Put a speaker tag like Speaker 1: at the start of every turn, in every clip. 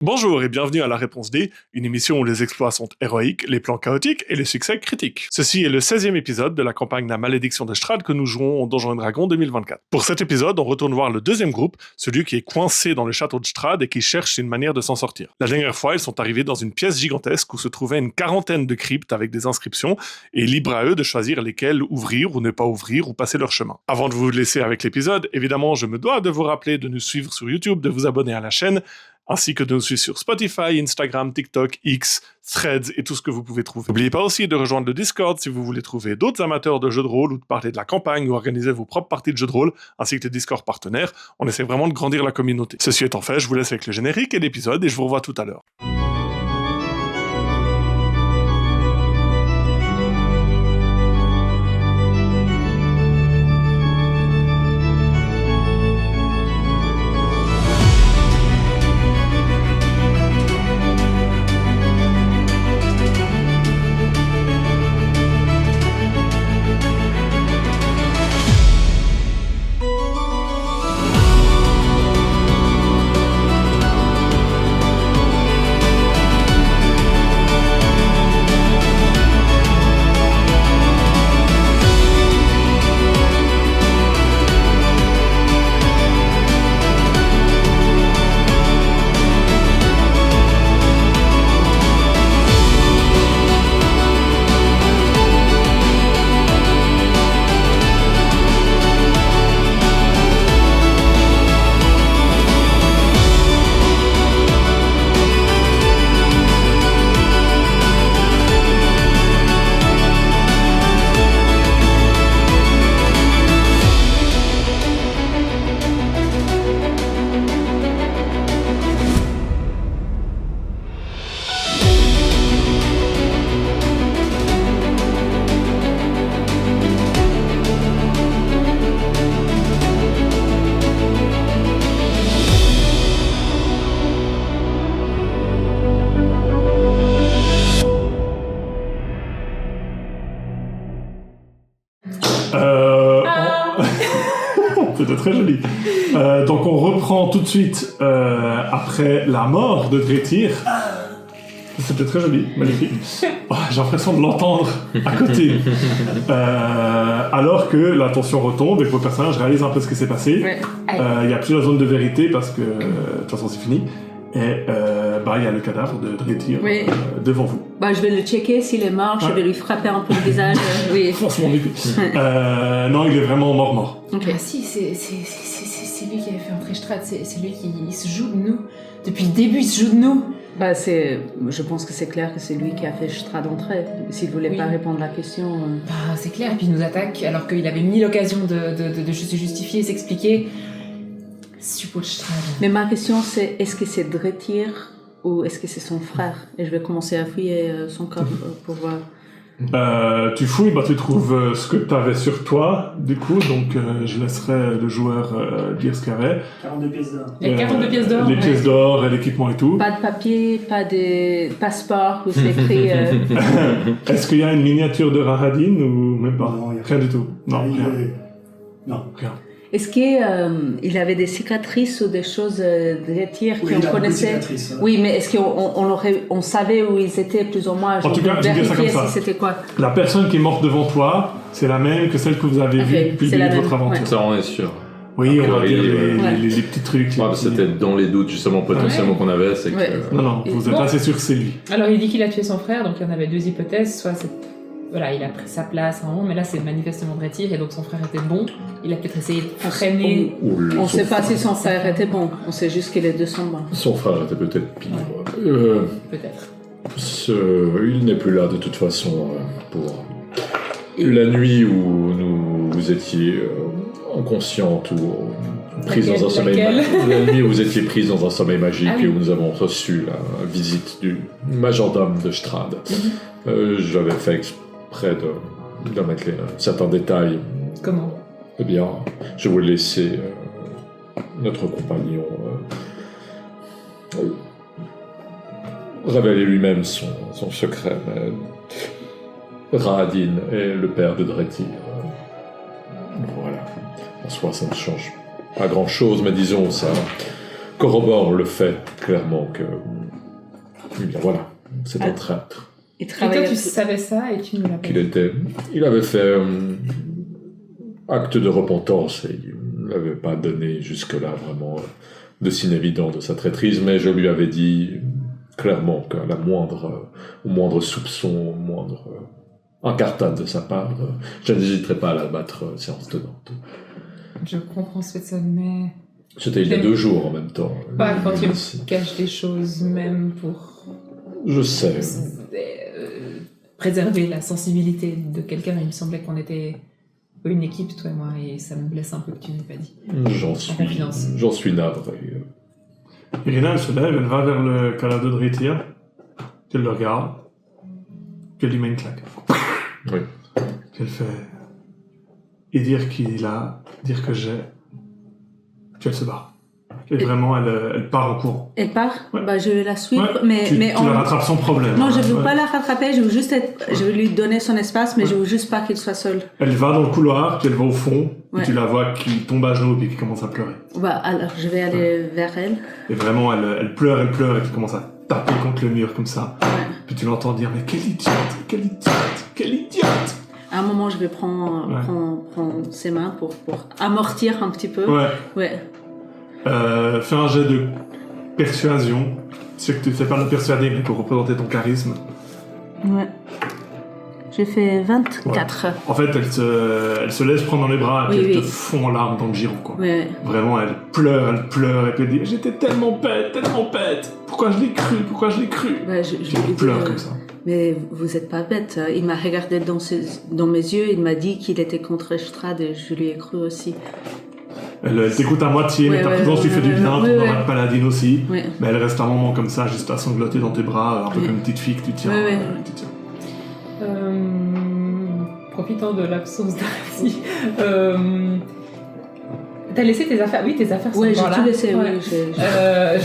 Speaker 1: Bonjour et bienvenue à La Réponse D, une émission où les exploits sont héroïques, les plans chaotiques et les succès critiques. Ceci est le 16e épisode de la campagne La Malédiction de Strahd que nous jouons au Donjons & Dragons 2024. Pour cet épisode, on retourne voir le deuxième groupe, celui qui est coincé dans le château de Strahd et qui cherche une manière de s'en sortir. La dernière fois, ils sont arrivés dans une pièce gigantesque où se trouvaient une quarantaine de cryptes avec des inscriptions et libre à eux de choisir lesquelles ouvrir ou ne pas ouvrir ou passer leur chemin. Avant de vous laisser avec l'épisode, évidemment, je me dois de vous rappeler de nous suivre sur YouTube, de vous abonner à la chaîne, ainsi que de nous suivre sur Spotify, Instagram, TikTok, X, Threads et tout ce que vous pouvez trouver. N'oubliez pas aussi de rejoindre le Discord si vous voulez trouver d'autres amateurs de jeux de rôle ou de parler de la campagne ou organiser vos propres parties de jeux de rôle, ainsi que les Discord partenaires. On essaie vraiment de grandir la communauté. Ceci étant fait, je vous laisse avec le générique et l'épisode et je vous revois tout à l'heure. C'était très joli. Donc on reprend tout de suite après la mort de Drétir. C'était très joli, magnifique. Oh, j'ai l'impression de l'entendre à côté. Alors que la tension retombe et que vos personnages réalisent un peu ce qui s'est passé. Il n'y a plus la zone de vérité parce que de toute façon c'est fini. Et il y a le cadavre de Drétir devant vous.
Speaker 2: Je vais le checker, s'il est mort, je vais lui frapper un peu le visage. Oui.
Speaker 1: Franchement, non, il est vraiment mort.
Speaker 3: Okay. Ah si, c'est lui qui avait fait entrer Strahd, c'est lui qui se joue de nous. Depuis le début, il se joue de nous.
Speaker 2: Je pense que c'est clair que c'est lui qui a fait Strahd entrer. S'il voulait pas répondre à la question...
Speaker 3: c'est clair, et puis il nous attaque alors qu'il avait mis l'occasion de se justifier et s'expliquer. Suppose Strahd.
Speaker 2: Mais ma question c'est, est-ce que c'est Drétir ou est-ce que c'est son frère? Et je vais commencer à fouiller son corps pour voir.
Speaker 1: Tu fouilles, tu trouves ce que tu avais sur toi, du coup, donc je laisserai le joueur dire ce qu'il y avait.
Speaker 4: 42 pièces d'or.
Speaker 3: Il y a 42 pièces d'or.
Speaker 1: Les pièces d'or et l'équipement et tout.
Speaker 2: Pas de papier, pas de passeport où c'est écrit...
Speaker 1: Est-ce qu'il y a une miniature de Rahadin ou même pas?
Speaker 4: Non, il y a
Speaker 1: rien du tout. Non, rien.
Speaker 4: Non.
Speaker 1: Rien.
Speaker 2: Est-ce qu'il avait des cicatrices ou des choses de tir qu'on connaissait? Oui, mais est-ce qu'on savait où ils étaient plus ou moins?
Speaker 1: En tout cas, je vais dire ça comme ça.
Speaker 2: Si c'était quoi?
Speaker 1: La personne qui est morte devant toi, c'est la même que celle que vous avez vue depuis le début de votre aventure.
Speaker 5: Ça, on est sûr.
Speaker 1: Oui, on va dire les petits trucs.
Speaker 5: C'était dans les doutes justement potentiellement qu'on avait. C'est que...
Speaker 1: Non, vous êtes assez sûr que c'est lui.
Speaker 3: Alors il dit qu'il a tué son frère, donc il y en avait deux hypothèses. Soit il a pris sa place en haut, mais là c'est manifestement Drétir, et donc son frère était bon. Il a peut-être essayé de freiner.
Speaker 2: On ne sait pas si son frère était bon, on sait juste que les deux sont bons.
Speaker 5: Son frère était peut-être pire.
Speaker 3: Peut-être.
Speaker 5: Il n'est plus là de toute façon pour la nuit où vous étiez inconsciente ou prise dans un sommeil magique. La nuit où vous étiez prise dans un sommeil magique et où nous avons reçu la visite du majordome de Strahd. J'avais fait exprès de mettre certains détails.
Speaker 3: Comment?
Speaker 5: Eh bien, je voulais laisser notre compagnon révéler lui-même son secret. Mais Rahadin est le père de Drétir. Voilà. En soi, ça ne change pas grand-chose, mais disons, ça corrobore le fait clairement que, eh bien voilà, c'est un traître.
Speaker 2: Il
Speaker 3: Et toi,
Speaker 2: travaille.
Speaker 3: tu savais ça et tu nous l'as pas
Speaker 5: Qu'il
Speaker 3: dit.
Speaker 5: il avait fait acte de repentance et il n'avait pas donné jusque-là vraiment de signe évident de sa traîtrise, mais je lui avais dit clairement qu'à au moindre soupçon, au moindre incartade de sa part, je n'hésiterais pas à la battre séance tenante.
Speaker 3: Je comprends Svetson, mais
Speaker 5: C'était il y a 2 jours en même temps.
Speaker 3: pas quand tu
Speaker 5: Merci.
Speaker 3: me caches des choses, même pour
Speaker 5: Je sais.
Speaker 3: Préserver la sensibilité de quelqu'un. Il me semblait qu'on était une équipe, toi et moi, et ça me blesse un peu que tu n'aies pas dit.
Speaker 5: J'en suis navré.
Speaker 1: Irina, elle se lève, elle va vers le cadavre de Dretir, qu'elle le regarde, qu'elle lui met une claque.
Speaker 5: Oui.
Speaker 1: Qu'elle fait... Et dire que j'ai... Qu'elle se barre. Et vraiment, elle part en courant.
Speaker 2: Elle part.
Speaker 1: Ouais.
Speaker 2: Bah, je vais la suivre,
Speaker 1: Ouais,
Speaker 2: mais
Speaker 1: tu la rattrapes sans problème.
Speaker 2: Non, je veux
Speaker 1: Ouais.
Speaker 2: pas la rattraper. Je veux juste je veux lui donner son espace, mais je veux juste pas qu'il soit seul.
Speaker 1: Elle va dans le couloir, puis elle va au fond,
Speaker 2: Ouais.
Speaker 1: et tu la vois qui tombe à genoux et qui commence à pleurer.
Speaker 2: Bah, alors je vais aller vers elle.
Speaker 1: Et vraiment, elle pleure, et puis commence à taper contre le mur comme ça.
Speaker 2: Ouais.
Speaker 1: Puis tu l'entends dire, mais quelle idiote, quelle idiote, quelle idiote.
Speaker 2: À un moment, je vais prendre ses mains pour amortir un petit peu.
Speaker 1: Ouais.
Speaker 2: Ouais.
Speaker 1: Fais un jet de persuasion. C'est que tu fais pas de persuader, mais pour représenter ton charisme.
Speaker 2: Ouais. J'ai fait 24.
Speaker 1: En fait, elle se laisse prendre dans les bras, et puis
Speaker 2: Oui,
Speaker 1: elle
Speaker 2: oui.
Speaker 1: te fond en larmes dans le giron, quoi.
Speaker 2: Ouais.
Speaker 1: Vraiment, elle pleure, et puis elle dit, j'étais tellement bête. Pourquoi je l'ai cru.
Speaker 2: Ouais, je
Speaker 1: Puis
Speaker 2: lui
Speaker 1: elle
Speaker 2: dis,
Speaker 1: pleure comme ça.
Speaker 2: Mais vous êtes pas bête. Il m'a regardé dans mes yeux, il m'a dit qu'il était contre Strad et je lui ai cru aussi.
Speaker 1: Elle t'écoute à moitié, mais
Speaker 2: Ouais,
Speaker 1: ta
Speaker 2: ouais,
Speaker 1: présence lui fait du bien,
Speaker 2: ouais,
Speaker 1: ton
Speaker 2: ouais.
Speaker 1: aura de paladine aussi.
Speaker 2: Ouais.
Speaker 1: Mais elle reste un moment comme ça, juste à sangloter dans tes bras, un peu
Speaker 2: Ouais.
Speaker 1: comme une petite fille que tu tiens.
Speaker 2: Ouais, ouais.
Speaker 1: Tu tiens.
Speaker 3: Profitant de l'absence d'Arasi, t'as laissé tes affaires? Oui, tes affaires sont
Speaker 2: Ouais, j'ai
Speaker 3: encore là.
Speaker 2: tout laissé.
Speaker 3: Ouais.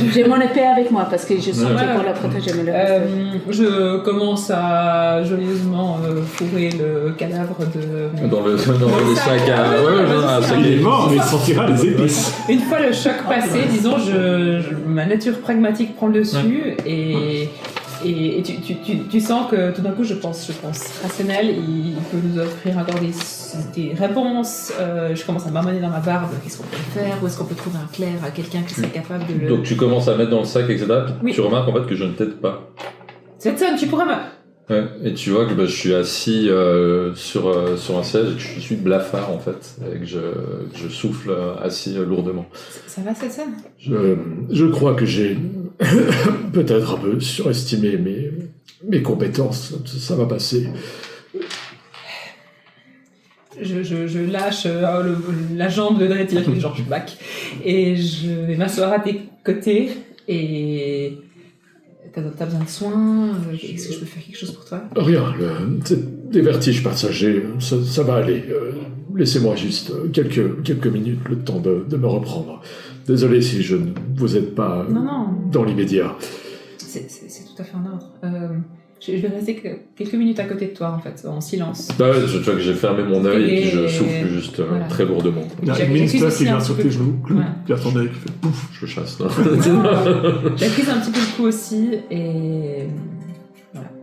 Speaker 2: Oui, j'ai mon épée avec moi parce que je sens
Speaker 3: Ouais.
Speaker 2: que pour la protéger. Mais le reste,
Speaker 3: Je commence à joyeusement fourrer le cadavre de...
Speaker 5: Dans le sac à... un sac
Speaker 1: Il est
Speaker 5: à-
Speaker 1: mort, mais il sentira les épices.
Speaker 3: Une fois le choc passé, disons, ma nature pragmatique prend le dessus et tu sens que tout d'un coup je pense rationnel, il peut nous offrir encore des réponses. Je commence à m'amener dans ma barbe, qu'est-ce qu'on peut faire, où est-ce qu'on peut trouver un clerc, quelqu'un qui serait capable de le...
Speaker 5: Donc tu commences à mettre dans le sac, etc.
Speaker 3: Oui.
Speaker 5: Tu remarques en fait que je ne t'aide pas.
Speaker 3: Svetson, tu pourrais me...
Speaker 5: Ouais, et tu vois que je suis assis sur un siège et que je suis blafard en fait, et que je souffle assis lourdement.
Speaker 3: Ça va, Svetson?
Speaker 5: Je crois que j'ai peut-être un peu surestimé mes compétences, ça va passer.
Speaker 3: Je lâche la jambe de Dretir, qui est genre back, et je vais m'asseoir à tes côtés, et... T'as besoin de soins? Est-ce que je peux faire quelque chose pour toi?
Speaker 5: Rien, c'est des vertiges passagers, ça va aller. Laissez-moi juste quelques minutes, le temps de me reprendre. Désolé si je ne vous aide pas
Speaker 3: Non.
Speaker 5: dans l'immédiat.
Speaker 3: C'est tout à fait en ordre. Je vais rester quelques minutes à côté de toi, en fait, en silence.
Speaker 5: Bah ouais, tu vois que j'ai fermé mon œil et puis je souffle juste
Speaker 3: Voilà.
Speaker 5: très lourdement.
Speaker 1: Il y a
Speaker 3: J'accuse
Speaker 1: une ministre
Speaker 3: aussi
Speaker 1: qui
Speaker 3: un
Speaker 1: vient
Speaker 3: petit
Speaker 1: sur
Speaker 3: peu.
Speaker 1: tes genoux, clou,
Speaker 3: Ouais.
Speaker 1: puis à ton œil qui fait pouf.
Speaker 5: Je le chasse, non.
Speaker 3: J'accuse un petit peu le coup aussi, et...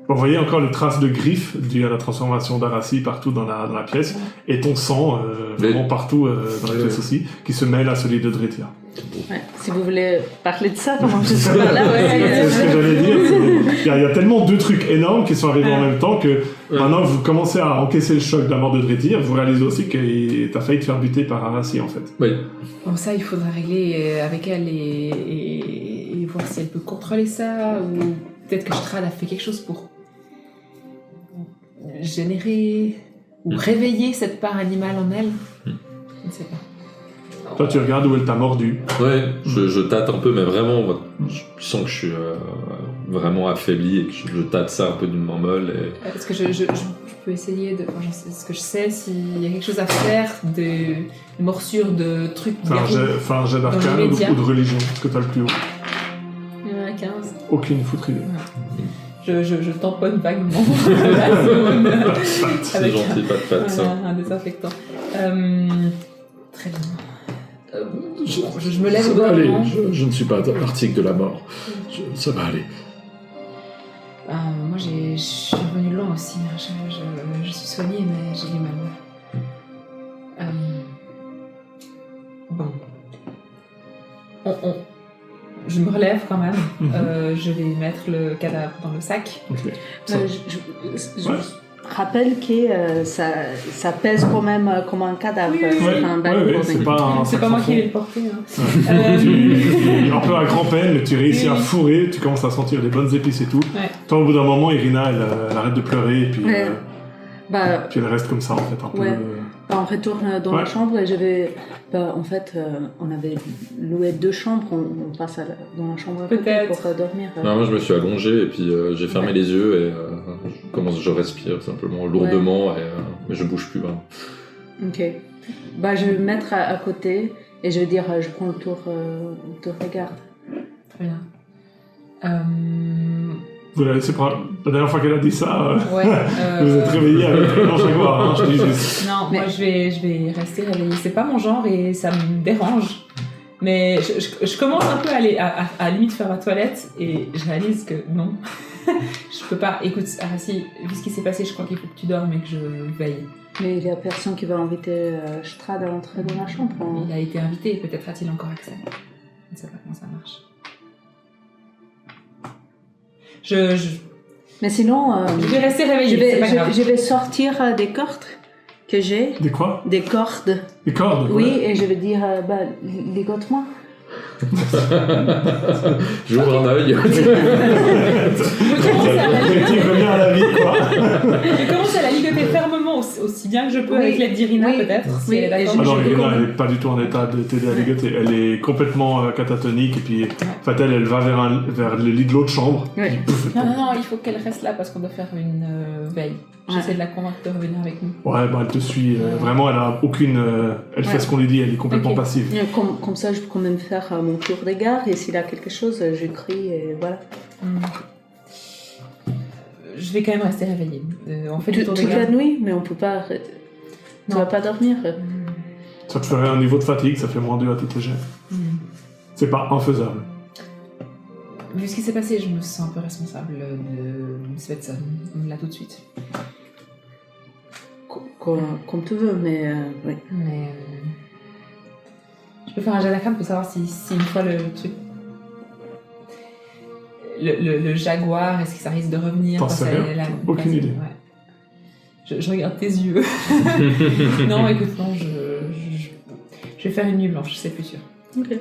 Speaker 1: Vous voyez encore les traces de griffes dues à la transformation d'Arasi partout dans la pièce, et ton sang vraiment partout dans la pièce aussi, qui se mêle à celui de Dretia.
Speaker 2: ouais. Si vous voulez parler de ça, comment je suis là,
Speaker 1: C'est ce que j'allais dire. Il y a tellement deux trucs énormes qui sont arrivés en même temps que maintenant que vous commencez à encaisser le choc de la mort de Dretir, vous réalisez aussi que t'as failli te faire buter par Arasi en fait.
Speaker 5: Oui.
Speaker 3: Bon, ça, il faudra régler avec elle et voir si elle peut contrôler ça, ou peut-être que Strad a fait quelque chose pour générer ou réveiller cette part animale en elle. Je ne sais pas.
Speaker 1: Toi tu regardes où elle t'a mordu.
Speaker 5: Ouais, je tâte un peu, mais vraiment, je sens que je suis vraiment affaibli et que je tâte ça un peu d'une main molle. Et...
Speaker 3: Est-ce que je peux essayer de... Enfin, est-ce que je sais s'il y a quelque chose à faire, des morsures de trucs...
Speaker 1: Fais un jet d'arcane
Speaker 3: les médias.
Speaker 1: ou de religion, ce que t'as le plus haut.
Speaker 3: 15.
Speaker 1: Aucune foutre idée.
Speaker 3: Je tamponne vaguement la zone
Speaker 5: C'est
Speaker 3: avec
Speaker 5: gentil, pas de patte, ça.
Speaker 3: un désinfectant. Très bien. Je me lève
Speaker 5: Ça
Speaker 3: au
Speaker 5: va
Speaker 3: bon
Speaker 5: aller,
Speaker 3: moment.
Speaker 5: je ne suis pas l'article de la mort. Ça va aller.
Speaker 3: Moi, je suis revenue loin aussi. Je suis soignée, mais j'ai du mal. Bon. Je me relève quand même. Je vais mettre le cadavre dans le sac.
Speaker 1: Ok.
Speaker 2: Je rappelle que ça pèse quand même comme un cadavre.
Speaker 3: Oui, oui,
Speaker 2: c'est
Speaker 1: Ouais,
Speaker 2: un
Speaker 1: ouais,
Speaker 2: bateau.
Speaker 1: ouais, c'est pas un
Speaker 3: C'est
Speaker 1: sac
Speaker 3: pas moi
Speaker 1: sans
Speaker 3: qui
Speaker 1: fond.
Speaker 3: vais le porter. Hein.
Speaker 1: Un peu à grand-peine, mais tu réussis à
Speaker 3: Oui.
Speaker 1: fourrer, tu commences à sentir les bonnes épices et tout.
Speaker 3: Ouais.
Speaker 1: Toi, au bout d'un moment, Irina, elle arrête de pleurer, et puis,
Speaker 2: Ouais. Bah,
Speaker 1: puis elle reste comme ça, en fait, un peu...
Speaker 2: Ouais. On retourne dans
Speaker 1: Ouais.
Speaker 2: la chambre et je vais. En fait, on avait loué 2 chambres, on passe dans la chambre à côté
Speaker 3: Peut-être.
Speaker 2: pour dormir.
Speaker 5: Non, moi je me suis allongé et puis j'ai fermé les yeux et je respire simplement lourdement mais je bouge plus vraiment.
Speaker 2: Ok. Bah, je vais me mettre à côté et je vais dire je prends le tour de regarde.
Speaker 3: Très bien.
Speaker 1: Vous la laissez prendre... La dernière fois qu'elle a dit ça,
Speaker 3: Ouais.
Speaker 1: vous êtes réveillé avec un jaguar, hein, je dis juste.
Speaker 3: Non,
Speaker 2: Mais-
Speaker 3: moi je vais rester réveillée. C'est pas mon genre et ça me dérange. Mais je commence un peu à aller à limite faire ma toilette et je réalise que non. Je peux pas. Écoute, Arassi, vu ce qui s'est passé, je crois qu'il faut que tu dormes et que je veille.
Speaker 2: Mais il y a personne qui va inviter Strad à entrer dans la chambre. hein.
Speaker 3: Il a été invité, peut-être a-t-il encore accès. Je ne sais pas comment ça marche.
Speaker 2: Mais sinon,
Speaker 3: Je vais rester réveillée, c'est pas grave.
Speaker 2: je vais sortir des cordes que j'ai.
Speaker 1: Des quoi?
Speaker 2: Des cordes.
Speaker 1: Des cordes?
Speaker 2: Oui,
Speaker 1: ouais.
Speaker 2: et je vais dire ligote-moi.
Speaker 5: J'ouvre un œil.
Speaker 3: Je commence à la
Speaker 1: L'objectif revient à la vie, quoi.
Speaker 3: Je commence à la ligoter fermement aussi bien que je peux
Speaker 2: Oui.
Speaker 3: avec l'aide d'Irina
Speaker 2: Oui.
Speaker 3: peut-être. Si
Speaker 2: Oui.
Speaker 3: elle est d'accord.
Speaker 2: Et
Speaker 1: Ah non,
Speaker 2: Je
Speaker 1: Irina,
Speaker 2: peux
Speaker 1: elle est pas du tout en état de t'aider à ligoter. Elle est complètement catatonique, et puis, en fait, elle va vers le lit de l'autre chambre.
Speaker 2: Oui.
Speaker 1: Puis, pouf, elle
Speaker 3: Non,
Speaker 1: tombe.
Speaker 3: non, il faut qu'elle reste là parce qu'on doit faire une veille. J'essaie de la convaincre de revenir avec nous.
Speaker 1: Ouais, bah, elle te suit. Vraiment, elle a aucune... elle fait
Speaker 2: Ouais.
Speaker 1: ce qu'on lui dit, elle est complètement
Speaker 3: Ok.
Speaker 1: passive.
Speaker 2: Comme ça, je peux quand même faire mon tour des gardes et s'il a quelque chose, je crie et voilà.
Speaker 3: Je vais quand même rester réveillée. On fait du tour des
Speaker 2: Toute la
Speaker 3: gardes.
Speaker 2: nuit, mais on peut pas. Tu
Speaker 3: Non.
Speaker 2: vas pas dormir.
Speaker 1: Ça te ferait un niveau de fatigue, ça fait -2 à tes TG. C'est pas infaisable.
Speaker 3: Vu ce qui s'est passé, je me sens un peu responsable de Svetsson. Là tout de suite.
Speaker 2: Comme tu veux, mais oui.
Speaker 3: Mais je peux faire un jet d'arcane pour savoir si une fois le truc. Le jaguar, est-ce que ça risque de revenir
Speaker 1: T'en
Speaker 3: quand
Speaker 1: sais
Speaker 3: ça
Speaker 1: rien,
Speaker 3: est là
Speaker 1: aucune
Speaker 3: Vas-y,
Speaker 1: idée.
Speaker 3: Ouais. Je regarde tes yeux. Non, écoute, non, je vais faire une nuit blanche, c'est plus sûr.
Speaker 2: Ok.
Speaker 3: Et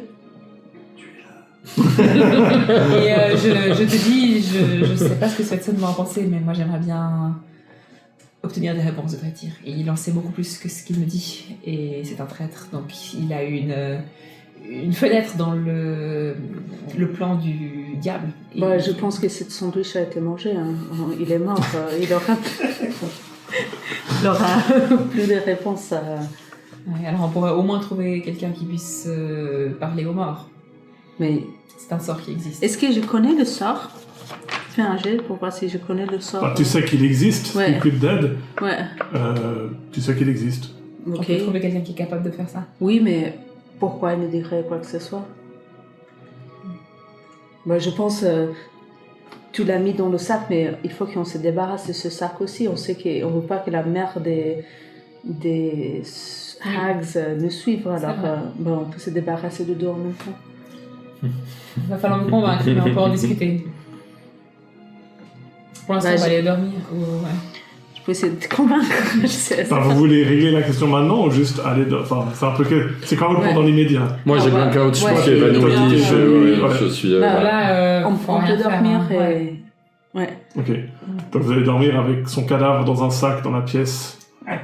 Speaker 3: je te dis, je sais pas ce que Svetsson va en penser, mais moi j'aimerais bien obtenir des réponses de Drétir. Et il en sait beaucoup plus que ce qu'il me dit, et c'est un traître, donc il a une fenêtre dans le plan du diable. Et
Speaker 2: Bah, je pense que cette sandwich a été mangé. Hein. Il est mort. Il aura plus de réponses à.
Speaker 3: Ouais, alors on pourrait au moins trouver quelqu'un qui puisse parler aux morts.
Speaker 2: Mais
Speaker 3: C'est un sort qui existe.
Speaker 2: est-ce que je connais le sort? Fais un jet pour voir si je connais le sort.
Speaker 1: Bah, tu sais qu'il existe,
Speaker 2: Ouais.
Speaker 1: Liquid Dead.
Speaker 2: Ouais.
Speaker 1: Tu sais qu'il existe.
Speaker 3: On
Speaker 2: Ok.
Speaker 3: peut trouver quelqu'un qui est capable de faire ça.
Speaker 2: Oui, mais pourquoi il nous dirait quoi que ce soit? Bah, je pense tu l'as mis dans le sac, mais il faut qu'on se débarrasse de ce sac aussi. On sait qu'on ne veut pas que la mère des hags nous suive. Alors
Speaker 3: vrai.
Speaker 2: bah, on peut se débarrasser de deux en même temps.
Speaker 3: Il va falloir me convaincre, mais on peut en discuter. Pour l'instant,
Speaker 2: Bah,
Speaker 3: on va
Speaker 2: je-
Speaker 3: aller dormir. Ouais.
Speaker 2: Je peux essayer de te convaincre. Je sais.
Speaker 1: Enfin, vous voulez régler la question maintenant ou juste aller... Enfin, c'est un peu que... C'est quand même
Speaker 2: Ouais.
Speaker 1: dans l'immédiat.
Speaker 5: Moi j'ai
Speaker 2: Ah, bah,
Speaker 5: Blanca au-dessus
Speaker 2: ouais.
Speaker 5: qui est évanoui.
Speaker 2: Ouais.
Speaker 5: Je suis.
Speaker 2: Bah,
Speaker 3: Là,
Speaker 2: On
Speaker 3: faut
Speaker 2: peut
Speaker 3: rien faire,
Speaker 2: dormir
Speaker 3: hein. Ouais.
Speaker 2: et... Ouais.
Speaker 1: Ok. Donc vous allez dormir avec son cadavre dans un sac dans la pièce.
Speaker 5: On va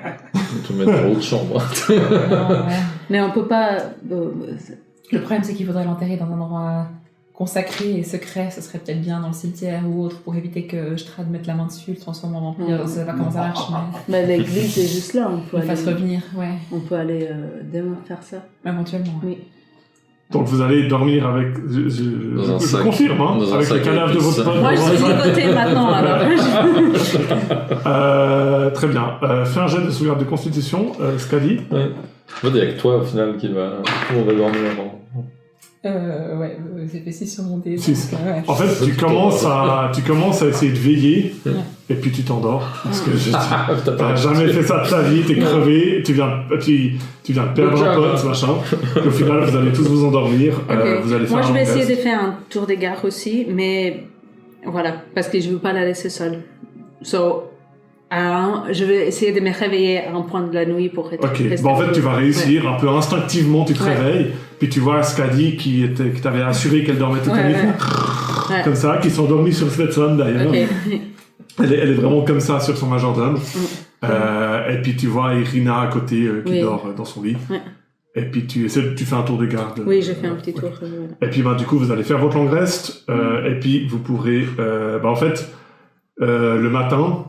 Speaker 5: te mettre dans l'autre chambre.
Speaker 3: Non, ouais.
Speaker 2: Mais on peut pas...
Speaker 3: Le problème, c'est qu'il faudrait l'enterrer dans un endroit consacré et secret. Ce serait peut-être bien dans le cimetière ou autre pour éviter que Strad mette la main dessus, le transforme en vampire. Je sais pas comment ça marche, mais
Speaker 2: Mais l'église est juste là. On peut
Speaker 3: il fasse
Speaker 2: aller,
Speaker 3: revenir, ouais,
Speaker 2: on peut aller demain faire ça.
Speaker 3: éventuellement. Ouais.
Speaker 2: Oui.
Speaker 1: Donc vous allez dormir avec...
Speaker 5: Dans un
Speaker 1: je
Speaker 5: sac.
Speaker 1: confirme, hein,
Speaker 5: Dans un
Speaker 1: avec le
Speaker 5: sac
Speaker 1: cadavre de
Speaker 5: avec
Speaker 1: votre
Speaker 5: ça.
Speaker 1: pote.
Speaker 2: Moi, je suis ligoté maintenant, alors.
Speaker 1: Très bien. Fais un jet de sauvegarde de constitution, Scadi.
Speaker 5: Ouais. Il y a que toi, au final, on va dormir avant.
Speaker 3: Ouais, j'ai fait 6 sur mon dé.
Speaker 1: 6.
Speaker 3: donc, ouais.
Speaker 1: En fait, tu commences à essayer de veiller, et puis tu t'endors. Parce que t'as jamais fait ça de ta vie, t'es crevé, tu viens de perdre un pote, machin. Au final, vous allez tous vous endormir.
Speaker 2: Ok.
Speaker 1: Vous allez faire
Speaker 2: Moi, je vais
Speaker 1: un
Speaker 2: essayer
Speaker 1: rest.
Speaker 2: de faire un tour des gares aussi, mais voilà, parce que je ne veux pas la laisser seule. Je vais essayer de me réveiller à un point de la nuit pour être.
Speaker 1: Ok, en fait, tu vas réussir, un peu instinctivement, tu te
Speaker 2: Ouais.
Speaker 1: réveilles, puis tu vois Skadi qui t'avait assuré qu'elle dormait toute la nuit,
Speaker 2: Ouais.
Speaker 1: comme ça, qui sont dormis sur Svetson d'ailleurs.
Speaker 2: Ok.
Speaker 1: Elle est vraiment comme ça sur son majordome. Et puis tu vois Irina à côté qui dort dans son lit.
Speaker 2: Ouais.
Speaker 1: Et puis tu fais un tour de garde.
Speaker 2: Oui, j'ai fait un petit tour.
Speaker 1: Et puis du coup, vous allez faire votre long rest. Et puis vous pourrez... en fait, le matin...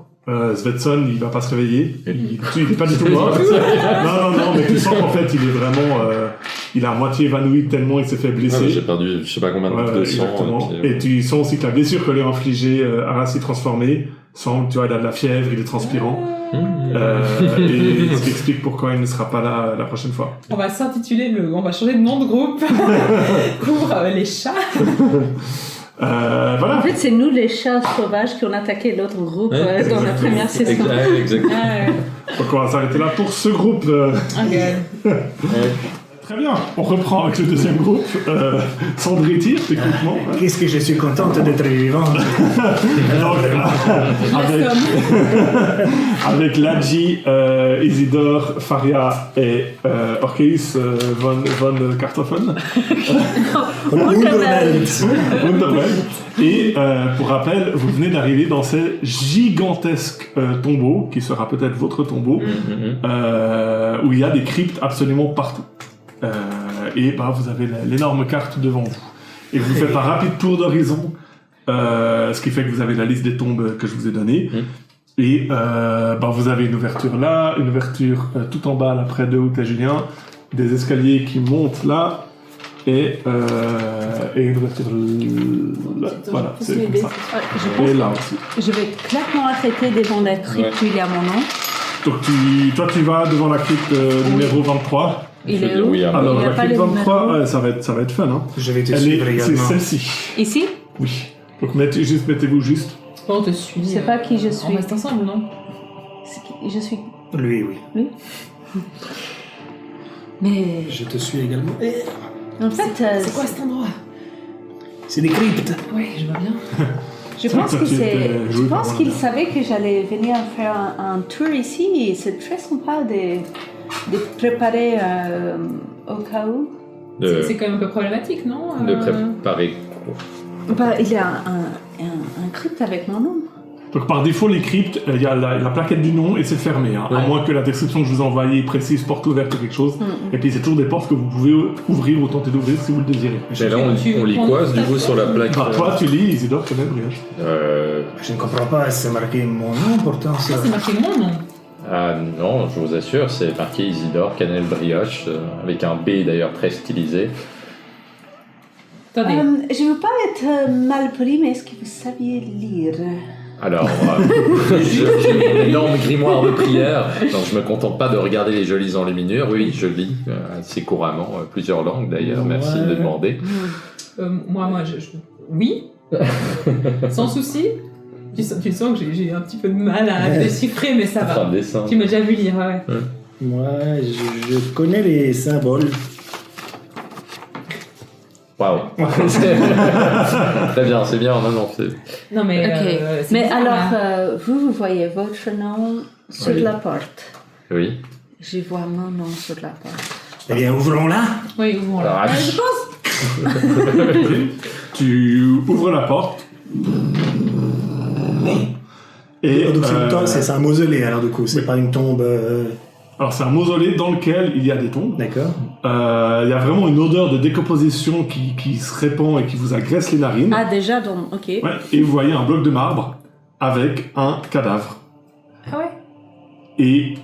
Speaker 1: Svetson, il va pas se réveiller. Il est pas du tout mort. non, mais tu sens qu'en fait, il est vraiment, il est à moitié évanoui tellement il s'est fait blesser.
Speaker 5: J'ai perdu, je sais pas combien de sang.
Speaker 1: Exactement.
Speaker 5: Puis,
Speaker 1: Et tu sens aussi que la blessure que lui a infligée Arras s'est transformée. Tu vois, il a de la fièvre, il est transpirant. Et ce qui explique pourquoi il ne sera pas là la prochaine fois.
Speaker 3: On va on va changer de nom de groupe pour les chats.
Speaker 1: Voilà.
Speaker 2: En fait, c'est nous les chats sauvages qui ont attaqué l'autre groupe dans la première session.
Speaker 5: Exactement.
Speaker 1: Donc on va s'arrêter là pour ce groupe. Très bien, on reprend avec le deuxième groupe. Sandriti, techniquement.
Speaker 4: Qu'est-ce que je suis contente d'être vivant.
Speaker 1: Donc, avec Ladji, Isidore, Faria et Orkeus von Kartoffen. Wunderwelt. Et pour rappel, vous venez d'arriver dans ce gigantesque tombeau, qui sera peut-être votre tombeau, où il y a des cryptes absolument partout. Et vous avez l'énorme carte devant vous. Et vous faites un rapide tour d'horizon, ce qui fait que vous avez la liste des tombes que je vous ai donnée. Et vous avez une ouverture là, une ouverture tout en bas, là, près de où t'es Julien, des escaliers qui montent là, et une ouverture là. Voilà, c'est comme ça. Et là aussi.
Speaker 2: Je vais clairement arrêter devant la crypte où il y a mon nom.
Speaker 1: Donc toi tu vas devant la crypte numéro 23.
Speaker 2: Il est où?
Speaker 1: Alors
Speaker 2: Il y a
Speaker 1: la
Speaker 2: pas
Speaker 1: crypte
Speaker 2: les
Speaker 1: 23,
Speaker 2: numéros.
Speaker 1: ça va être fun. Hein.
Speaker 4: Je vais te suivre
Speaker 1: C'est
Speaker 4: également.
Speaker 1: celle-ci.
Speaker 2: Ici?
Speaker 1: Oui. Donc mettez-vous juste.
Speaker 3: On te suit.
Speaker 2: Je sais pas qui je
Speaker 3: On
Speaker 2: suis.
Speaker 3: reste ensemble, non?
Speaker 2: Je suis.
Speaker 4: Lui, oui.
Speaker 2: Mais
Speaker 4: Je te suis également.
Speaker 2: en fait,
Speaker 3: C'est quoi cet endroit?
Speaker 4: C'est des cryptes.
Speaker 3: Oui, je vois bien.
Speaker 2: je pense
Speaker 1: Toi,
Speaker 2: que
Speaker 1: tu étais
Speaker 2: je
Speaker 1: joué par
Speaker 2: pense
Speaker 1: moi,
Speaker 2: qu'il
Speaker 1: là.
Speaker 2: savait que j'allais venir faire un tour ici et c'est très sympa de préparer au cas où.
Speaker 3: C'est quand même un peu problématique, non?
Speaker 5: De préparer.
Speaker 2: Il y a un crypte avec mon nom.
Speaker 1: Donc par défaut les cryptes, il y a la plaquette du nom et c'est fermé. Hein, à moins que la description que je vous ai envoyée précise porte ouverte ou quelque chose. Et puis c'est toujours des portes que vous pouvez ouvrir ou tenter d'ouvrir si vous le désirez.
Speaker 5: Mais là, on lit quoi, du coup, sur la plaque
Speaker 1: Toi tu lis Isidore quand même, Brioche.
Speaker 4: Je ne comprends pas, c'est marqué mon nom pourtant. Ça.
Speaker 3: Ah, c'est marqué mon nom.
Speaker 5: Ah non, je vous assure, c'est marqué Isidore, Cannelle Brioche, avec un B d'ailleurs très stylisé.
Speaker 3: Attendez.
Speaker 2: Je ne veux pas être mal poli, mais est-ce que vous saviez lire?
Speaker 5: Alors, j'ai mon énorme grimoire de prière, donc je me contente pas de regarder les jolies enluminures. Oui, je lis assez couramment, plusieurs langues d'ailleurs, merci de demander.
Speaker 3: Moi, oui. Sans souci. Tu sens que j'ai un petit peu de mal à déchiffrer, mais ça
Speaker 5: Enfin,
Speaker 3: va.
Speaker 5: dessin.
Speaker 3: Tu m'as déjà vu lire, ouais.
Speaker 4: Moi, je connais les symboles.
Speaker 5: Waouh. Très bien, c'est bien, non, c'est...
Speaker 3: Non, mais.
Speaker 2: Ok.
Speaker 3: C'est
Speaker 2: Mais
Speaker 3: bizarre,
Speaker 2: alors,
Speaker 3: là.
Speaker 2: vous voyez votre nom sur
Speaker 5: Oui.
Speaker 2: la porte.
Speaker 5: Oui.
Speaker 2: Je vois mon nom sur la porte.
Speaker 4: Eh bien, ouvrons-la.
Speaker 3: Oui, ouvrons là.
Speaker 5: Alors,
Speaker 3: Je pense.
Speaker 1: Tu ouvres la porte. Et
Speaker 4: Donc c'est un mausolée, alors du coup, c'est pas une tombe.
Speaker 1: alors c'est un mausolée dans lequel il y a des tombes.
Speaker 4: D'accord.
Speaker 1: Il y a vraiment une odeur de décomposition qui se répand et qui vous agresse les narines.
Speaker 2: Ah, déjà, donc, ok.
Speaker 1: Ouais, et vous voyez un bloc de marbre avec un cadavre.
Speaker 3: Ah ouais?
Speaker 1: Et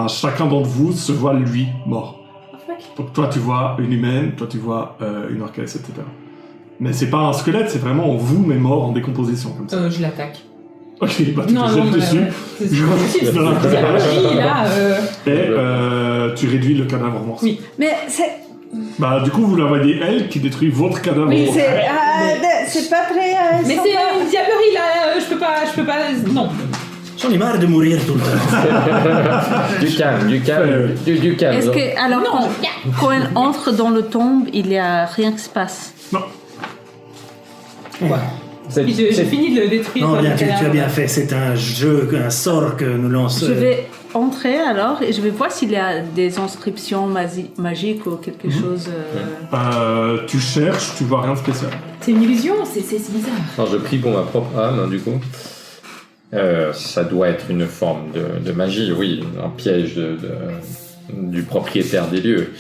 Speaker 1: chacun d'entre vous se voit lui mort.
Speaker 3: Ok.
Speaker 1: Donc toi tu vois une humaine, toi tu vois une orchestre, etc. Mais c'est pas un squelette, c'est vraiment vous mais mort en décomposition comme ça.
Speaker 3: Je l'attaque.
Speaker 1: Ok, bah tu te
Speaker 3: Non,
Speaker 1: jettes dessus.
Speaker 3: c'est la magie, là.
Speaker 1: Et tu réduis le cadavre en morceaux.
Speaker 3: Oui.
Speaker 2: Mais c'est...
Speaker 1: Bah du coup vous la voyez elle qui détruit votre cadavre.
Speaker 2: Oui,
Speaker 1: en morceaux.
Speaker 2: c'est pas très...
Speaker 3: Mais
Speaker 2: sympa.
Speaker 3: c'est une diablerie, là. Je peux pas. Non.
Speaker 4: J'en ai marre de mourir tout le temps.
Speaker 5: Du calme.
Speaker 2: Est-ce que, alors, quand elle entre dans le tombe, il n'y a rien qui se passe?
Speaker 1: Non.
Speaker 3: J'ai fini de le détruire.
Speaker 4: Non, bien,
Speaker 3: le
Speaker 4: tu as
Speaker 3: cadavre.
Speaker 4: bien fait. C'est un jeu, un sort que nous lançons.
Speaker 2: Je vais entrer alors et je vais voir s'il y a des inscriptions magiques ou quelque chose.
Speaker 1: Tu cherches, tu vois rien de spécial.
Speaker 3: C'est une illusion, c'est bizarre.
Speaker 5: Alors je prie pour ma propre âme, hein, du coup. Ça doit être une forme de magie, oui, un piège du propriétaire des lieux.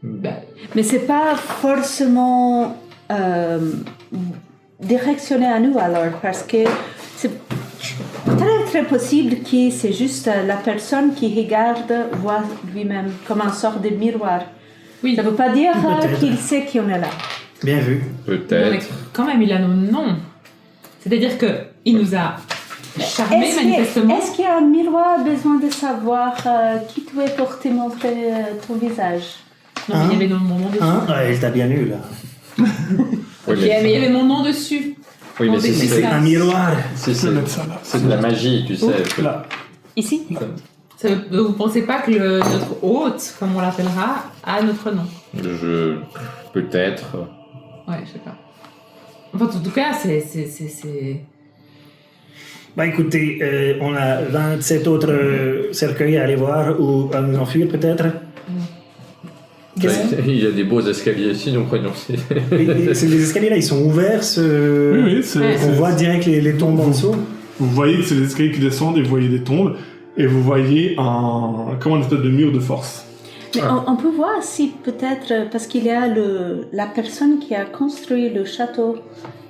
Speaker 2: Mais c'est pas forcément directionné à nous alors, parce que c'est très possible que c'est juste la personne qui regarde voit lui-même comme un sort de miroir.
Speaker 3: Oui.
Speaker 2: Ça veut pas dire
Speaker 4: Peut-être.
Speaker 2: qu'il sait qu'on est là.
Speaker 4: Bien vu.
Speaker 3: Non, mais
Speaker 5: Peut-être.
Speaker 3: quand même, il a nos noms. C'est-à-dire qu'il nous a charmés manifestement.
Speaker 2: Est-ce qu'un miroir a besoin de savoir qui tu es pour te montrer ton visage?
Speaker 3: Non, mais il y avait mon nom dessus.
Speaker 4: Hein? Ouais, elle t'a bien eu, là.
Speaker 5: Oui,
Speaker 3: Ok, mais il y avait mon nom dessus.
Speaker 5: oui, mais
Speaker 3: On
Speaker 5: si
Speaker 3: décrit
Speaker 5: c'est
Speaker 3: ça.
Speaker 4: Un miroir.
Speaker 5: si
Speaker 1: Je vais
Speaker 5: c'est-
Speaker 1: mettre ça là.
Speaker 5: c'est de la magie, tu sais.
Speaker 1: Là.
Speaker 2: Ici?
Speaker 3: Vous pensez pas que notre hôte, comme on l'appellera, a notre nom?
Speaker 5: Peut-être.
Speaker 3: Ouais, je sais pas. Enfin, en tout cas, c'est...
Speaker 4: Bah écoutez, on a 27 autres cercueils à aller voir ou à nous enfuir peut-être. Qu'est-ce
Speaker 5: Il y a des beaux escaliers ici, nous croyons.
Speaker 4: Les escaliers là, ils sont ouverts.
Speaker 1: Oui, c'est.
Speaker 3: Ouais.
Speaker 4: On voit direct les tombes en dessous.
Speaker 1: Vous voyez que c'est les escaliers qui descendent et vous voyez des tombes et vous voyez comme un espèce de mur de force.
Speaker 2: Mais on peut voir si peut-être, parce qu'il y a la personne qui a construit le château,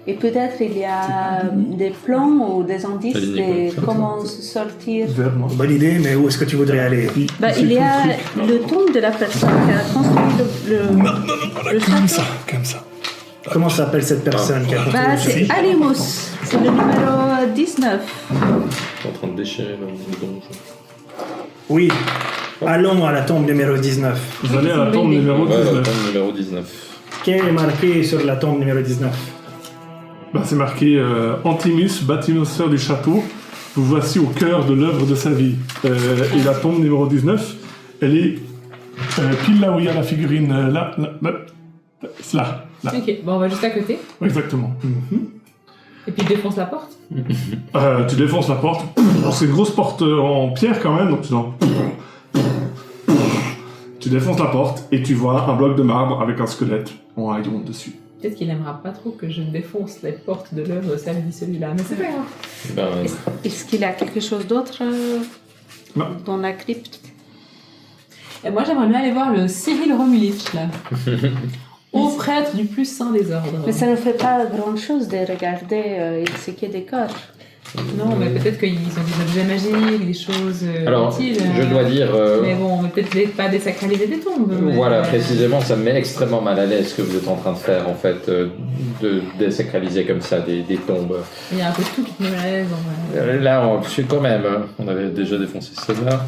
Speaker 2: et peut-être il y a des plans ou des indices
Speaker 5: Allez, Nicolas.
Speaker 2: de comment sortir.
Speaker 1: Vert, non.
Speaker 4: Bonne idée, mais où est-ce que tu voudrais aller?
Speaker 2: Bah, il y a le tombe de la personne qui a construit le
Speaker 1: Comme
Speaker 2: château.
Speaker 1: ça, comme ça.
Speaker 4: Comment s'appelle cette personne qui a construit
Speaker 2: Bah,
Speaker 4: le
Speaker 2: c'est
Speaker 4: château?
Speaker 2: Alimus, c'est le numéro 19.
Speaker 5: Je suis en train de déchirer le donjon.
Speaker 4: Oui. Allons à la tombe numéro 19.
Speaker 1: Vous allez à la tombe numéro
Speaker 5: Ouais, la
Speaker 1: 19.
Speaker 5: tombe numéro 19.
Speaker 4: Qu'est marqué sur la tombe numéro 19?
Speaker 1: Bah, c'est marqué Antimus, bâtisseur du château. Vous voici au cœur de l'œuvre de sa vie. Et la tombe numéro 19, elle est pile là où il y a la figurine. Là. Là.
Speaker 3: Ok, bon, on va juste à côté.
Speaker 1: Exactement.
Speaker 3: Et puis, défonce la porte.
Speaker 1: Tu défonces la porte. C'est une grosse porte en pierre quand même, donc tu défonces la porte et tu vois un bloc de marbre avec un squelette en haillon dessus.
Speaker 3: Peut-être qu'il aimera pas trop que je défonce les portes de l'œuvre, ça me dit celui-là, mais c'est pas grave.
Speaker 5: Ben,
Speaker 2: Est-ce qu'il y a quelque chose d'autre
Speaker 1: Non.
Speaker 2: dans la crypte?
Speaker 3: Et moi, j'aimerais bien aller voir le Cyril Romulich, là. Haut prêtre du plus saint des ordres.
Speaker 2: Mais ça ne fait pas grand-chose de regarder ce qui est des corps.
Speaker 3: Non, mais peut-être qu'ils ont des objets magiques, des choses
Speaker 5: alors,
Speaker 3: utiles.
Speaker 5: je dois dire.
Speaker 3: Mais bon, peut-être pas désacraliser des tombes. mais-
Speaker 5: Voilà, précisément, ça me met extrêmement mal à l'aise ce que vous êtes en train de faire, en fait, de désacraliser comme ça des tombes.
Speaker 3: Il y a un peu de tout qui te met mal à l'aise. En vrai.
Speaker 5: Là, je suis quand même. On avait déjà défoncé celle-là.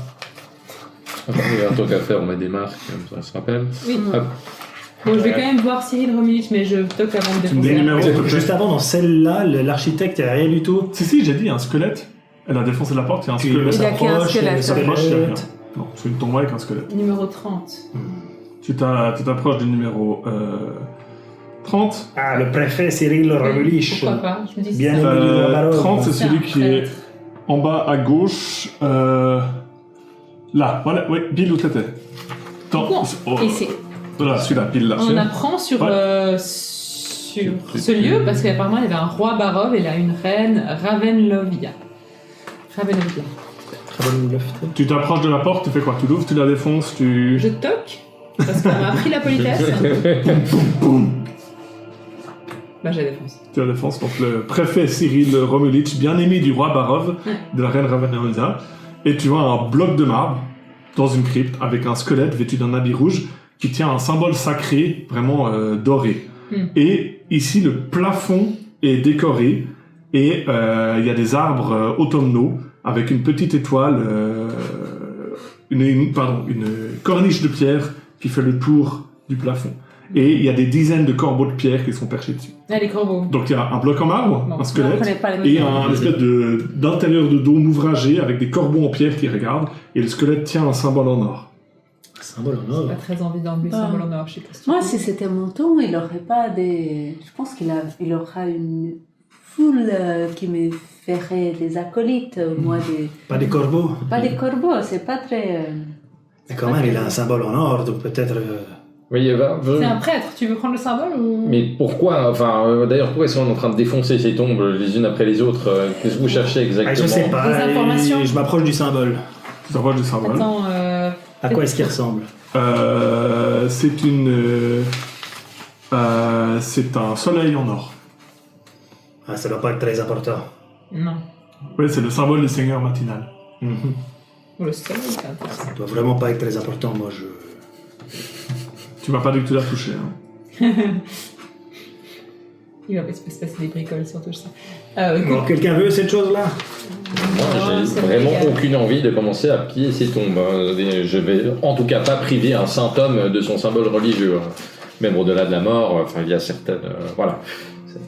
Speaker 5: En tant qu'à faire, on met des marques, comme ça, on se rappelle.
Speaker 3: Oui.
Speaker 5: Hop.
Speaker 3: Bon, je vais quand même voir Cyril Romulich, mais je toque avant de défoncer.
Speaker 1: Des numéros.
Speaker 4: Juste avant, dans celle-là, l'architecte, il n'y a rien du tout.
Speaker 1: Si, j'ai dit, un squelette. Elle a défoncé la porte, il y a un
Speaker 4: Puis
Speaker 1: squelette.
Speaker 2: Il y a qu'un
Speaker 4: s'approche,
Speaker 2: squelette.
Speaker 4: il
Speaker 1: S'approche, il y a rien.
Speaker 4: squelette.
Speaker 1: Non, c'est une tombe avec un squelette.
Speaker 3: Numéro 30.
Speaker 1: Tu t'approches du numéro 30.
Speaker 4: Ah, le préfet Cyril Romulich.
Speaker 3: Pourquoi pas? Je me dis
Speaker 4: Bien
Speaker 3: c'est ça.
Speaker 4: aimé du roi Barov.
Speaker 1: 30, c'est
Speaker 3: C'est
Speaker 1: celui
Speaker 3: un
Speaker 1: qui est
Speaker 3: prêtre.
Speaker 1: en bas à gauche. Là, voilà, oui, pile où t'étais.
Speaker 3: Bon, ici.
Speaker 1: Voilà, celui-là, pile là.
Speaker 3: On en
Speaker 1: celui-là.
Speaker 3: apprend sur,
Speaker 1: Ouais.
Speaker 3: sur ce lieu parce qu'apparemment il y avait un roi Barov et il a une reine Ravenlovia. Ravenlovia.
Speaker 1: Tu t'approches de la porte, tu fais quoi? Tu l'ouvres, tu la défonces, tu...
Speaker 3: Je toque parce qu'on m'a appris la politesse. Bah, je la défonce.
Speaker 1: Tu la défonces. Donc le préfet Cyril Romulich, bien aimé du roi Barov, de la reine Ravenholza, et tu vois un bloc de marbre dans une crypte avec un squelette vêtu d'un habit rouge qui tient un symbole sacré vraiment doré. Et ici, le plafond est décoré et il y a des arbres automnaux avec une petite étoile, une corniche de pierre qui fait le tour du plafond. Et il y a des dizaines de corbeaux de pierre qui sont perchés dessus.
Speaker 3: Ah, les corbeaux.
Speaker 1: Donc il y a un bloc en marbre,
Speaker 3: Bon.
Speaker 1: un
Speaker 2: Non, on
Speaker 1: squelette,
Speaker 2: connaît pas les
Speaker 1: et
Speaker 2: noms.
Speaker 1: un espèce d'intérieur de dôme ouvragé avec des corbeaux en pierre qui regardent, et le squelette tient un symbole en or.
Speaker 4: Symbole en or.
Speaker 3: Pas très envie d'enlever
Speaker 2: Ah.
Speaker 3: symbole en or, je sais pas si tu
Speaker 2: Moi,
Speaker 3: peux.
Speaker 2: si c'était mon ton, il aurait pas des. Je pense il aura une foule qui me ferait des acolytes, moi des.
Speaker 4: Pas des corbeaux.
Speaker 2: Pas des corbeaux, c'est pas très.
Speaker 4: Mais quand même, il a un symbole en or, donc peut-être.
Speaker 5: Oui,
Speaker 3: C'est un prêtre, tu veux prendre le symbole ou...
Speaker 5: Mais pourquoi, d'ailleurs, pourquoi est-ce qu'on est en train de défoncer ces tombes les unes après les autres Qu'est-ce que vous cherchez exactement?
Speaker 4: Je sais pas.
Speaker 3: Des informations.
Speaker 4: Je m'approche du symbole.
Speaker 1: Tu t'envoies du symbole.
Speaker 3: Attends,
Speaker 4: À quoi est-ce qu'il ressemble?
Speaker 1: C'est un soleil en or.
Speaker 4: Ah, ça doit pas être très important.
Speaker 3: non.
Speaker 1: Oui, c'est le symbole du Seigneur matinal.
Speaker 4: Mhm.
Speaker 3: Ou le soleil, c'est intéressant.
Speaker 4: Ça doit vraiment pas être très important, moi je.
Speaker 1: Tu m'as pas dit que tu l'as touché. Hein.
Speaker 3: Il va se passer des bricoles, surtout ça. Écoute,
Speaker 4: Bon, quelqu'un veut cette chose-là?
Speaker 5: Moi,
Speaker 3: Non,
Speaker 5: j'ai
Speaker 3: c'est
Speaker 5: vraiment
Speaker 3: légal.
Speaker 5: aucune envie de commencer à piller ces tombes. Hein. Je vais en tout cas pas priver un saint homme de son symbole religieux. Hein. Même au-delà de la mort, enfin, il y a certaines... voilà. C'est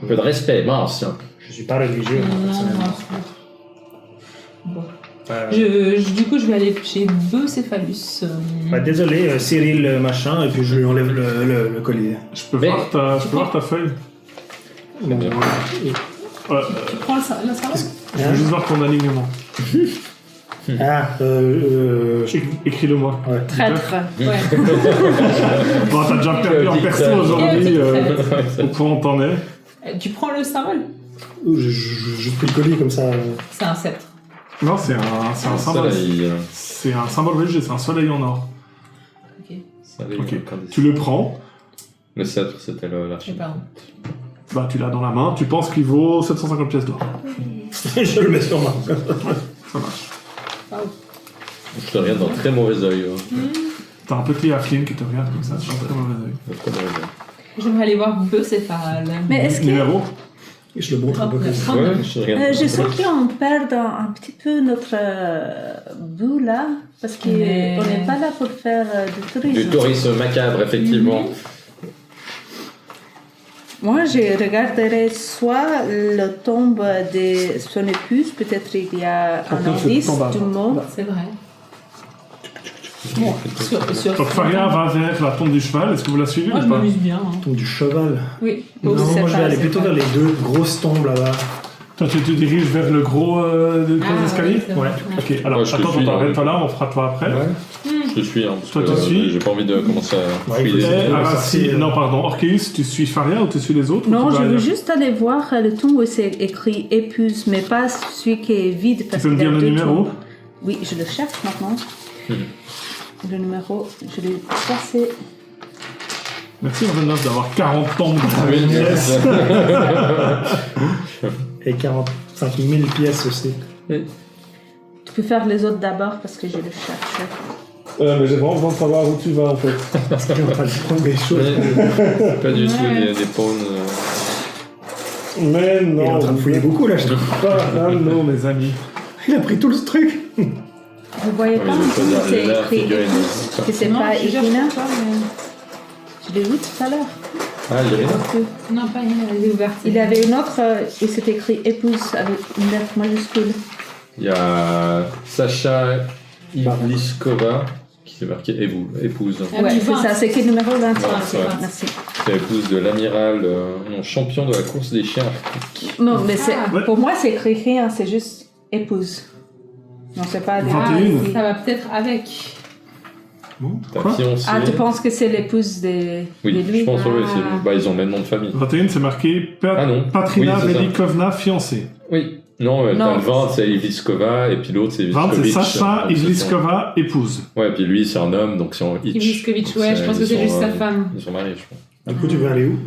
Speaker 5: un peu de respect, mince. Hein.
Speaker 4: Je suis pas religieux, moi,
Speaker 3: non,
Speaker 4: personnellement.
Speaker 3: bon. Du coup, je vais aller chez Beucéphalus.
Speaker 4: Bah, désolé, Cyril machin, et puis je lui enlève le collier.
Speaker 1: Je peux
Speaker 5: Mais-
Speaker 1: voir ta feuille.
Speaker 5: C'est bien.
Speaker 3: Tu prends le symbole
Speaker 1: Je veux juste voir ton alignement.
Speaker 4: Ah,
Speaker 1: Écris-le-moi.
Speaker 4: ouais.
Speaker 3: Traître. Ouais.
Speaker 1: Bon, t'as déjà perdu en perso aujourd'hui. Au point où t'en es.
Speaker 3: Tu prends le symbole?
Speaker 4: Je pris le collier comme ça.
Speaker 3: C'est un sceptre.
Speaker 1: Non, c'est un symbole. C'est un symbole religieux, c'est un soleil en or.
Speaker 3: Ok.
Speaker 1: Ok. Tu le prends,
Speaker 5: Le sceptre, c'était
Speaker 3: Je sais
Speaker 5: l'archive.
Speaker 3: pas.
Speaker 1: bah, tu l'as dans la main, tu penses qu'il vaut 750 pièces d'or.
Speaker 4: Je le mets sur moi.
Speaker 1: Ça marche.
Speaker 5: Je te regarde d'un très mauvais œil.
Speaker 1: T'as un petit Afflin qui te regarde comme ça, c'est un très mauvais œil.
Speaker 5: Très mauvais œil.
Speaker 3: J'aimerais aller voir Beucéphale.
Speaker 2: Mais est-ce que.
Speaker 1: Numéro
Speaker 4: Je le montre un peu comme ça.
Speaker 5: Ouais, je regarde.
Speaker 2: Je sens qu'on perd un petit peu notre bout là, parce qu'on
Speaker 3: Mais-
Speaker 2: n'est pas là pour faire du tourisme.
Speaker 5: Du tourisme macabre, effectivement.
Speaker 2: Moi, je regarderais soit la tombe de son épouse, peut-être il y a un
Speaker 1: Peut-être cette
Speaker 2: indice
Speaker 1: tombe à-
Speaker 2: du mot.
Speaker 3: C'est vrai. Bon, sur
Speaker 1: Donc Faria va vers la tombe du cheval, est-ce que vous la suivez
Speaker 3: Moi,
Speaker 1: ou
Speaker 3: je
Speaker 1: pas
Speaker 3: m'amuse bien. Hein.
Speaker 4: Tombe du cheval.
Speaker 3: Oui.
Speaker 4: Non,
Speaker 2: c'est
Speaker 4: moi je
Speaker 2: pas-
Speaker 4: vais aller
Speaker 2: c'est
Speaker 4: plutôt
Speaker 2: pas-
Speaker 4: vers les deux grosses tombes là-bas.
Speaker 1: Toi, tu te diriges vers le gros escalier
Speaker 3: oui, c'est vrai.
Speaker 1: Ok, alors
Speaker 5: Ouais, je te
Speaker 1: attends,
Speaker 5: suis,
Speaker 1: arrête-toi là, on fera toi après.
Speaker 5: Je te suis, hein, parce
Speaker 1: Toi,
Speaker 5: que
Speaker 1: tu suis
Speaker 5: j'ai pas envie de commencer à
Speaker 4: Ouais, il faut
Speaker 5: fouiller.
Speaker 4: essayer.
Speaker 1: Non, pardon, Orcus, tu suis Faria ou tu suis les autres ou
Speaker 2: Non,
Speaker 1: tu
Speaker 2: je
Speaker 1: vas
Speaker 2: veux
Speaker 1: ailleurs
Speaker 2: juste aller voir le tombe où c'est écrit épouse, mais pas celui qui est vide.
Speaker 1: Tu
Speaker 2: Parce
Speaker 1: peux me
Speaker 2: qu'il y a
Speaker 1: dire le
Speaker 2: deux
Speaker 1: numéro
Speaker 2: tombes. Oui, je le cherche maintenant. Le numéro, je l'ai placé.
Speaker 1: Merci Renaud d'avoir 40 tombes dans ta
Speaker 5: Oui,
Speaker 1: pièce.
Speaker 4: Et 45 000 pièces aussi.
Speaker 2: Tu peux faire les autres d'abord parce que je le cherche.
Speaker 1: Mais j'ai vraiment besoin de savoir où tu vas en fait.
Speaker 4: Parce qu'on va prendre des choses.
Speaker 5: Pas du tout des pawns.
Speaker 1: Mais
Speaker 4: Il est en
Speaker 1: non,
Speaker 4: train de fouiller beaucoup là, je trouve.
Speaker 1: pas non, mes amis.
Speaker 4: Il a pris tout le truc.
Speaker 2: Vous voyez
Speaker 5: Ouais,
Speaker 2: pas
Speaker 5: je
Speaker 2: en
Speaker 5: vais
Speaker 2: dessous
Speaker 5: choisir
Speaker 2: c'est
Speaker 5: la
Speaker 2: écrit
Speaker 5: figurine.
Speaker 2: épouse, que c'est
Speaker 3: Non,
Speaker 2: pas
Speaker 3: je cherche
Speaker 2: Irina.
Speaker 3: pas, mais-
Speaker 2: Je l'ai vu tout à l'heure.
Speaker 5: Ah, Irina.
Speaker 3: Non, pas une, elle est ouverte.
Speaker 2: Il y avait une autre où c'était écrit épouse avec une lettre majuscule.
Speaker 5: Il y a Sacha Ivliskova qui est marqué épouse.
Speaker 3: Ah
Speaker 2: Ouais,
Speaker 3: oui,
Speaker 2: c'est
Speaker 3: 20.
Speaker 2: ça, c'est écrit numéro 20.
Speaker 5: Ouais,
Speaker 2: Ok,
Speaker 5: ouais.
Speaker 2: merci.
Speaker 5: C'est épouse de l'amiral, non, champion de la course des chiens.
Speaker 2: Non, mais c'est,
Speaker 3: Ah.
Speaker 1: Ouais.
Speaker 2: pour moi, c'est écrit rien, c'est juste épouse. Non, c'est pas des
Speaker 1: 21.
Speaker 3: Ça va peut-être avec.
Speaker 5: Ta
Speaker 1: Quoi
Speaker 5: fiancée.
Speaker 2: Ah, tu penses que c'est l'épouse de
Speaker 5: Oui,
Speaker 2: lui
Speaker 5: je pense que oui,
Speaker 3: Ah.
Speaker 5: bah, ils ont le même nom de famille.
Speaker 1: 21, c'est marqué
Speaker 5: Ah non.
Speaker 1: Patrina
Speaker 5: Oui, c'est ça.
Speaker 1: Velikovna, fiancée.
Speaker 5: Oui. Non,
Speaker 2: Non.
Speaker 5: t'as le 20, c'est Ivliskova, et puis l'autre, c'est
Speaker 1: 20, c'est
Speaker 5: Ivliskovic.
Speaker 1: Sacha
Speaker 5: Donc, c'est
Speaker 1: Ivliskova, épouse.
Speaker 5: son- Ouais, puis lui, c'est un homme, donc c'est en Hitch.
Speaker 3: Ivliskovic, ouais, je pense que c'est juste sa femme.
Speaker 5: Ils sont mariés, je crois.
Speaker 4: Du coup, tu veux aller où?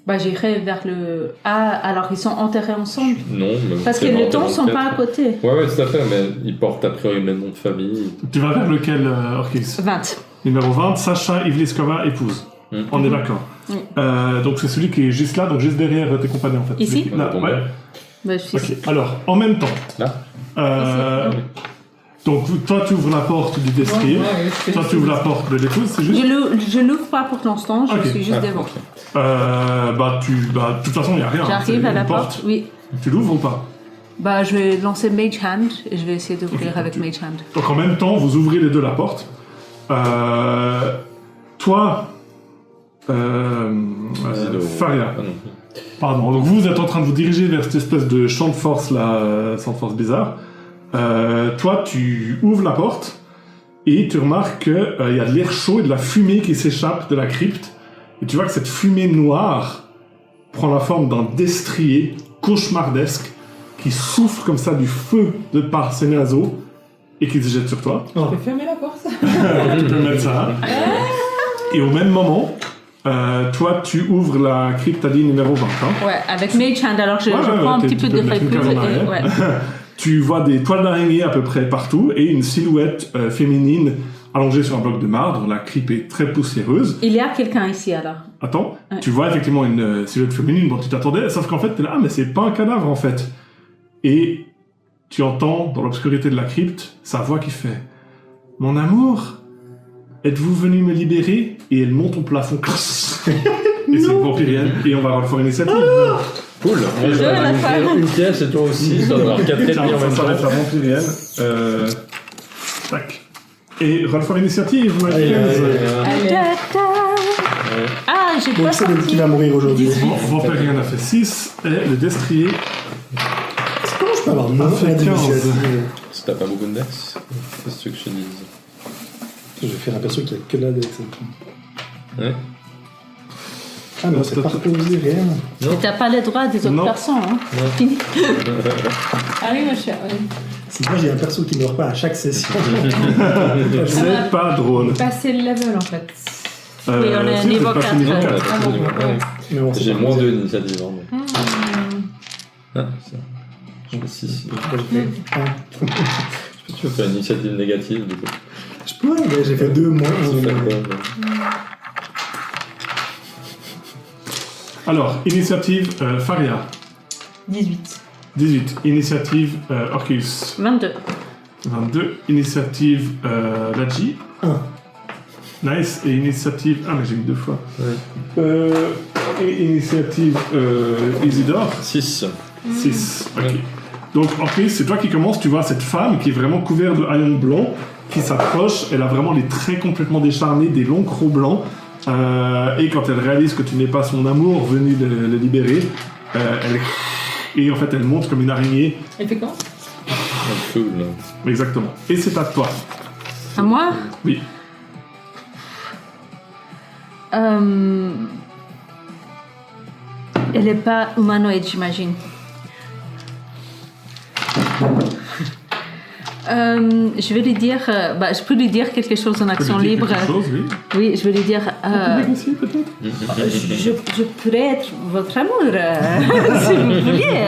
Speaker 2: Bah, j'irai vers le. Ah, alors ils sont enterrés ensemble.
Speaker 5: Non, mais
Speaker 2: Parce que
Speaker 5: c'est
Speaker 2: les
Speaker 5: mort,
Speaker 2: temps sont
Speaker 5: peut-être.
Speaker 2: pas à côté.
Speaker 5: Ouais, ouais, tout à fait, mais ils portent a priori le même nom de famille.
Speaker 1: Tu vas vers lequel, Orkis
Speaker 2: 20.
Speaker 1: Numéro 20, Sacha Ivliskova, épouse.
Speaker 5: Mm.
Speaker 1: On est d'accord.
Speaker 2: Oui.
Speaker 1: Donc c'est celui qui est juste là, donc juste derrière tes compagnons en fait.
Speaker 2: Ici?
Speaker 1: Celui qui- Là, ouais.
Speaker 2: Bah, je suis
Speaker 1: Ok, alors, en même temps.
Speaker 5: Là.
Speaker 2: Ici.
Speaker 1: Donc toi tu ouvres la porte du destrier, toi tu ouvres la porte de l'épouse, c'est juste...
Speaker 2: Je l'ouvre pas pour l'instant, je
Speaker 1: Ok.
Speaker 2: suis juste devant.
Speaker 1: De toute façon il n'y a rien.
Speaker 2: J'arrive
Speaker 1: c'est
Speaker 2: à la
Speaker 1: une
Speaker 2: porte, oui.
Speaker 1: Tu l'ouvres ou pas?
Speaker 2: Bah, je vais lancer Mage Hand et je vais essayer d'ouvrir avec Mage Hand.
Speaker 1: Donc en même temps, vous ouvrez les deux la porte. Toi, Faria,
Speaker 5: Ah non.
Speaker 1: pardon. Donc vous êtes en train de vous diriger vers cette espèce de champ de force là, champ de force bizarre. Toi, tu ouvres la porte et tu remarques qu'il y a de l'air chaud et de la fumée qui s'échappe de la crypte. Et tu vois que cette fumée noire prend la forme d'un destrier cauchemardesque qui souffle comme ça du feu de par ses naseaux et qui se jette sur toi.
Speaker 3: Je peux fermer la porte.
Speaker 1: Tu peux mettre ça. Et au même moment, toi, tu ouvres la crypte, t'as dit numéro 20. Hein.
Speaker 2: Ouais, avec Mage Hand, alors je
Speaker 1: Ouais,
Speaker 2: prends un
Speaker 1: tu
Speaker 2: petit peu
Speaker 1: peux
Speaker 2: de
Speaker 1: mettre une
Speaker 2: recul.
Speaker 1: case en arrière.
Speaker 2: Ouais.
Speaker 1: Tu vois des toiles d'araignée à peu près partout et une silhouette féminine allongée sur un bloc de marbre. La crypte est très poussiéreuse.
Speaker 2: Il y a quelqu'un ici alors.
Speaker 1: Attends,
Speaker 2: Ouais.
Speaker 1: tu vois effectivement une silhouette féminine dont tu t'attendais, sauf qu'en fait, t'es là, ah, mais c'est pas un cadavre en fait. Et tu entends dans l'obscurité de la crypte sa voix qui fait « Mon amour, êtes-vous venu me libérer ?» Et elle monte au plafond. Et c'est une vampirienne. Et on va avoir une initiative.
Speaker 5: Cool. Moi, je
Speaker 2: Ouais, la
Speaker 5: vais
Speaker 2: femme.
Speaker 5: ouvrir une pièce et toi aussi, ça va avoir 4
Speaker 1: Tiens,
Speaker 5: ennemis en même
Speaker 1: ça va être la
Speaker 5: temps.
Speaker 1: vampirienne. Tac. Et roll for initiative, my
Speaker 4: Allez,
Speaker 1: friends.
Speaker 3: Allez.
Speaker 2: Ta, ta. Ah, j'ai
Speaker 4: Bon,
Speaker 2: pas
Speaker 4: c'est le qui
Speaker 2: sorti.
Speaker 4: va mourir aujourd'hui.
Speaker 1: Vampirienne a fait 6 et le destrier.
Speaker 4: Comment je peux avoir moins
Speaker 1: fait 15.
Speaker 4: d'initiative?
Speaker 5: Si t'as pas beaucoup de dex, qu'est-ce que je te dise?
Speaker 4: Je vais faire un perso qui a que la dex.
Speaker 5: Ouais.
Speaker 4: Ah non, c'est pas posé, rien.
Speaker 2: Mais t'as pas les droits des autres
Speaker 1: Non.
Speaker 2: personnes, hein.
Speaker 5: Non.
Speaker 2: Fini.
Speaker 3: Ah oui, ma chère. Ouais.
Speaker 4: Si moi j'ai un perso qui meurt pas à chaque session.
Speaker 1: C'est pas drôle.
Speaker 3: Passer le level en fait.
Speaker 2: Oui, on est
Speaker 1: si,
Speaker 2: niveau
Speaker 1: vous êtes passé
Speaker 2: 4.
Speaker 1: niveau
Speaker 5: Ouais,
Speaker 1: 4.
Speaker 5: t'as tout dit, ouais.
Speaker 4: Mais bon, c'est
Speaker 5: J'ai
Speaker 4: pas
Speaker 5: moins
Speaker 4: posé.
Speaker 5: 2 d'initiative. Hein, ah, ça. Je fais 6.
Speaker 4: Moi, j'ai fait un.
Speaker 5: Tu veux faire une initiative négative du coup?
Speaker 4: Je pourrais, mais j'ai fait 2 moins.
Speaker 5: Ça fait quoi,
Speaker 1: Alors, initiative Faria.
Speaker 3: 18.
Speaker 1: 18. Initiative Orcus.
Speaker 2: 22.
Speaker 1: 22. Initiative Laji.
Speaker 4: 1.
Speaker 1: Nice. Et initiative... Ah, mais j'ai mis 2 fois.
Speaker 5: Ouais.
Speaker 1: Et initiative Isidore.
Speaker 5: 6.
Speaker 1: 6. Ok.
Speaker 5: Ouais.
Speaker 1: Donc, Orcus, c'est toi qui commences. Tu vois cette femme qui est vraiment couverte de haillons blancs, qui s'approche. Elle a vraiment les traits complètement décharnés, des longs crocs blancs. Et quand elle réalise que tu n'es pas son amour venu le libérer, et en fait, elle monte comme une araignée.
Speaker 3: Elle fait quoi?
Speaker 5: Cool.
Speaker 1: Exactement. Et c'est à toi.
Speaker 2: À moi?
Speaker 1: Oui.
Speaker 2: Elle n'est pas humanoïde, j'imagine. Je vais lui dire... je peux lui dire quelque chose en action
Speaker 1: Tu peux lui dire
Speaker 2: libre.
Speaker 1: quelque chose, oui.
Speaker 2: Oui, je vais lui dire...
Speaker 1: Négocier, peut-être.
Speaker 2: je pourrais être votre amour, si vous vouliez.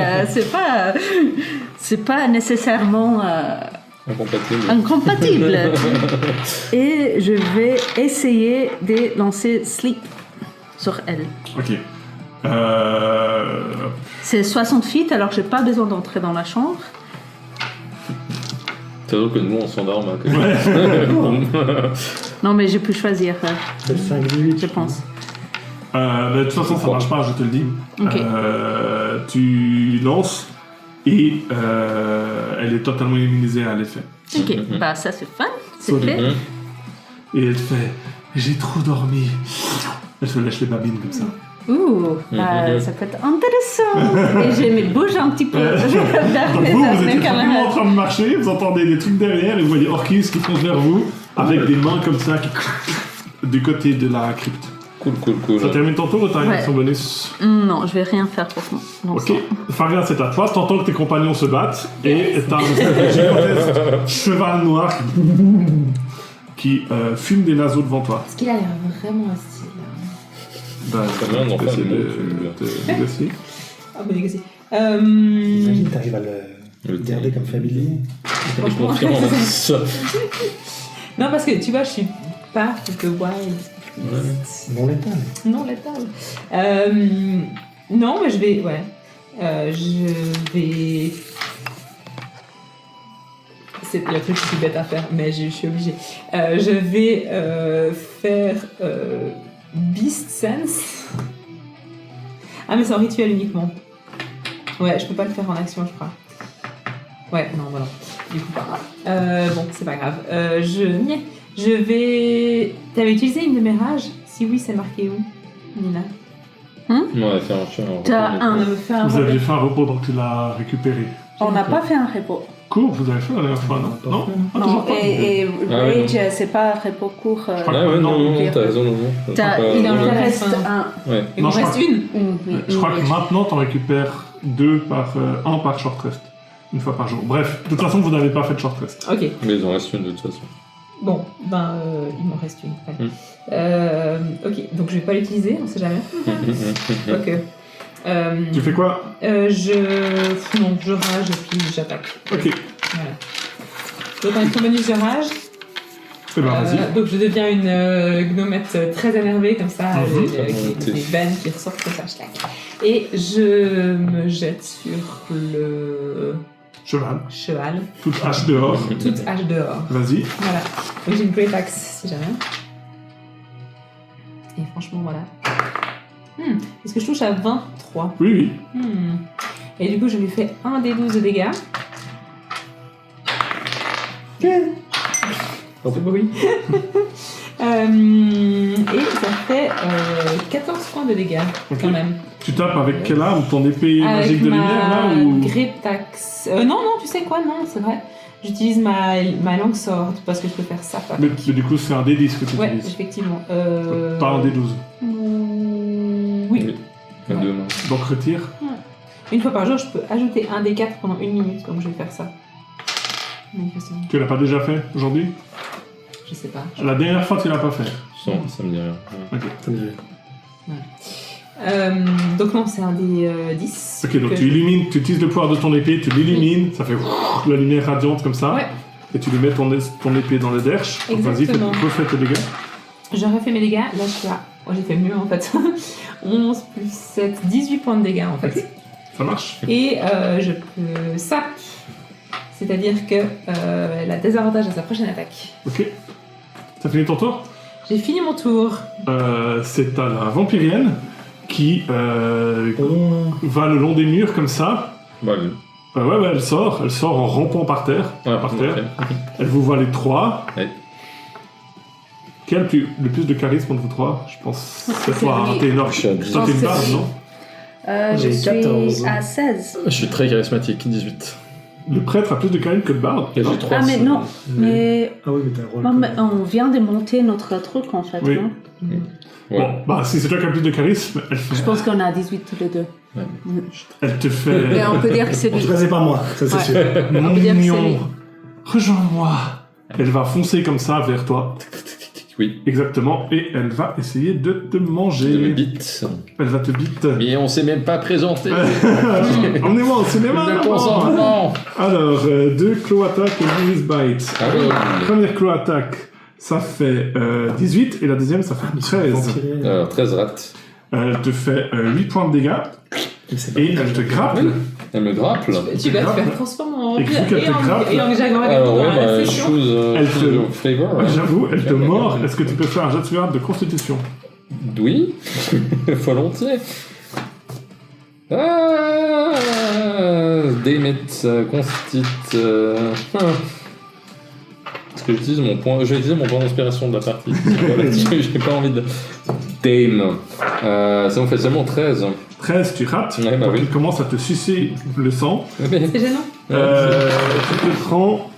Speaker 2: C'est pas nécessairement
Speaker 5: Incompatible.
Speaker 2: incompatible. Et je vais essayer de lancer Sleep sur elle.
Speaker 1: Ok.
Speaker 2: C'est 60 feet, alors j'ai pas besoin d'entrer dans la chambre.
Speaker 5: C'est drôle que nous on s'endorme. Hein, que-
Speaker 2: Non, mais j'ai pu choisir,
Speaker 4: C'est le 5 du 8.
Speaker 2: je pense.
Speaker 1: De toute façon, ça marche pas, je te le dis.
Speaker 2: Ok.
Speaker 1: Tu lances et elle est totalement immunisée à l'effet.
Speaker 2: Ok, bah ça c'est fun, c'est
Speaker 1: Solide.
Speaker 2: fait.
Speaker 1: Et elle te fait « J'ai trop dormi ». Elle se lèche les babines comme ça.
Speaker 2: Ouh, ça peut être intéressant. Et je me bouge un petit peu. vers
Speaker 1: Donc
Speaker 2: les
Speaker 1: vous
Speaker 2: armes
Speaker 1: êtes
Speaker 2: quand même.
Speaker 1: tranquillement en train de marcher, vous entendez des trucs derrière et vous voyez Orcus qui fonce vers vous avec des mains comme ça qui du côté de la crypte.
Speaker 5: Cool.
Speaker 1: Ça termine ton tour ou t'as une
Speaker 2: Ouais.
Speaker 1: action bonus?
Speaker 2: Non, je vais rien faire pour moi.
Speaker 1: Ok, Faria, c'est à toi. T'entends que tes compagnons se battent et t'as un gigantesque cheval noir qui fume des naseaux devant toi.
Speaker 3: Parce qu'il a l'air vraiment hostile.
Speaker 1: Bah,
Speaker 5: Très bien, on en fait
Speaker 1: essayer
Speaker 5: un mot,
Speaker 1: de négocier.
Speaker 3: Ah, bon, négocier.
Speaker 4: Imagine, t'arrives à le
Speaker 5: Le
Speaker 4: garder comme familier.
Speaker 5: Confiance.
Speaker 3: Non, parce que tu vois, je suis pas the wild
Speaker 4: Non létal.
Speaker 3: Non, létal. Non, mais je vais... Ouais. Je vais... C'est le truc le plus bête à faire, mais je suis obligée. Je vais faire Beast Sense. Ah, mais c'est en rituel uniquement. Ouais, je peux pas le faire en action, je crois. Ouais, non, voilà. Du coup, pas grave. Bon, c'est pas grave. Je vais... T'avais utilisé une de mes rages? Si oui, c'est marqué où, Nina?
Speaker 5: Ouais, faire un
Speaker 1: Vous aviez fait un repos, donc tu l'as récupéré.
Speaker 2: On n'a pas fait un repos.
Speaker 1: Court, vous avez fait la dernière fois, non? Non, ah, toujours pas.
Speaker 2: Et
Speaker 5: Ah ouais,
Speaker 2: Rage, c'est pas un repos court.
Speaker 5: Ah ouais, non, t'as raison, non.
Speaker 2: Il en
Speaker 3: le
Speaker 2: reste
Speaker 3: reste
Speaker 2: un.
Speaker 5: Ouais.
Speaker 3: Il
Speaker 1: Non,
Speaker 3: m'en
Speaker 1: je
Speaker 3: reste
Speaker 1: crois-
Speaker 3: une.
Speaker 1: Je crois que maintenant, t'en récupères un par short rest. Une fois par jour. Bref, de toute façon, vous n'avez pas fait de short rest.
Speaker 3: Ok.
Speaker 5: Mais il en reste une de toute façon.
Speaker 3: Bon, ben, il m'en reste une. Ok, donc je vais pas l'utiliser, on sait jamais. Ok.
Speaker 1: Tu fais quoi?
Speaker 3: Non, je rage et puis j'attaque.
Speaker 1: Ok.
Speaker 3: Voilà. Donc en étant bonus, je rage.
Speaker 1: Eh ben, vas-y.
Speaker 3: Donc je deviens une gnomette très énervée comme ça, avec
Speaker 5: T'es-
Speaker 3: des veines qui ressortent comme ça, schlac. Et je me jette sur le
Speaker 1: Cheval.
Speaker 3: cheval,
Speaker 1: Toute hache dehors.
Speaker 3: toute hache dehors.
Speaker 1: Vas-y.
Speaker 3: Voilà. Donc j'ai une great axe si jamais. Et franchement, voilà. Est-ce que je touche à 23?
Speaker 1: Oui, oui.
Speaker 3: Et du coup, je lui fais un des 12 de dégâts.
Speaker 5: Oh.
Speaker 3: Ce bruit. Et ça fait 14 points de dégâts,
Speaker 1: Ok.
Speaker 3: quand même.
Speaker 1: Tu tapes avec quelle arme? Ton épée
Speaker 3: Avec
Speaker 1: magique de lumière, là, ou...
Speaker 3: Great Axe. Non, tu sais quoi? Non, c'est vrai. J'utilise ma longsword parce que je peux faire ça. Par
Speaker 1: Mais
Speaker 3: contre.
Speaker 1: du coup, c'est un D10 que tu
Speaker 3: Ouais,
Speaker 1: utilises.
Speaker 3: effectivement.
Speaker 1: Pas un D12.
Speaker 3: Oui.
Speaker 5: À deux mains.
Speaker 1: Donc retire.
Speaker 3: Une fois par jour, je peux ajouter un des 4 pendant 1 minute, donc je vais faire ça. Manifestement.
Speaker 1: Tu l'as pas déjà fait aujourd'hui?
Speaker 3: Je sais pas.
Speaker 1: La dernière fois, tu l'as pas fait.
Speaker 5: Non, ça me dit rien.
Speaker 1: Ok.
Speaker 3: Donc non, c'est un des 10.
Speaker 1: Ok, donc
Speaker 3: que
Speaker 1: tu élimines, tu utilises le pouvoir de ton épée, tu l'élimines, ça fait la lumière radiante comme ça.
Speaker 3: Ouais.
Speaker 1: Et tu lui mets ton épée dans le derche. Donc vas-y,
Speaker 3: Exactement.
Speaker 1: refais tes dégâts.
Speaker 3: Je refais mes dégâts. Là, je suis à... Oh, j'ai fait mieux, en fait. 11 plus 7, 18 points de dégâts, en fait.
Speaker 1: Ok. Ça marche.
Speaker 3: Et je peux sap. C'est-à-dire que elle a désavantage à sa prochaine attaque.
Speaker 1: Ok. Ça finit ton tour.
Speaker 3: J'ai fini mon tour.
Speaker 1: C'est à la vampirienne qui va le long des murs comme ça.
Speaker 5: Bah,
Speaker 1: Ouais, elle sort en rampant par terre. Par terre. Elle vous voit les trois.
Speaker 5: Ouais.
Speaker 1: Qui a le plus de charisme entre vous trois? Je pense que c'est toi,
Speaker 2: lui.
Speaker 1: t'es énorme.
Speaker 5: Je suis à
Speaker 1: Toi, t'es une
Speaker 2: Je pense que
Speaker 1: barbe,
Speaker 2: c'est
Speaker 1: non?
Speaker 2: Je
Speaker 4: J'ai
Speaker 2: suis
Speaker 4: 14.
Speaker 2: à 16.
Speaker 5: Je suis très charismatique, 18.
Speaker 1: Le prêtre a plus de charisme que le barbe.
Speaker 5: Et j'ai 3.
Speaker 2: Ah, mais non. Mais...
Speaker 4: Ah oui, mais t'as un rôle.
Speaker 2: Non, mais on vient de monter notre truc, en fait.
Speaker 1: Oui.
Speaker 2: Non
Speaker 5: Ouais.
Speaker 1: Bon, bah si c'est toi qui as plus de charisme,
Speaker 2: Je pense qu'on a 18 tous les deux.
Speaker 1: elle te fait...
Speaker 2: Mais on peut dire que c'est
Speaker 4: En
Speaker 2: lui.
Speaker 4: tout cas, c'est pas moi, ça c'est
Speaker 2: Ouais.
Speaker 4: sûr.
Speaker 1: Mon
Speaker 2: peut dire que c'est lui.
Speaker 1: mignon, rejoins-moi. Elle va foncer comme ça vers toi.
Speaker 5: Oui.
Speaker 1: Exactement. Et elle va essayer de te
Speaker 5: De
Speaker 1: manger.
Speaker 5: me bite.
Speaker 1: Elle va te bite.
Speaker 5: Mais on s'est même pas présenté.
Speaker 1: Emmenez-moi au cinéma.
Speaker 5: Le
Speaker 1: maman.
Speaker 5: consentement.
Speaker 1: Alors, 2 claw attack et 10 bite.
Speaker 5: Ah oui.
Speaker 1: Première claw attack, ça fait 18 et la deuxième, ça fait 13.
Speaker 5: Alors, 13 rates.
Speaker 1: Elle te fait 8 points de dégâts et elle te grappe.
Speaker 5: Elle me grapple.
Speaker 3: Tu vas te faire transformer en
Speaker 1: Et vu
Speaker 3: vampire
Speaker 1: qu'elle te grappe-
Speaker 3: et en jaguar
Speaker 5: Alors, ouais,
Speaker 3: dans la
Speaker 5: bah,
Speaker 3: session.
Speaker 5: choose
Speaker 1: Elle te-
Speaker 5: your flavor.
Speaker 1: Ouais, j'avoue, elle te mord. Est-ce que tu peux faire un jet de sauvegarde de constitution?
Speaker 5: Oui, volontiers. Ah, damn it, constit. Est-ce que j'utilise mon point? Je vais utiliser mon point d'inspiration de la partie. Voilà, j'ai pas envie de. Dame. Ça me fait seulement 13.
Speaker 1: 13, tu rates.
Speaker 5: Ouais, bah
Speaker 1: Donc,
Speaker 5: oui.
Speaker 1: il commence à te sucer le sang.
Speaker 5: Mais-
Speaker 3: C'est gênant.
Speaker 1: Tu te prends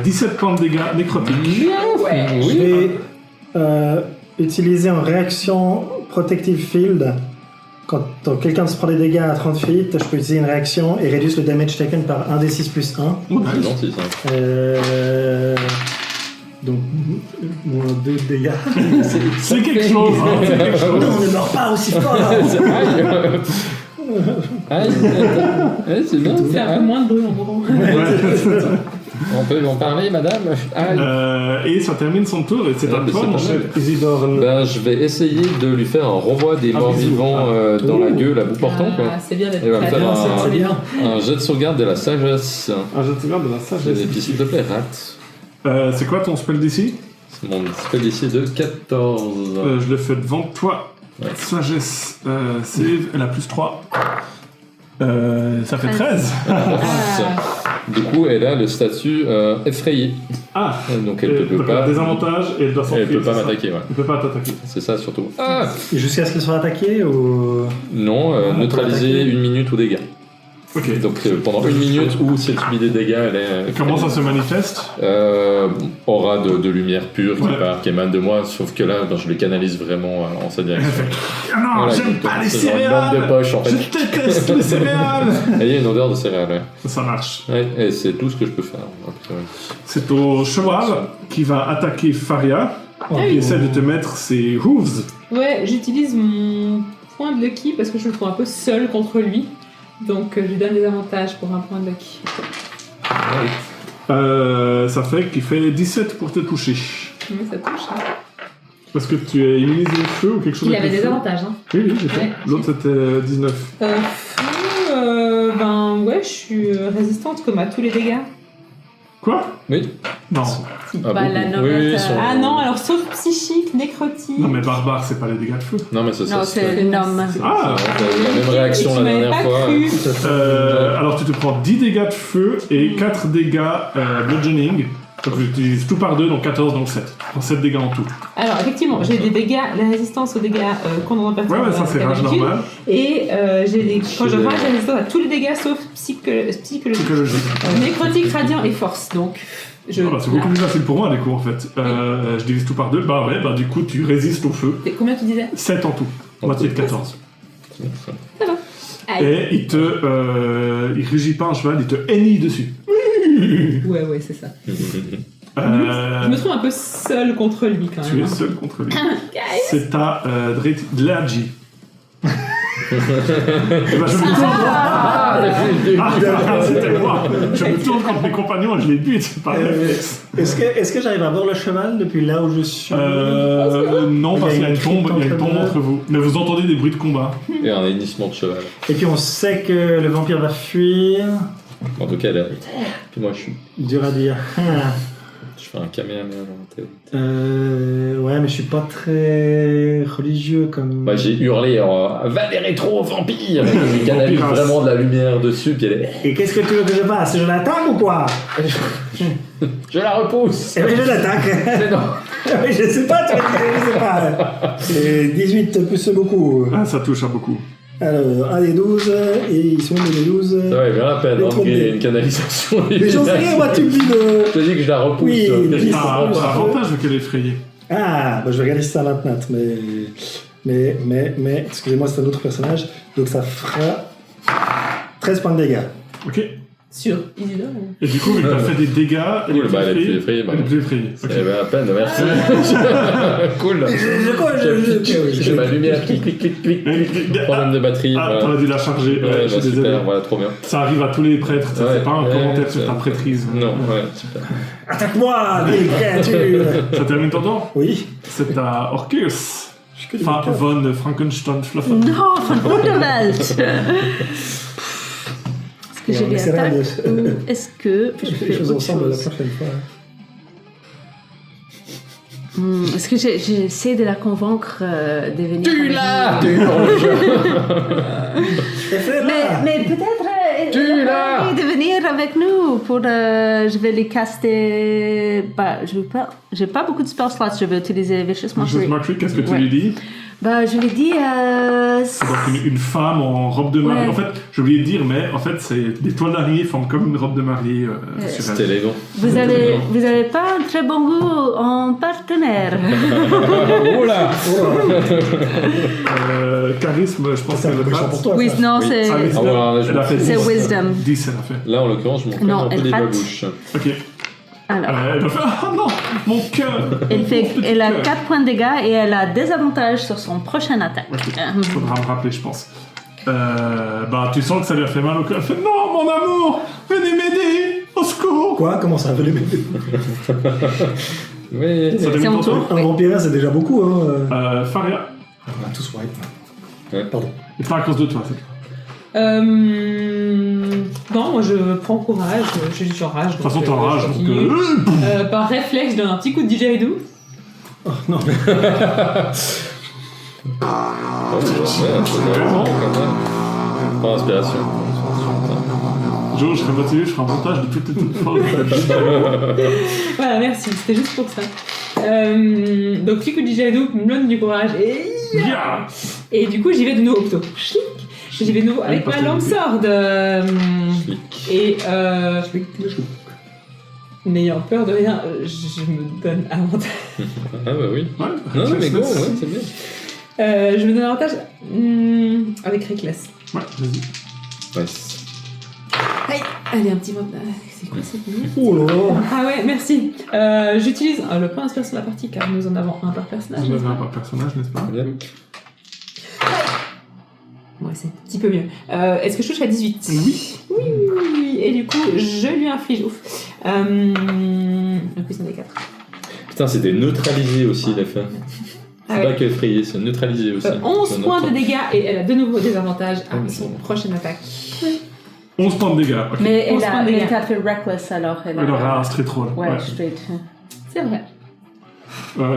Speaker 1: 17 points de dégâts nécrotiques.
Speaker 3: Ouais.
Speaker 4: Je
Speaker 5: Oui.
Speaker 4: vais utiliser en réaction Protective Field. Quand quelqu'un se prend des dégâts à 30 feet, je peux utiliser une réaction et réduire le damage taken par 1d6 plus 1.
Speaker 5: C'est gentil ça.
Speaker 4: Donc, moins 2 de dégâts.
Speaker 1: C'est quelque chose, hein, c'est quelque chose.
Speaker 4: Non, on ne meurt pas aussi fort là.
Speaker 5: Aïe. Aïe, c'est bien.
Speaker 3: C'est un peu moins de bruit en gros.
Speaker 1: Ouais.
Speaker 5: On peut en parler, madame?
Speaker 1: Et ça termine son tour, et c'est à
Speaker 5: mais
Speaker 1: toi,
Speaker 5: c'est
Speaker 1: mon
Speaker 5: pas
Speaker 1: cher
Speaker 5: mal.
Speaker 1: Isidore.
Speaker 5: Ben, je vais essayer de lui faire un renvoi des morts-vivants dans la gueule à bout portant, quoi.
Speaker 3: C'est bien d'être
Speaker 5: Et va me
Speaker 3: prêt.
Speaker 5: faire
Speaker 4: C'est bien.
Speaker 5: un jet de sauvegarde de la sagesse.
Speaker 1: Ah, je te regarde de la sagesse.
Speaker 5: Et puis, s'il te plaît, rate.
Speaker 1: C'est quoi ton spell d'ici?
Speaker 5: Mon spell d'ici de 14.
Speaker 1: Je le fais devant toi.
Speaker 5: Ouais.
Speaker 1: Sagesse, save, elle a plus 3. Ça fait 13.
Speaker 5: Du coup, elle a le statut effrayé.
Speaker 1: Ah,
Speaker 5: Donc, elle peut
Speaker 1: donc,
Speaker 5: pas.
Speaker 1: des avantages et elle doit s'enfuir.
Speaker 5: Elle peut pas
Speaker 1: c'est ça?
Speaker 5: m'attaquer, ouais.
Speaker 1: Elle peut pas t'attaquer.
Speaker 5: C'est ça surtout.
Speaker 4: Et jusqu'à ce qu'elle soit attaquée ou...
Speaker 5: Non,
Speaker 4: on peut
Speaker 5: neutraliser
Speaker 4: l'attaquer.
Speaker 5: 1 minute ou dégâts.
Speaker 1: Ok.
Speaker 5: Donc pendant 1 minute ou si elle subit des dégâts, elle est.
Speaker 1: Comment ça se manifeste?
Speaker 5: Aura de lumière pure
Speaker 1: Ouais.
Speaker 5: qui émane de moi, sauf que là, je le canalise vraiment en sa direction.
Speaker 1: Ah non,
Speaker 5: Voilà,
Speaker 1: j'aime
Speaker 5: donc,
Speaker 1: pas les
Speaker 5: c'est genre une lampe de
Speaker 1: céréales.
Speaker 5: poche en
Speaker 1: Je
Speaker 5: fait.
Speaker 1: déteste les céréales.
Speaker 5: Il y a une odeur de céréales, ouais.
Speaker 1: Ça marche.
Speaker 5: Ouais, et c'est tout ce que je peux faire. Après, ouais.
Speaker 1: C'est au cheval qui va attaquer Faria,
Speaker 4: Oh.
Speaker 1: qui essaie de te mettre ses hooves.
Speaker 3: Ouais, j'utilise mon point de lucky parce que je me trouve un peu seul contre lui. Donc je lui donne des avantages pour un point de lucky.
Speaker 1: Ça fait qu'il fait 17 pour te toucher.
Speaker 3: Mais ça touche. Hein.
Speaker 1: Parce que tu es immunisé au feu ou quelque chose
Speaker 3: Il
Speaker 1: avec
Speaker 3: avait
Speaker 1: le
Speaker 3: des
Speaker 1: feu.
Speaker 3: avantages. Hein.
Speaker 1: Oui, oui, j'ai fait.
Speaker 3: Ouais.
Speaker 1: L'autre c'était 19.
Speaker 3: Ben ouais, je suis résistante comme à tous les dégâts.
Speaker 1: Quoi?
Speaker 5: Oui.
Speaker 1: Non.
Speaker 5: Ah,
Speaker 2: Bah, la
Speaker 5: beaucoup.
Speaker 2: noblesse,
Speaker 5: Oui, ils sont-
Speaker 3: Ah non, alors sauf psychique, nécrotique.
Speaker 1: Non mais barbare, c'est pas les dégâts de feu.
Speaker 5: Non, mais ça,
Speaker 2: Non, c'est le nom.
Speaker 1: Ah.
Speaker 5: t'as eu la même réaction
Speaker 3: Et tu
Speaker 5: la
Speaker 3: m'avais
Speaker 5: dernière
Speaker 3: pas
Speaker 5: fois.
Speaker 3: cru.
Speaker 1: Alors tu te prends 10 dégâts de feu et 4 dégâts bludgeoning. Donc tu utilises tout par 2, donc 14, donc 7. Tu prends 7 dégâts en tout.
Speaker 3: Alors effectivement, j'ai des dégâts, la résistance aux dégâts qu'on en
Speaker 1: Ouais, ouais, ça c'est rage
Speaker 3: d'habitude.
Speaker 1: normal.
Speaker 3: Et quand je rage, j'ai résistance à tous les dégâts sauf psychologique.
Speaker 1: Psychologique.
Speaker 3: Nécrotique, radiant et force. Donc je.
Speaker 1: Ah bah, c'est beaucoup plus facile pour moi du coup en fait. Je divise tout par 2, bah ouais, bah du coup tu résistes au feu.
Speaker 3: Et combien tu disais?
Speaker 1: 7 en tout. Moitié de 14.
Speaker 3: Aïe.
Speaker 1: Et il rugit pas un cheval, il te hennille dessus.
Speaker 3: Ouais, c'est ça. Je
Speaker 1: Euh,
Speaker 3: me trouve un peu seule contre lui quand
Speaker 1: tu
Speaker 3: même.
Speaker 1: es seul contre lui.
Speaker 3: Guys.
Speaker 1: C'est à Dladji. Eh ben, je me tourne. C'était moi. Je me tourne contre mes compagnons et je les bute, c'est pas réflexe.
Speaker 4: Est-ce que j'arrive à voir le cheval depuis là où je suis?
Speaker 1: Non, parce qu'il y a une tombe, il y a une tombe
Speaker 4: entre
Speaker 1: entre vous. Mais vous entendez des bruits de combat.
Speaker 5: Et un hennissement de cheval.
Speaker 4: Et puis on sait que le vampire va fuir.
Speaker 5: En tout cas, elle est. Puis moi, je suis.
Speaker 4: Dur à dire.
Speaker 5: Je fais un kamehameha dans la tête.
Speaker 4: Ouais, mais je suis pas très religieux comme.
Speaker 5: Bah, j'ai hurlé va les rétro vampires! Il canalise
Speaker 1: Vampirasse.
Speaker 5: vraiment de la lumière dessus, puis elle est.
Speaker 4: Et qu'est-ce que tu veux que je fasse? Je l'attaque ou quoi?
Speaker 5: Je la repousse!
Speaker 4: Eh bien, je l'attaque.
Speaker 5: Mais non!
Speaker 4: Oui, je sais pas, tu je sais pas. Et 18 plus beaucoup.
Speaker 1: Ah, ça touche à beaucoup.
Speaker 4: Alors, 1 des 12, et ils sont des 12.
Speaker 5: Ça va, il bien la peine,
Speaker 4: Les
Speaker 5: hein,
Speaker 4: trente
Speaker 5: qu'il y ait
Speaker 4: dés.
Speaker 5: une canalisation.
Speaker 4: Mais j'en sais rien, moi, tu me dis de.
Speaker 5: Je te dis que je la repousse.
Speaker 4: Oui,
Speaker 5: Qu'est-ce que
Speaker 1: Ah,
Speaker 5: c'est?
Speaker 1: avantage vu qu'elle est effrayée.
Speaker 4: Ah, bah je vais regarder ça maintenant, mais, excusez-moi, c'est un autre personnage, donc ça fera 13 points de dégâts.
Speaker 1: Ok.
Speaker 3: Sur Isidore.
Speaker 1: Et du coup, vu que t'as fait des dégâts, elle est
Speaker 5: Cool, bah, elle est plus effrayée. Bah,
Speaker 1: Elle est plus effrayée. Ok.
Speaker 5: Eh ben, à peine, merci. Cool. J'ai ma lumière qui clic. Problème de batterie.
Speaker 1: Ah,
Speaker 5: voilà.
Speaker 1: t'aurais dû la charger.
Speaker 5: Ouais,
Speaker 1: je suis
Speaker 5: bah,
Speaker 1: désolé.
Speaker 5: super, voilà, trop bien.
Speaker 1: Ça arrive à tous les prêtres, ça,
Speaker 5: Ouais,
Speaker 1: c'est pas un
Speaker 5: ouais,
Speaker 1: commentaire sur
Speaker 5: ouais.
Speaker 1: ta prêtrise.
Speaker 5: Non, ouais, super.
Speaker 4: Attaque-moi, vieille créature.
Speaker 1: Ça termine ton tour?
Speaker 4: Oui.
Speaker 1: C'est à Orcus.
Speaker 4: Je suis que des
Speaker 1: Enfin,
Speaker 4: quatre.
Speaker 1: von Frankenstein Fluffen.
Speaker 2: Non, von Wunderwelt. Est-ce que je
Speaker 4: on
Speaker 2: les
Speaker 4: essaiera
Speaker 2: attaque
Speaker 4: de-
Speaker 2: ou est-ce que je
Speaker 4: Les
Speaker 2: fais
Speaker 4: choses
Speaker 2: autre
Speaker 4: ensemble la
Speaker 2: chose?
Speaker 4: prochaine fois.
Speaker 2: Est-ce que j'essaie de la convaincre de venir
Speaker 5: Tu
Speaker 2: avec
Speaker 5: l'as!
Speaker 2: nous?
Speaker 5: Tu l'as!
Speaker 2: Mais peut-être
Speaker 5: Tu
Speaker 2: elle a
Speaker 5: l'as!
Speaker 2: envie de venir avec nous pour je vais les caster. Bah, j'ai pas beaucoup de spell slots. Je vais utiliser Vicious
Speaker 1: Juste
Speaker 2: Mockery.
Speaker 1: Mockery, qu'est-ce que tu
Speaker 2: Ouais.
Speaker 1: lui dis?
Speaker 2: Bah, je lui dis.
Speaker 1: C'est donc une femme en robe de mariée.
Speaker 2: Ouais.
Speaker 1: En fait, j'ai oublié de dire, mais en fait, c'est des toiles d'araignée forment comme une robe de mariée sur
Speaker 5: C'est
Speaker 1: elle.
Speaker 5: élégant.
Speaker 2: Vous avez pas un très bon goût en partenaire.
Speaker 5: Oh là!
Speaker 1: Charisme, je pense que
Speaker 4: C'est un
Speaker 1: c'est
Speaker 4: peu
Speaker 1: le
Speaker 4: méchant pour toi.
Speaker 2: Oui,
Speaker 4: ça.
Speaker 2: non,
Speaker 5: Oui.
Speaker 2: c'est.
Speaker 1: Ah, wisdom.
Speaker 5: Ah, voilà, là, je
Speaker 1: Elle a fait
Speaker 2: C'est
Speaker 1: 10.
Speaker 2: wisdom.
Speaker 1: 10, elle a fait.
Speaker 5: Là, en l'occurrence, je m'en
Speaker 2: Non,
Speaker 5: un peu
Speaker 2: elle
Speaker 5: des
Speaker 2: rate.
Speaker 5: babouches.
Speaker 1: Ok.
Speaker 2: Alors,
Speaker 1: Elle a fait ah non, mon cœur.
Speaker 2: elle a 4 points de dégâts et elle a des avantages sur son prochain attaque.
Speaker 1: Il faudra me rappeler, je pense. Bah, tu sens que ça lui a fait mal au cœur. Elle fait non, mon amour, venez m'aider, au secours. tour.
Speaker 4: Quoi? Comment ça veut les bébés?
Speaker 5: Oui.
Speaker 1: Ça termine
Speaker 2: mon
Speaker 1: ton
Speaker 2: tour.
Speaker 1: tour.
Speaker 4: Un vampire, c'est déjà beaucoup, hein.
Speaker 1: Faria.
Speaker 4: On a tous wipe.
Speaker 5: Ouais.
Speaker 4: Pardon.
Speaker 1: Et pas à cause de toi, c'est
Speaker 3: Non, moi je prends courage, je suis en rage.
Speaker 1: De toute façon, t'es en rage, donc...
Speaker 3: Par réflexe, je donne un petit coup de didgeridoo.
Speaker 4: Oh, non.
Speaker 5: Par inspiration.
Speaker 1: Jo, je serais motivé, je ferai un montage de toutes tes phrases.
Speaker 3: Voilà, merci, c'était juste pour ça. Donc, petit coup de didgeridoo me donne du courage.
Speaker 1: Yeah.
Speaker 3: Et du coup, j'y vais de nouveau au plutôt. Chlic. J'y vais de nouveau avec
Speaker 1: parce
Speaker 3: ma
Speaker 1: que-
Speaker 3: longsword. Et n'ayant peur de rien, je me donne avantage.
Speaker 5: Ah bah oui.
Speaker 1: Ouais,
Speaker 5: Non, mais go,
Speaker 1: Reckless.
Speaker 5: ouais, c'est bien.
Speaker 3: Je me donne avantage avec Reckless.
Speaker 1: Ouais, vas-y.
Speaker 5: Nice.
Speaker 3: Allez, un petit mot. C'est quoi cette nuit?
Speaker 4: Oh là là.
Speaker 3: Ah ouais, merci. J'utilise le point inspiration sur la partie car nous en avons un par personnage.
Speaker 1: Vous avez un par personnage, n'est-ce pas?
Speaker 5: Bien.
Speaker 3: Ouais, c'est un petit peu mieux. Est-ce que je touche à 18?
Speaker 1: Oui.
Speaker 3: Oui. Et du coup, je lui inflige. Ouf. Un plus des 4.
Speaker 5: Putain, c'était neutralisé aussi l'effet.
Speaker 3: Ah
Speaker 5: C'est
Speaker 3: ouais.
Speaker 5: pas qu'effrayé, c'est neutralisé aussi.
Speaker 3: 11
Speaker 5: Je
Speaker 3: points de
Speaker 5: note.
Speaker 3: dégâts et elle a de nouveau des avantages à
Speaker 5: Oh,
Speaker 3: son
Speaker 5: c'est bon.
Speaker 3: prochaine attaque.
Speaker 1: 11 points de dégâts. Ok.
Speaker 2: Mais
Speaker 3: On se prend des
Speaker 2: elle
Speaker 3: gars.
Speaker 2: t'a fait reckless alors. Elle
Speaker 1: Elle aura un straight roll.
Speaker 2: Ouais, straight.
Speaker 3: C'est vrai.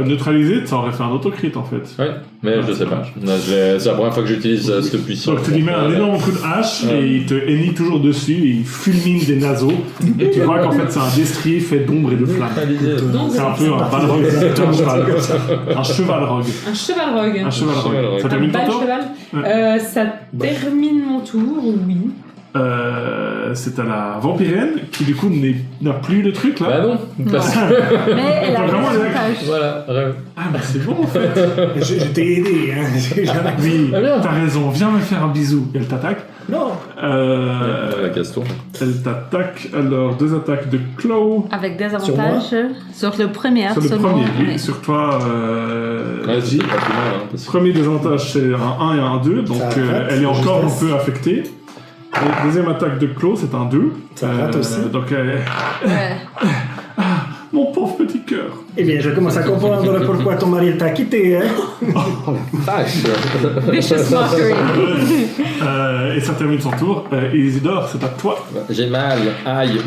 Speaker 1: Neutralisé, ça aurait fait un autocrit en fait.
Speaker 5: Ouais, mais je sais pas. Là, c'est la première fois que j'utilise cette puissance.
Speaker 1: Donc tu lui mets un énorme coup de hache
Speaker 5: Ouais.
Speaker 1: et il te hennit toujours dessus et il fulmine des naseaux. Et tu vois qu'en fait c'est un destrier fait d'ombre et de flammes.
Speaker 5: Neutralisé.
Speaker 3: Donc,
Speaker 1: C'est un peu un balrog, c'est un cheval. Un cheval rogue.
Speaker 3: un cheval rogue.
Speaker 1: Un cheval
Speaker 5: cheval
Speaker 1: rogue.
Speaker 5: rogue.
Speaker 1: Ça
Speaker 3: Un
Speaker 1: termine ton
Speaker 3: bal
Speaker 1: tour?
Speaker 3: cheval. Ça termine mon tour, oui.
Speaker 1: C'est à la vampirène qui du coup n'a plus le truc là.
Speaker 5: Bah non, parce que...
Speaker 2: Mais elle a
Speaker 1: T'as vraiment
Speaker 2: des
Speaker 1: le-
Speaker 2: avantages.
Speaker 5: Voilà, rêve.
Speaker 1: Ah bah c'est bon en fait.
Speaker 4: Je t'ai aidé, hein.
Speaker 1: Oui,
Speaker 5: Ah, bien.
Speaker 1: t'as raison, viens me faire un bisou. Elle t'attaque.
Speaker 4: Non.
Speaker 5: La casse-tour.
Speaker 1: Elle t'attaque alors 2 attaques de claw.
Speaker 2: Avec des
Speaker 4: Sur moi
Speaker 2: avantages sur le premier.
Speaker 1: Sur le
Speaker 2: seulement.
Speaker 1: premier, oui.
Speaker 2: Oui.
Speaker 1: Sur toi,
Speaker 5: Ouais, c'est pas plus mal, hein, parce que...
Speaker 1: premier désavantage c'est un 1 et un 2, donc
Speaker 4: Ça rate,
Speaker 1: elle est encore un
Speaker 4: justesse.
Speaker 1: peu affectée. Et deuxième attaque de claw c'est un 2.
Speaker 4: Ça rate aussi.
Speaker 1: Donc
Speaker 2: Ouais.
Speaker 1: mon pauvre petit cœur.
Speaker 4: Eh bien, je commence à comprendre pourquoi ton mari t'a quitté, hein.
Speaker 3: Vicious Mockery.
Speaker 1: Et ça termine son tour. Isidore, c'est à toi.
Speaker 5: J'ai mal, aïe.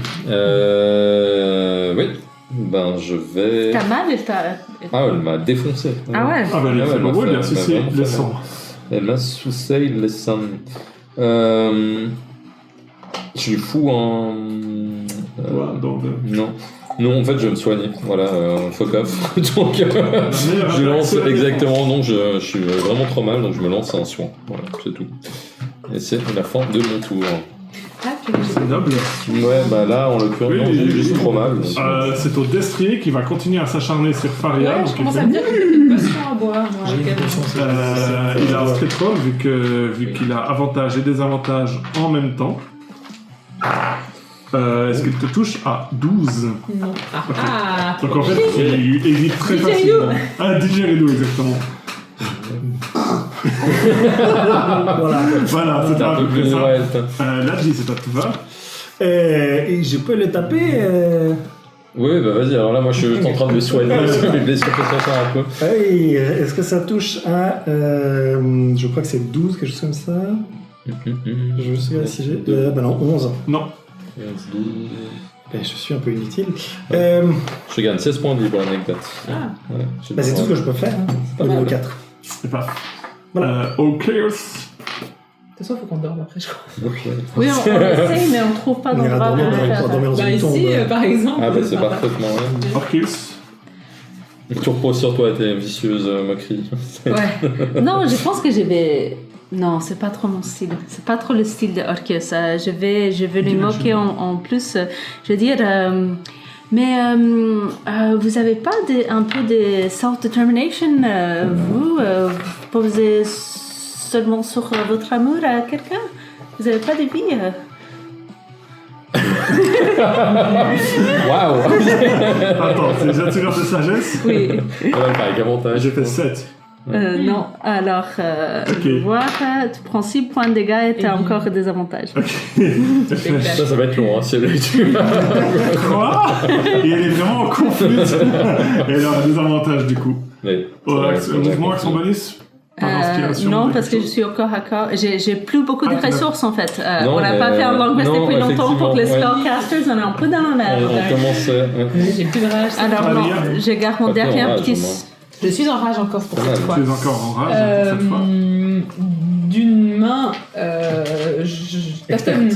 Speaker 5: Oui, ben je vais...
Speaker 2: T'as mal et t'as.
Speaker 5: Ah, elle m'a défoncé.
Speaker 2: Ah ouais.
Speaker 1: Ah bah
Speaker 5: Ah ouais,
Speaker 1: c'est
Speaker 5: elle
Speaker 1: bon,
Speaker 5: m'a
Speaker 1: oui,
Speaker 5: fait-
Speaker 1: bien sûr,
Speaker 5: elle m'a
Speaker 1: c'est
Speaker 5: vraiment
Speaker 1: le
Speaker 5: fait
Speaker 1: sang.
Speaker 5: Elle m'a soussé le sang. Je lui fous en...
Speaker 1: Ouais, donc,
Speaker 5: Non. Non, en fait, je vais me soigner. Voilà, fuck off. Donc, je lance
Speaker 1: attaque,
Speaker 5: exactement. Non, je suis vraiment trop mal, donc je me lance un soin. Voilà, c'est tout. Et c'est la fin de mon tour.
Speaker 3: Ah,
Speaker 1: C'est noble.
Speaker 5: Ouais, bah là, en l'occurrence,
Speaker 1: Oui,
Speaker 5: non, j'ai
Speaker 1: oui,
Speaker 5: juste
Speaker 1: oui.
Speaker 5: trop mal. donc-
Speaker 1: C'est au destrier qui va continuer à s'acharner sur Faria.
Speaker 3: Ouais,
Speaker 1: donc
Speaker 3: je
Speaker 1: il
Speaker 3: commence
Speaker 1: fait-
Speaker 3: à me dire qu'il y a une potion à boire. moi,
Speaker 4: J'ai
Speaker 3: avec
Speaker 4: une
Speaker 3: elle.
Speaker 4: potion,
Speaker 1: Il a un straight roll vu qu'il a avantage et désavantage en même temps. Est-ce qu'il te touche à 12?
Speaker 3: Non. Ah,
Speaker 1: Ok.
Speaker 3: ah.
Speaker 1: Donc en fait, il évite très
Speaker 3: Didgeridoo.
Speaker 1: facilement. Ah, didgeridoo, exactement.
Speaker 4: Voilà.
Speaker 1: Voilà,
Speaker 5: C'est
Speaker 1: c'était
Speaker 5: un
Speaker 1: à
Speaker 5: peu
Speaker 1: peu près
Speaker 5: plus...
Speaker 1: ça.
Speaker 5: Ouais,
Speaker 1: Ladji, c'est à toi.
Speaker 4: Et je peux le taper
Speaker 5: oui, bah vas-y, alors là, moi, je suis en train de me soigner. Mes blessures que ça un peu.
Speaker 4: Hey, est-ce que ça touche à... je crois que c'est 12, quelque chose comme ça. Je me souviens si j'ai... bah non, 11.
Speaker 1: Non.
Speaker 4: Ben, je suis un peu inutile.
Speaker 5: Je gagne 16 points de vie pour l'anecdote.
Speaker 3: Ah.
Speaker 5: Ouais, j'ai
Speaker 4: Bah, c'est tout ce que je peux faire, hein, au niveau 4.
Speaker 1: C'est pas.
Speaker 4: Voilà.
Speaker 1: Ok.
Speaker 3: De toute façon, il faut qu'on dorme après, je crois.
Speaker 2: Oui, on essaye, mais on trouve pas
Speaker 4: On ira
Speaker 2: d'endroit
Speaker 4: dormir
Speaker 2: pour
Speaker 4: dans-
Speaker 2: le faire.
Speaker 4: dormir dans
Speaker 3: Bah,
Speaker 4: une tombe.
Speaker 3: ici, par exemple.
Speaker 5: Ah bah c'est
Speaker 3: sympa.
Speaker 5: parfaitement ouais.
Speaker 1: Orcus.
Speaker 5: Tu reposes sur toi tes vicieuses moqueries.
Speaker 2: Ouais. Non, je pense que je vais. Non, c'est pas trop mon style. C'est pas trop le style de Orcus. Je vais lui moquer en plus. Je veux dire. Mais vous avez pas un peu de self-determination, vous posez seulement sur votre amour à quelqu'un? Vous avez pas de vie?
Speaker 5: Waouh.
Speaker 1: Attends, c'est déjà tireur de sagesse.
Speaker 2: Oui.
Speaker 5: Ouais, avec avantage.
Speaker 1: J'ai fait 7.
Speaker 2: Non, alors, je vais voir, tu prends 6 points de dégâts et tu as encore des avantages.
Speaker 5: Ça va être long, hein, si elle tue.
Speaker 1: Quoi? Et elle est vraiment en conflit. Et elle a des avantages du coup.
Speaker 5: Mais,
Speaker 1: Mouvement avec son bonus? Par inspiration,
Speaker 2: Non,
Speaker 1: quelque
Speaker 2: parce que je
Speaker 1: chose.
Speaker 2: suis au corps à corps. J'ai plus beaucoup de
Speaker 1: Ah,
Speaker 2: ressources en fait.
Speaker 5: Non,
Speaker 2: on n'a
Speaker 5: mais-
Speaker 2: pas fait un long rest
Speaker 5: non,
Speaker 2: depuis longtemps pour que les
Speaker 5: effectivement, ouais.
Speaker 2: spellcasters, on est un peu dans la merde.
Speaker 5: on commence.
Speaker 3: J'ai plus de rage.
Speaker 2: Alors
Speaker 1: Ah,
Speaker 2: non,
Speaker 1: regarde.
Speaker 2: je garde mon
Speaker 5: Pas
Speaker 2: dernier
Speaker 5: en rage,
Speaker 2: petit...
Speaker 5: au moins.
Speaker 3: Je suis en rage encore pour cette fois.
Speaker 1: Tu es encore en rage pour cette fois.
Speaker 3: D'une main, je tâtonne.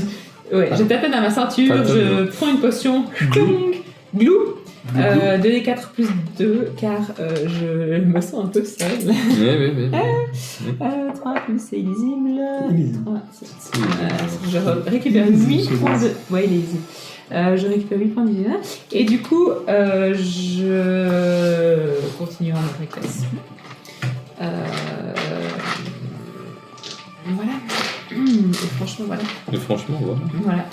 Speaker 3: Ouais, je tâtonne à ma ceinture,
Speaker 5: Tâtonne.
Speaker 3: je prends une potion. Glou. 2d4 plus 2, car je me sens un peu seule.
Speaker 5: Oui.
Speaker 3: 3 plus c'est illisible.
Speaker 4: Illisible.
Speaker 3: 3, 7. Je récupère 8 points de. Ouais, il est illisible. Je récupère 8 points de vie. Et du coup, je continue en mode reckless. Voilà. Et franchement, voilà.
Speaker 5: Mais franchement,
Speaker 3: Voilà.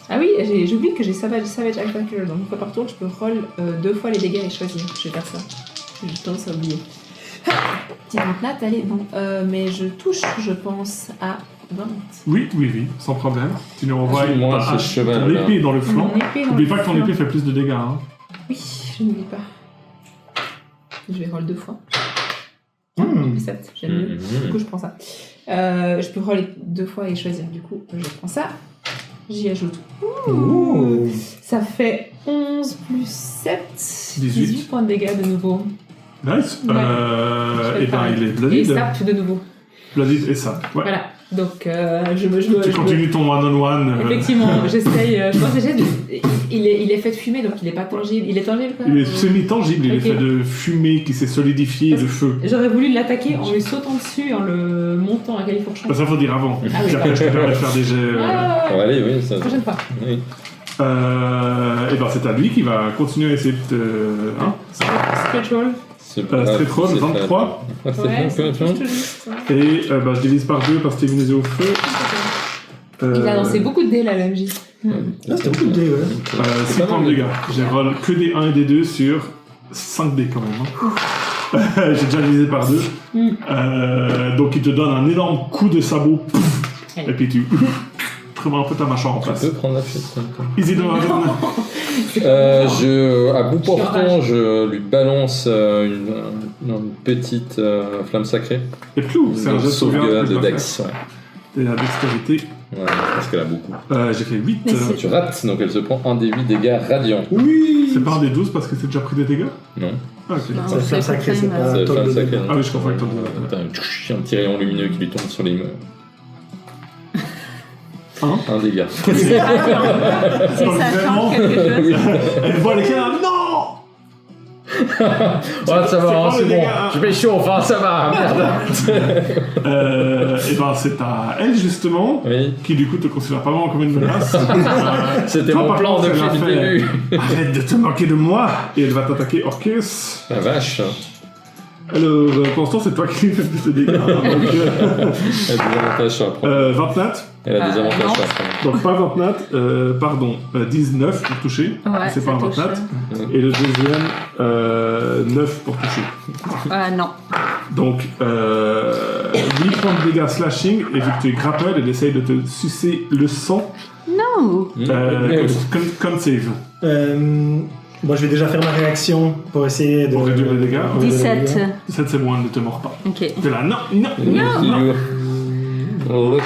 Speaker 3: Ah oui, j'oublie que j'ai Savage Attacker, donc une fois par tour, je peux roll 2 fois les dégâts et choisir. Je vais faire ça. J'ai tendance à oublier. Ah, petite plate, allez, bon. Mais je touche, je pense, à 20.
Speaker 1: Oui, sans problème. Tu nous renvoies
Speaker 5: Moi, ce cheval,
Speaker 1: ton épée dans le flanc.
Speaker 3: Mon épée dans
Speaker 1: N'oublie
Speaker 3: le
Speaker 1: pas que ton
Speaker 3: flanc.
Speaker 1: épée fait plus de dégâts. Hein.
Speaker 3: Oui, je n'oublie pas. Je vais roll 2 fois.
Speaker 4: Hmm.
Speaker 3: 7, j'aime mieux. Du coup, je prends ça. Je peux roller 2 fois et choisir. Du coup, je prends ça. J'y ajoute.
Speaker 4: Ouh.
Speaker 3: Ça fait 11 plus 7.
Speaker 1: 18
Speaker 3: points de dégâts de nouveau.
Speaker 1: Nice.
Speaker 3: Ouais.
Speaker 1: Et ben, il est
Speaker 3: Et
Speaker 1: bloodied.
Speaker 3: snap de nouveau.
Speaker 1: Bloodied et ça. Ouais.
Speaker 3: Voilà. Donc, je
Speaker 1: Tu continues ton one-on-one.
Speaker 3: Effectivement, j'essaye. Je pense que il est fait de fumée, donc il est pas tangible. Il est tangible quand
Speaker 1: Il
Speaker 3: même.
Speaker 1: est semi-tangible, il est
Speaker 3: Ok.
Speaker 1: fait de fumée qui s'est solidifiée et de feu.
Speaker 3: J'aurais voulu l'attaquer en lui sautant dessus, en le montant à califourchon.
Speaker 1: Bah, ça faut dire avant.
Speaker 3: Ah oui.
Speaker 1: Puis après, je te permets de faire des jets.
Speaker 3: Ah,
Speaker 5: Bon, allez, oui, ça.
Speaker 3: prochaine fois.
Speaker 5: Oui.
Speaker 1: Et ben c'est à lui qui va continuer à essayer de te. Hein
Speaker 3: Stretch roll.
Speaker 5: C'est
Speaker 1: Straight roll, 23.
Speaker 5: Ah, c'est
Speaker 3: Ouais,
Speaker 5: bon,
Speaker 3: c'est
Speaker 5: tu vois.
Speaker 3: tout juste.
Speaker 1: Et bah, je divise par 2 parce que t'es immunisé au feu.
Speaker 3: Il a lancé beaucoup de dés là, le MJ.
Speaker 4: Ah, c'était beaucoup de dés, ouais.
Speaker 1: 6 points de dégâts. J'ai roll que des 1 et des 2 sur 5 dés quand même. Hein. J'ai déjà divisé par 2. Donc il te donne un énorme coup de sabot. Pouf, et puis tu remets un peu ta mâchoire en
Speaker 5: Tu
Speaker 1: face.
Speaker 5: peux prendre la fuite.
Speaker 1: Isidore,
Speaker 5: À bout portant, je lui balance une petite flamme sacrée.
Speaker 1: et plou, c'est un
Speaker 5: de
Speaker 1: jeu de sauvegarde
Speaker 5: sauvegarde
Speaker 1: que je
Speaker 5: de
Speaker 1: dois
Speaker 5: Dex. Ouais.
Speaker 1: faire. Et la dextérité,
Speaker 5: Ouais, parce qu'elle a beaucoup.
Speaker 1: j'ai fait 8.
Speaker 2: Mais c'est-
Speaker 5: Tu rates, donc elle se prend un des 8 dégâts radiants.
Speaker 4: Oui.
Speaker 1: C'est pas un des 12 parce que c'est déjà pris des dégâts?
Speaker 5: Non,
Speaker 1: Ah, ok.
Speaker 2: Non.
Speaker 4: C'est la flamme sacrée, c'est pas
Speaker 5: c'est
Speaker 4: un toque
Speaker 5: flamme
Speaker 4: de
Speaker 5: sacrée.
Speaker 4: dégâts.
Speaker 1: Ah oui, je comprends avec toi.
Speaker 5: T'as un petit rayon lumineux qui lui tombe sur les mains.
Speaker 1: Hein
Speaker 5: Un dégât.
Speaker 2: Si ça
Speaker 1: Vraiment
Speaker 2: change quelque chose.
Speaker 1: Elle voit les gars, non!
Speaker 5: Ouais, ça va,
Speaker 1: pas
Speaker 5: c'est
Speaker 1: le
Speaker 5: bon.
Speaker 1: dégât.
Speaker 5: Je m'échauffe, enfin, ça va, merde.
Speaker 1: Et ben c'est à elle justement,
Speaker 5: Oui,
Speaker 1: qui du coup te considère pas vraiment comme une menace.
Speaker 5: c'était
Speaker 1: Toi,
Speaker 5: mon
Speaker 1: par
Speaker 5: plan
Speaker 1: contre,
Speaker 5: depuis
Speaker 1: elle a
Speaker 5: le
Speaker 1: fait-
Speaker 5: début.
Speaker 1: Arrête de te moquer de moi! Et elle va t'attaquer Orcus.
Speaker 5: La vache.
Speaker 1: Alors, pour l'instant, c'est toi qui fais plus de dégâts. Donc,
Speaker 5: Elle a des avantages sur la première.
Speaker 1: 20 nat,
Speaker 5: Elle a des avantages
Speaker 2: non.
Speaker 5: sur la première.
Speaker 1: donc pas 20 nat, pardon, 19 pour toucher.
Speaker 2: Ouais,
Speaker 1: c'est pas un
Speaker 2: ça
Speaker 1: 20 nat.
Speaker 2: touche.
Speaker 1: Et le deuxième, 9 pour toucher.
Speaker 2: Non.
Speaker 1: Donc, 8 points de dégâts slashing, et vu que tu es grapple, elle essaye de te sucer le sang.
Speaker 2: Non.
Speaker 1: Con save.
Speaker 4: Moi, je vais déjà faire ma réaction pour essayer de.
Speaker 1: Pour réduire les dégâts.
Speaker 4: pour réduire les
Speaker 2: 17.
Speaker 4: dégâts.
Speaker 1: 17 c'est moins, ne te mords pas.
Speaker 2: Ok.
Speaker 1: T'es là, non, non,
Speaker 2: Non.
Speaker 5: Oh,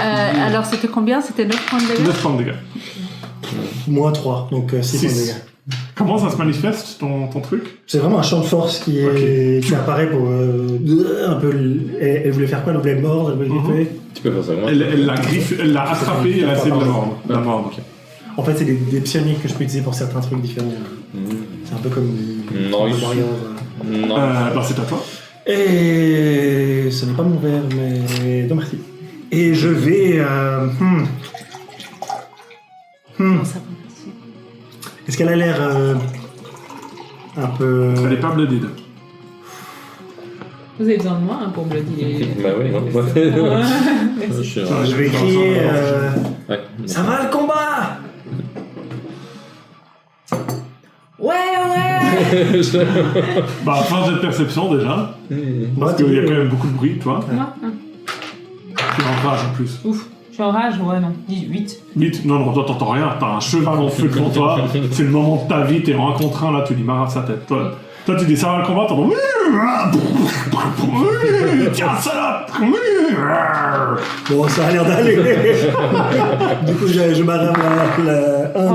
Speaker 2: Alors c'était combien? C'était 9 points de dégâts?
Speaker 1: 9 points de dégâts.
Speaker 4: Moins 3, donc 6 points de
Speaker 1: Six.
Speaker 4: dégâts.
Speaker 1: Comment ça se manifeste, ton truc?
Speaker 4: C'est vraiment un champ de force qui apparaît pour un peu. Elle voulait faire quoi? Elle voulait le mordre, elle voulait le griffer.
Speaker 5: Tu peux faire ça, moi.
Speaker 1: Elle l'a griffe, elle l'a attrapé et elle a essayé de la mordre.
Speaker 4: En fait, c'est des psioniques que je peux utiliser pour certains trucs différents. C'est un peu comme du.
Speaker 5: Non,
Speaker 4: du
Speaker 5: il-
Speaker 4: warrior.
Speaker 5: Non.
Speaker 1: Bah c'est à toi.
Speaker 4: Et ce n'est pas mon verre, mais. Non, merci. Et je vais.
Speaker 2: Non, ça va.
Speaker 4: Est-ce qu'elle a l'air un peu.
Speaker 1: Elle est pas blooded.
Speaker 3: Vous avez besoin de moi hein, pour bloody.
Speaker 5: Bah oui, moi.
Speaker 3: Merci.
Speaker 5: suis
Speaker 4: Je vais crier.
Speaker 5: Ouais.
Speaker 4: Ça va le combat?
Speaker 3: Ouais, ouais.
Speaker 1: Bah, fin jet de perception déjà. Parce qu'il y a quand même beaucoup de bruit, toi.
Speaker 3: Moi
Speaker 1: Tu es en rage en plus.
Speaker 3: Ouf. Je suis en rage, ouais, non. 18.
Speaker 1: 8. Non, toi t'entends rien. T'as un cheval en feu devant toi. C'est le moment de ta vie. T'es en 1 contre 1 là. Tu lui marres sa tête. Toi, tu dis ça va le combat. T'entends. Tiens, salope.
Speaker 4: Bon, ça a l'air d'aller. Du coup, je m'arrête un an.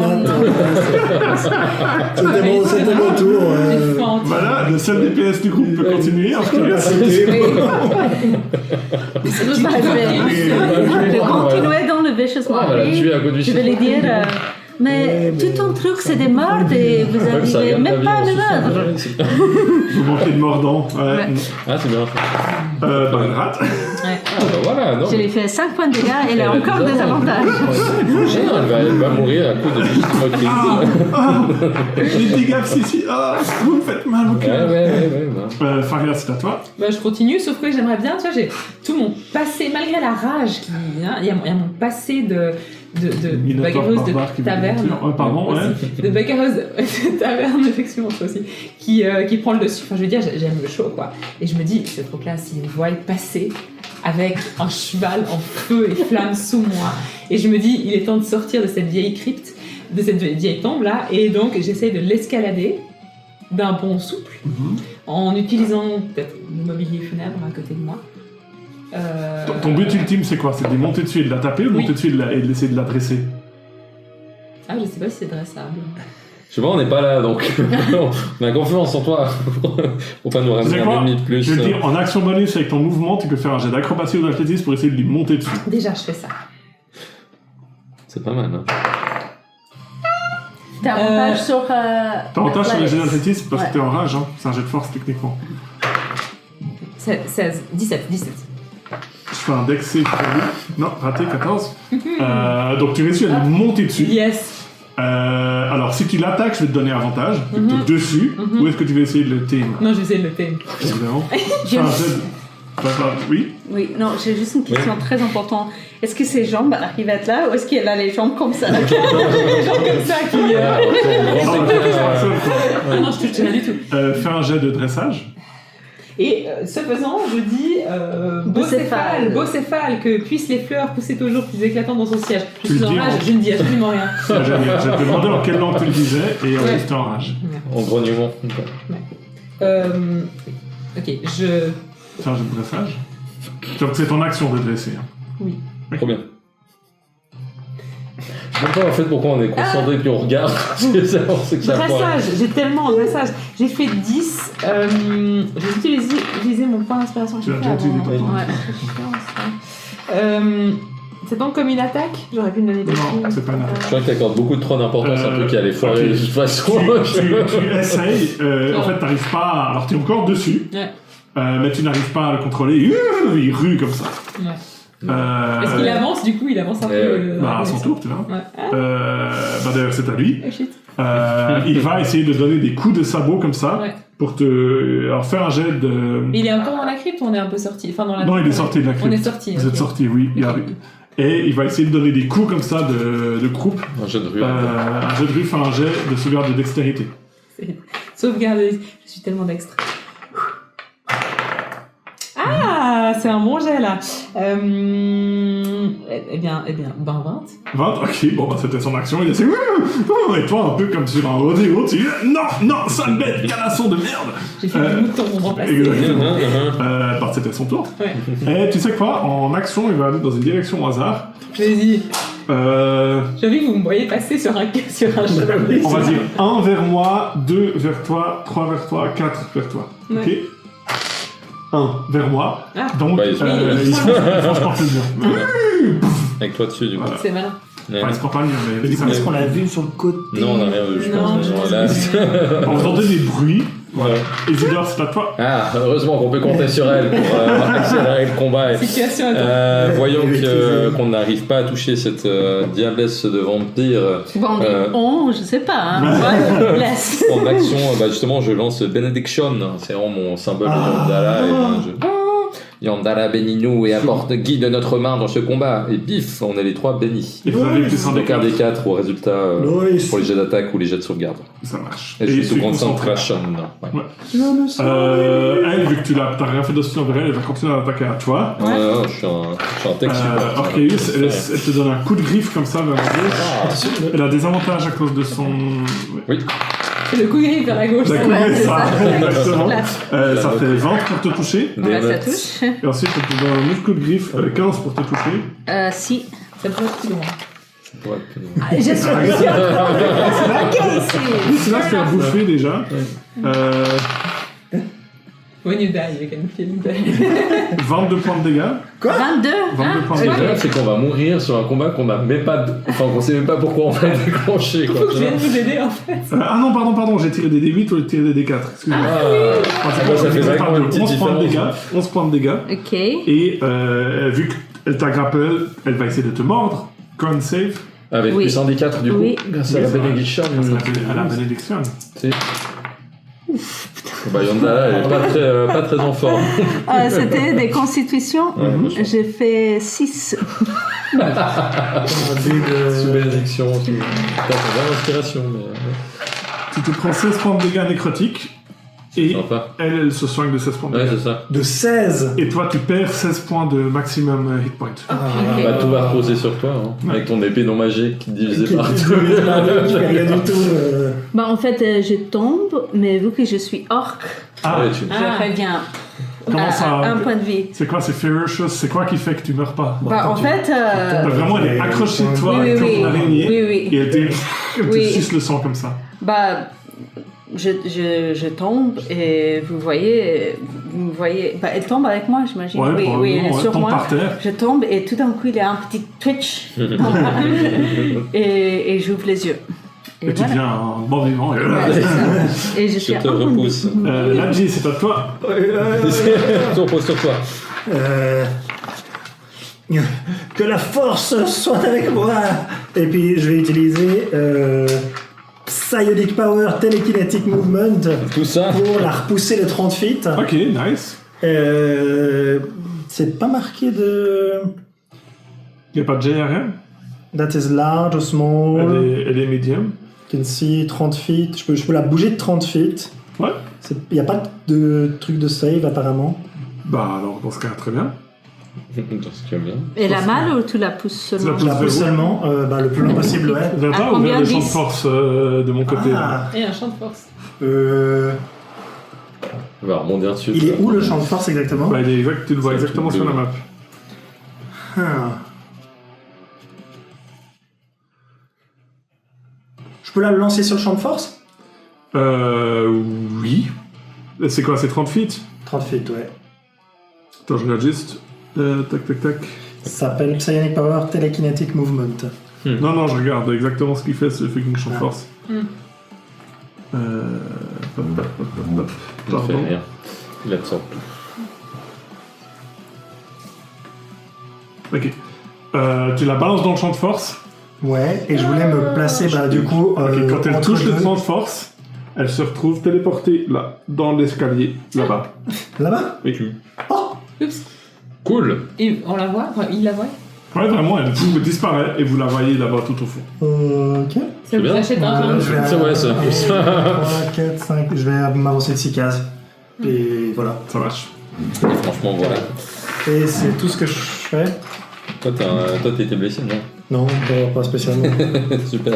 Speaker 4: C'était mon tour.
Speaker 1: Voilà, le seul DPS du groupe peut continuer. En tout cas,
Speaker 2: Je continuais dans le Vicious Mockery. Je vais lui dire, mais tout ton truc c'est des meurtres et vous arrivez même pas à me meurtre.
Speaker 1: vous manquez de mordant. Ouais.
Speaker 5: Ah, c'est bien.
Speaker 1: Une rate.
Speaker 3: Ouais.
Speaker 5: Ah, bah voilà, non.
Speaker 2: Je lui ai fait 5 points de dégâts et elle a encore des avantages.
Speaker 5: Elle va mourir à cause de Vicious Mockery.
Speaker 1: Les dégâts psychiques. Vous me faites mal au cœur.
Speaker 5: Ouais.
Speaker 1: Faria, c'est à toi.
Speaker 3: Bah, je continue, sauf que j'aimerais bien, tu vois, j'ai tout mon passé, malgré la rage, il y a mon passé de bagarreuse de taverne.
Speaker 1: Pardon, ouais.
Speaker 3: De bagarreuse de taverne, effectivement, ça aussi, qui prend le dessus. Enfin, je veux dire, j'aime le show, quoi. Et je me dis, ce truc-là, s'il me voit passer avec un cheval en feu et flamme sous moi, et je me dis, il est temps de sortir de cette vieille crypte, de cette vieille tombe-là, et donc j'essaye de l'escalader d'un bond souple, en utilisant peut-être le mobilier funèbre à côté de moi.
Speaker 1: Ton but ultime, c'est quoi? C'est de monter dessus et de la taper ou de monter dessus et de l'essayer de la dresser?
Speaker 3: Ah, je sais pas si c'est dressable.
Speaker 5: Je sais pas, on n'est pas là, donc on a confiance en toi pour pas nous ramener un ennemi de plus.
Speaker 1: Je veux dire, en action bonus avec ton mouvement, tu peux faire un jet d'acrobatie ou d'athlétisme pour essayer de lui monter dessus.
Speaker 3: Déjà, je fais ça.
Speaker 5: C'est pas mal, hein.
Speaker 2: T'as avantage sur.
Speaker 1: T'as avantage sur les jets d'athlétisme parce
Speaker 2: Ouais.
Speaker 1: que t'es en rage, hein. C'est un jet de force techniquement.
Speaker 3: 16, 17.
Speaker 1: Je fais un dex save pour lui. Non, raté, 14. Donc tu réussis à lui monter dessus.
Speaker 3: Yes.
Speaker 1: Alors si tu l'attaques, je vais te donner avantage. Tu es dessus. Ou est-ce que tu vas essayer de le tame?
Speaker 3: Non, je vais essayer de le tame.
Speaker 1: Évidemment. Je fais un jet de... Oui.
Speaker 2: Oui, non, j'ai juste une question très importante. Est-ce que ses jambes arrivent à être là ou est-ce qu'elle a les jambes comme ça?
Speaker 3: Les gens comme ça qui. Non, je touche rien du tout.
Speaker 1: Fais un jet de dressage.
Speaker 3: Et ce faisant, je dis beau-céphale, que puissent les fleurs pousser toujours plus éclatantes dans son siège. Je suis en rage, je ne dis absolument rien.
Speaker 1: Je vais te demander en quelle langue tu le disais et en juste en rage.
Speaker 5: En grognement.
Speaker 3: Ok, je.
Speaker 1: Fais un jet de dressage. Donc c'est ton action de dresser. Hein.
Speaker 3: Oui.
Speaker 5: Trop bien. Je sais pas en fait pourquoi on est concentré puis on regarde. C'est que ça
Speaker 3: Dressage, j'ai tellement en dressage. J'ai fait 10. J'ai utilisé mon point d'inspiration.
Speaker 1: Tu l'as déjà utilisé ton point.
Speaker 3: C'est donc comme une attaque? J'aurais pu me donner des
Speaker 1: Non,
Speaker 3: signes.
Speaker 1: c'est pas une attaque.
Speaker 5: Je crois que t'accordes beaucoup trop d'importance à un truc qui allait foirer de toute façon.
Speaker 1: Tu essayes, en fait t'arrives pas à... Alors t'es encore dessus,
Speaker 3: Ouais.
Speaker 1: mais tu n'arrives pas à le contrôler. Il rue comme ça.
Speaker 3: Ouais. Est-ce qu'il avance du coup? Il avance un peu.
Speaker 1: Bah à son tour, tu vois.
Speaker 3: Ouais.
Speaker 1: Bah d'ailleurs c'est à lui.
Speaker 3: Oh shit.
Speaker 1: Il va essayer de donner des coups de sabot comme ça
Speaker 3: Ouais.
Speaker 1: pour te... Alors faire un jet de...
Speaker 3: Mais il est encore dans la crypte ou on est un peu sorti? Enfin, dans la...
Speaker 1: Non, il est sorti de la crypte.
Speaker 3: On est sorti.
Speaker 1: Vous êtes sorti, oui. Il arrive. Et il va essayer de donner des coups comme ça de croupe.
Speaker 5: Un jeu de rue.
Speaker 1: Un jet de rue, fait un jet de sauvegarde de dextérité.
Speaker 3: Sauvegarde. Je suis tellement dextre. Ah, c'est un bon jet là. Eh bien, 20.
Speaker 1: 20, ok, bon bah c'était son action, il a dit et toi un peu comme sur un rodéo, tu dis non, sale bête, canasson de merde.
Speaker 3: J'ai fait du mouton pour me remplacer.
Speaker 1: Exactement. Bah c'était son tour.
Speaker 3: Ouais.
Speaker 1: Et tu sais quoi, en action, il va aller dans une direction au hasard.
Speaker 3: Vas-y.
Speaker 1: J'ai
Speaker 3: envie que vous me voyez passer sur un cheval.
Speaker 1: On va dire 1 vers moi, 2 vers toi, 3 vers toi, 4 vers toi.
Speaker 3: Ouais.
Speaker 1: Ok 1 vers moi.
Speaker 3: Ah.
Speaker 1: Donc,
Speaker 5: Bah,
Speaker 1: il se porte le mur.
Speaker 5: Avec toi dessus, du coup.
Speaker 3: C'est malin.
Speaker 5: Ouais.
Speaker 1: Enfin, il se porte pas le mur, mais
Speaker 4: Du coup, est-ce qu'on l'a vu sur le côté?
Speaker 5: Non, on a rien vu, je
Speaker 3: Non,
Speaker 5: pense.
Speaker 3: je
Speaker 5: Là,
Speaker 1: on entendait des bruits.
Speaker 5: ouais.
Speaker 1: Isidore, c'est à toi.
Speaker 5: Ah, heureusement qu'on peut compter sur elle pour accélérer le combat. Et,
Speaker 3: Situation
Speaker 5: voyons qu'on n'arrive pas à toucher cette diablesse de vampire.
Speaker 2: Bon, on je sais pas. Hein. Ouais, laisse.
Speaker 5: En action, bah justement, je lance Benediction. C'est vraiment mon symbole d'Allah. Et
Speaker 6: Yandala bénis-nous et apporte guide notre main dans ce combat. Et bif, on est les 3 bénis.
Speaker 1: Et vous avez plus un
Speaker 6: Donc un
Speaker 1: des
Speaker 6: des 4 au résultat
Speaker 4: Nice.
Speaker 6: pour les jets d'attaque ou les jets de sauvegarde.
Speaker 1: Ça marche.
Speaker 6: Et je suis sous
Speaker 1: tu concentres.
Speaker 6: concentration. Ouais.
Speaker 1: Elle, vu que t'as rien fait d'hostilité envers elle, elle va continuer à attaquer à toi.
Speaker 6: Ouais, je suis un tech support.
Speaker 1: Orcheus, elle te donne un coup de griffe comme ça vers la gauche. Elle a des avantages à cause de son...
Speaker 6: Oui.
Speaker 3: C'est le coup de griffe vers la gauche.
Speaker 1: La
Speaker 3: ça.
Speaker 1: coup de
Speaker 2: Ouais,
Speaker 1: griffe,
Speaker 2: c'est
Speaker 1: ça.
Speaker 2: ça.
Speaker 1: Exactement.
Speaker 2: Là.
Speaker 1: Ça fait 20 pour te toucher.
Speaker 2: Ouais, ça
Speaker 6: Des
Speaker 2: touche.
Speaker 1: Et ensuite, elle te donne un autre coup de griffe, 15 pour te toucher.
Speaker 2: Si.
Speaker 3: Ça peut être plus loin.
Speaker 6: Ouais.
Speaker 2: Je suis ok ici.
Speaker 1: C'est là, c'est un bouffé déjà.
Speaker 3: When you die, you can feel die.
Speaker 1: 22 points de dégâts.
Speaker 2: 22.
Speaker 1: 22 points
Speaker 6: Ce
Speaker 1: de
Speaker 6: qui est
Speaker 1: dégâts.
Speaker 6: grave, c'est qu'on va mourir sur un combat qu'on n'a même pas... Enfin, qu'on sait même pas pourquoi on va déclencher, quoi.
Speaker 3: Faut que je vienne vous aider en fait.
Speaker 1: Ah non, pardon, j'ai tiré des D8 ou j'ai tiré des D4. Excusez-moi.
Speaker 6: Ça fait vraiment une petite
Speaker 1: 11 points de dégâts.
Speaker 6: différence.
Speaker 1: 11 points de dégâts.
Speaker 2: Ok.
Speaker 1: Et vu qu'elle t'aggrappe, elle va essayer de te mordre. Con save.
Speaker 6: Avec
Speaker 2: Oui.
Speaker 6: plus un des 4 du coup,
Speaker 2: Oui.
Speaker 6: grâce à la bénédiction.
Speaker 1: À la bénédiction.
Speaker 6: C'est... Bah Yandala, elle est pas très en forme.
Speaker 2: C'était des constitutions.
Speaker 6: Ouais, moi, je pense.
Speaker 2: J'ai fait 6.
Speaker 6: Sous bénédiction, sous... Peut-être en inspiration, mais...
Speaker 1: Tu te prends 16 points de dégâts nécrotiques. Et
Speaker 6: Sympa.
Speaker 1: elle se soigne de 16 points de
Speaker 6: Ouais,
Speaker 1: dégâts.
Speaker 6: c'est ça.
Speaker 4: De 16.
Speaker 1: Et toi, tu perds 16 points de maximum hit point.
Speaker 6: Bah, tout va reposer sur toi, hein. Avec ton épée non magique divisée par
Speaker 4: Je
Speaker 6: deux.
Speaker 4: fais rien du tout.
Speaker 2: Bah, en fait, je tombe, mais vu que je suis orc,
Speaker 1: Ah,
Speaker 6: Ouais, tu...
Speaker 2: je reviens
Speaker 1: comment
Speaker 2: à
Speaker 1: ça
Speaker 2: un point de vie.
Speaker 1: C'est quoi, c'est ferocious? C'est quoi qui fait que tu meurs pas?
Speaker 2: Bah, en fait,
Speaker 1: T'as vraiment, elle est accrochée de toi
Speaker 2: oui,
Speaker 1: comme
Speaker 2: oui,
Speaker 1: une araignée.
Speaker 2: oui.
Speaker 1: Et elle te
Speaker 2: Oui.
Speaker 1: suce le sang comme ça.
Speaker 2: Bah, je tombe et vous me voyez, bah, elle tombe avec moi, j'imagine.
Speaker 1: Ouais,
Speaker 2: oui,
Speaker 1: probablement,
Speaker 2: elle est
Speaker 1: ouais,
Speaker 2: sur
Speaker 1: tombe
Speaker 2: moi.
Speaker 1: par terre.
Speaker 2: Je tombe et tout d'un coup, il y a un petit twitch dans ma et j'ouvre les yeux.
Speaker 1: Et tu
Speaker 2: voilà.
Speaker 1: deviens un bon vivant.
Speaker 2: Ouais, c'est ça. Et je
Speaker 6: Je
Speaker 2: fais
Speaker 6: te
Speaker 2: un point de
Speaker 6: repousse.
Speaker 2: vie.
Speaker 1: Nadji, c'est à toi.
Speaker 6: Tu reposes sur toi.
Speaker 4: Que la force soit avec moi. Et puis je vais utiliser Psionic Power Telekinetic Movement
Speaker 6: Tout ça.
Speaker 4: pour la repousser de 30 feet.
Speaker 1: Ok, nice.
Speaker 4: C'est pas marqué de...
Speaker 1: Il n'y a pas de jet, rien.
Speaker 4: That is large or small.
Speaker 1: Elle est medium.
Speaker 4: You can see 30 feet. Je peux la bouger de 30 feet.
Speaker 1: Ouais.
Speaker 4: Il n'y a pas de truc de save apparemment.
Speaker 1: Bah alors, dans ce cas, très bien.
Speaker 6: Dans ce qui est bien.
Speaker 2: Elle a mal ou tu la pousses
Speaker 1: Tu la
Speaker 2: seulement
Speaker 1: pousses.
Speaker 4: Je la pousse seulement le plus loin possible, ouais.
Speaker 1: Vers
Speaker 2: À
Speaker 1: toi ou
Speaker 2: combien
Speaker 1: vers le champ de
Speaker 2: 10?
Speaker 1: force de mon côté là.
Speaker 4: Ah,
Speaker 3: Et un champ de force.
Speaker 6: On va rebondir dessus.
Speaker 4: il est où le champ de force exactement?
Speaker 1: Bah, il est exact, tu le vois
Speaker 6: C'est
Speaker 1: exactement
Speaker 6: tout
Speaker 1: sur la
Speaker 6: bleu.
Speaker 1: map.
Speaker 4: Ah. Je peux la lancer sur le champ de force?
Speaker 1: Oui. C'est quoi, c'est 30 feet?
Speaker 4: 30 feet, ouais.
Speaker 1: Attends, je regarde juste. Tac.
Speaker 4: Ça s'appelle Psionic Power Telekinetic Movement.
Speaker 1: Non, je regarde exactement ce qu'il fait, ce fucking champ de
Speaker 4: Ah.
Speaker 1: force. Hop.
Speaker 6: Il ne fait
Speaker 1: Pardon.
Speaker 6: rien. Il absorbe tout.
Speaker 1: Ok. Tu la balances dans le champ de force.
Speaker 4: Ouais, et je voulais me placer, bah, du coup,
Speaker 1: Ok, quand elle
Speaker 4: entre
Speaker 1: touche le
Speaker 4: deux.
Speaker 1: champ de force, elle se retrouve téléportée là, dans l'escalier, là-bas.
Speaker 4: Là-bas?
Speaker 1: Et
Speaker 3: Oups.
Speaker 6: Cool.
Speaker 3: Et on la voit? Enfin, il la voit?
Speaker 1: ouais, vraiment, elle disparaît et vous la voyez là-bas tout au fond.
Speaker 4: Ok.
Speaker 3: Ça vous
Speaker 6: bien.
Speaker 3: achète un
Speaker 4: Je vais
Speaker 6: C'est vrai, ça.
Speaker 4: 3, 4, 5. Je vais m'avancer de 6 cases. Et voilà.
Speaker 1: Ça marche.
Speaker 6: Et franchement, voilà.
Speaker 4: Et c'est tout ce que je fais.
Speaker 6: Toi, t'as été blessé, non?
Speaker 4: Non, pas spécialement.
Speaker 6: Super.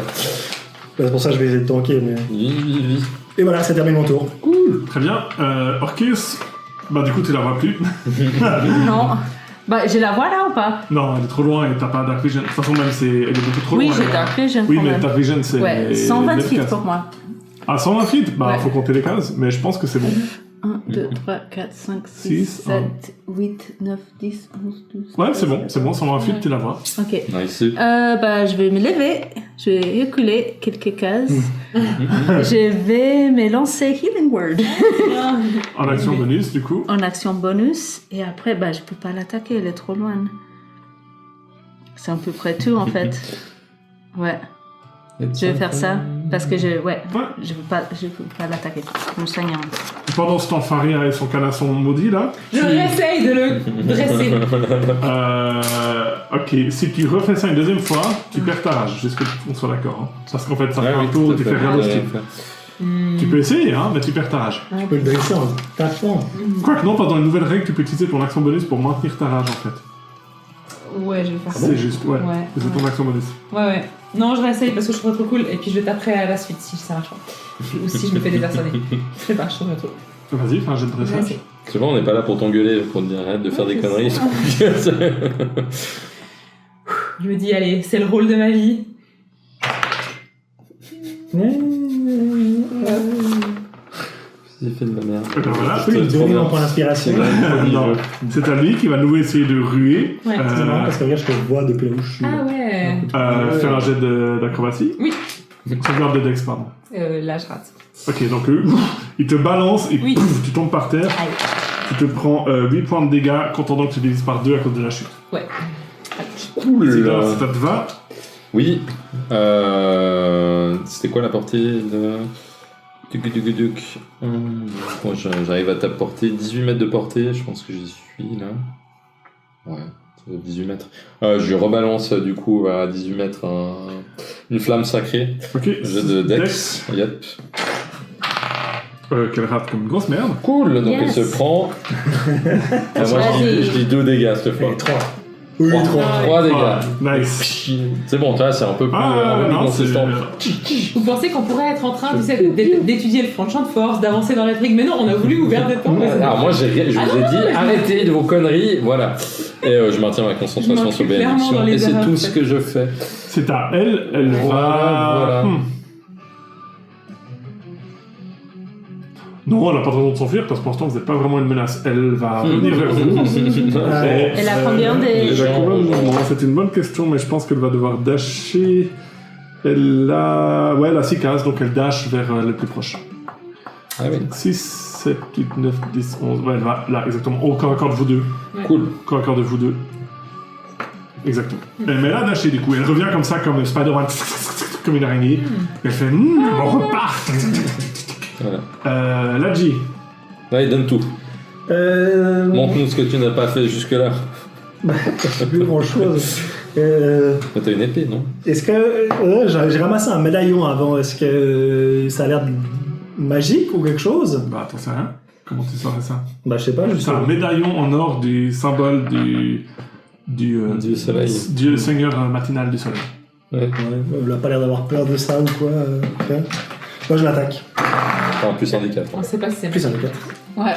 Speaker 4: C'est pour ça que je vais essayer de tanker. Mais...
Speaker 6: Vive.
Speaker 4: Et voilà, ça termine mon tour.
Speaker 1: Cool. Très bien. Orcus, bah du coup, tu la vois plus.
Speaker 2: Non. Bah, je la vois là ou pas?
Speaker 1: Non, elle est trop loin et t'as pas Dark Vision. De toute façon, même, elle est beaucoup trop
Speaker 2: Oui,
Speaker 1: loin.
Speaker 2: j'ai
Speaker 1: elle.
Speaker 2: Dark Vision
Speaker 1: Oui,
Speaker 2: quand
Speaker 1: mais
Speaker 2: même.
Speaker 1: Dark Vision, c'est.
Speaker 2: Ouais, 120
Speaker 1: 9
Speaker 2: feet
Speaker 1: cases.
Speaker 2: pour moi.
Speaker 1: Ah, 120 feet? Bah,
Speaker 2: Ouais.
Speaker 1: faut compter les cases, mais je pense que c'est bon.
Speaker 2: 1, 2, 3, 4, 5, 6,
Speaker 1: 6,
Speaker 2: 7, 8, 9, 10, 11, 12.
Speaker 1: Ouais, c'est bon, 120 feet, tu la vois.
Speaker 2: Ok.
Speaker 6: Nice.
Speaker 2: Bah, je vais me lever, je vais reculer quelques cases. Je vais me lancer Healing Word
Speaker 1: En action bonus, du coup.
Speaker 2: en action bonus. Et après, bah, je peux pas l'attaquer, elle est trop loin. C'est à peu près tout en fait. Ouais. Je vais faire ça parce que je veux pas l'attaquer. Mon saignant.
Speaker 1: Pendant ce temps, Faria et son canasson maudit là.
Speaker 3: Je réessaye de le dresser.
Speaker 1: Ok, si tu refais ça une deuxième fois, tu perds ta rage, juste qu'on soit d'accord. Hein. Parce qu'en fait, ça fait un tour où tu fais rien d'hostile. Tu peux essayer, hein, mais tu perds ta rage.
Speaker 4: Tu peux le dresser en tapant.
Speaker 1: Quoique non, pendant une nouvelle règle, tu peux utiliser ton action bonus pour maintenir ta rage en fait.
Speaker 3: Ouais, je vais faire ça.
Speaker 1: C'est juste, ouais. C'est ton action bonus.
Speaker 3: Ouais. Non, je réessaye parce que je trouve trop cool et puis je vais taper à la suite si ça marche pas. Ou si je me fais désarçonner. Je sais pas, je trouve trop.
Speaker 1: Vas-y, fais un jet de dressage.
Speaker 6: C'est bon, on n'est pas là pour t'engueuler, pour te dire arrête de faire des conneries.
Speaker 3: Je me dis, allez, c'est le rôle de ma vie.
Speaker 6: J'ai fait de la merde.
Speaker 1: Et ben voilà.
Speaker 4: Je peux lui donner mon point d'inspiration.
Speaker 1: Non, c'est à lui qui va nous essayer de ruer.
Speaker 3: Ouais.
Speaker 4: C'est marrant parce que regarde, je te vois depuis là où je suis.
Speaker 3: Ah ouais.
Speaker 1: Faire un jet d'acrobatie.
Speaker 3: Oui.
Speaker 1: Sauvegarde de Dex, pardon.
Speaker 3: Là, je rate.
Speaker 1: Ok, donc il te balance et
Speaker 3: Oui.
Speaker 1: pouf, tu tombes par terre.
Speaker 3: Aïe.
Speaker 1: Tu te prends 8 points de dégâts, contendant que tu divises par 2 à cause de la chute.
Speaker 3: Ouais.
Speaker 1: C'est grave, ça te va.
Speaker 6: Oui. C'était quoi la portée de... Bon, j'arrive à ta portée. 18 mètres de portée, je pense que j'y suis là. Ouais, 18 mètres. Je rebalance du coup à 18 mètres une flamme sacrée.
Speaker 1: Ok.
Speaker 6: Jet de Dex. Yep.
Speaker 1: Qu'elle rate comme une grosse merde.
Speaker 6: Cool, donc
Speaker 2: Yes.
Speaker 6: elle se prend. Moi je dis 2 dégâts cette fois.
Speaker 4: Et 3.
Speaker 6: 3 dégâts.
Speaker 1: Nice.
Speaker 6: C'est bon, toi c'est un peu plus,
Speaker 1: non,
Speaker 6: consistant.
Speaker 3: Vous pensez qu'on pourrait être en train, tu sais, d'étudier le front de champ de force, d'avancer dans l'intrigue, mais non, on a voulu ouvrir des temps.
Speaker 6: Alors moi je vous ai dit arrêtez de vos conneries, voilà. Et je maintiens ma concentration sur bénédiction et c'est tout ce que je fais.
Speaker 1: C'est à elle, elle va...
Speaker 6: Voilà.
Speaker 1: Non, elle n'a pas de raison de s'enfuir parce que pour l'instant vous n'êtes pas vraiment une menace. Elle va venir vers vous.
Speaker 2: Elle a combien des...
Speaker 1: Elle a combien de mouvements? C'est une bonne question, mais je pense qu'elle va devoir dasher. Elle a 6 cases, donc elle dash vers le plus proche.
Speaker 6: Ah oui.
Speaker 1: 6, 7, 8, 9, 10, 11. Ouais, elle va là, exactement. Au corps à corps de vous deux.
Speaker 3: Ouais.
Speaker 6: Cool.
Speaker 1: Corps à corps de vous deux. Exactement. Mais elle a dashé du coup. Elle revient comme ça, comme Spider-Man, comme une araignée. Elle fait on repart.
Speaker 6: Voilà.
Speaker 1: Ladji.
Speaker 6: Allez, donne tout. Montre-nous ce que tu n'as pas fait jusque-là.
Speaker 4: Plus grand chose.
Speaker 6: T'as une épée, non?
Speaker 4: Est-ce que. J'ai ramassé un médaillon avant. Est-ce que ça a l'air magique ou quelque chose?
Speaker 1: Bah, t'en sais rien. Comment tu saurais ça?
Speaker 4: Bah, je sais pas.
Speaker 1: C'est un médaillon en or du symbole du
Speaker 6: soleil.
Speaker 1: Dieu seigneur matinal du soleil.
Speaker 6: Ouais.
Speaker 4: Ouais, il a pas l'air d'avoir peur de ça ou quoi. Ok. Moi, je l'attaque.
Speaker 6: Enfin, plus un des 4.
Speaker 3: On sait pas si c'est...
Speaker 4: Plus un des 4.
Speaker 3: Ouais.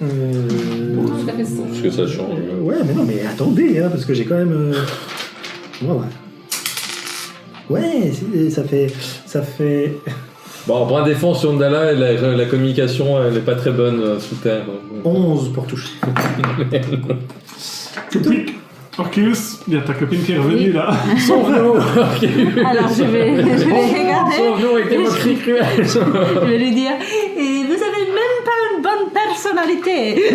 Speaker 3: Non, tout à fait ça.
Speaker 6: Parce que ça change.
Speaker 4: Ouais, mais non, mais attendez, hein, parce que j'ai quand même. Ouais. Ouais, ça fait.
Speaker 6: Bon, en point de défense sur Ndala, la communication, elle est pas très bonne sous terre.
Speaker 4: 11 pour toucher.
Speaker 1: Tu piques. Orcus, il y a ta copine qui est revenue là.
Speaker 6: Sauve-nous.
Speaker 2: Alors je vais regarder.
Speaker 6: Sauve-nous avec tes moqueries cruelles.
Speaker 2: Je vais lui dire et vous avez même pas une bonne personnalité.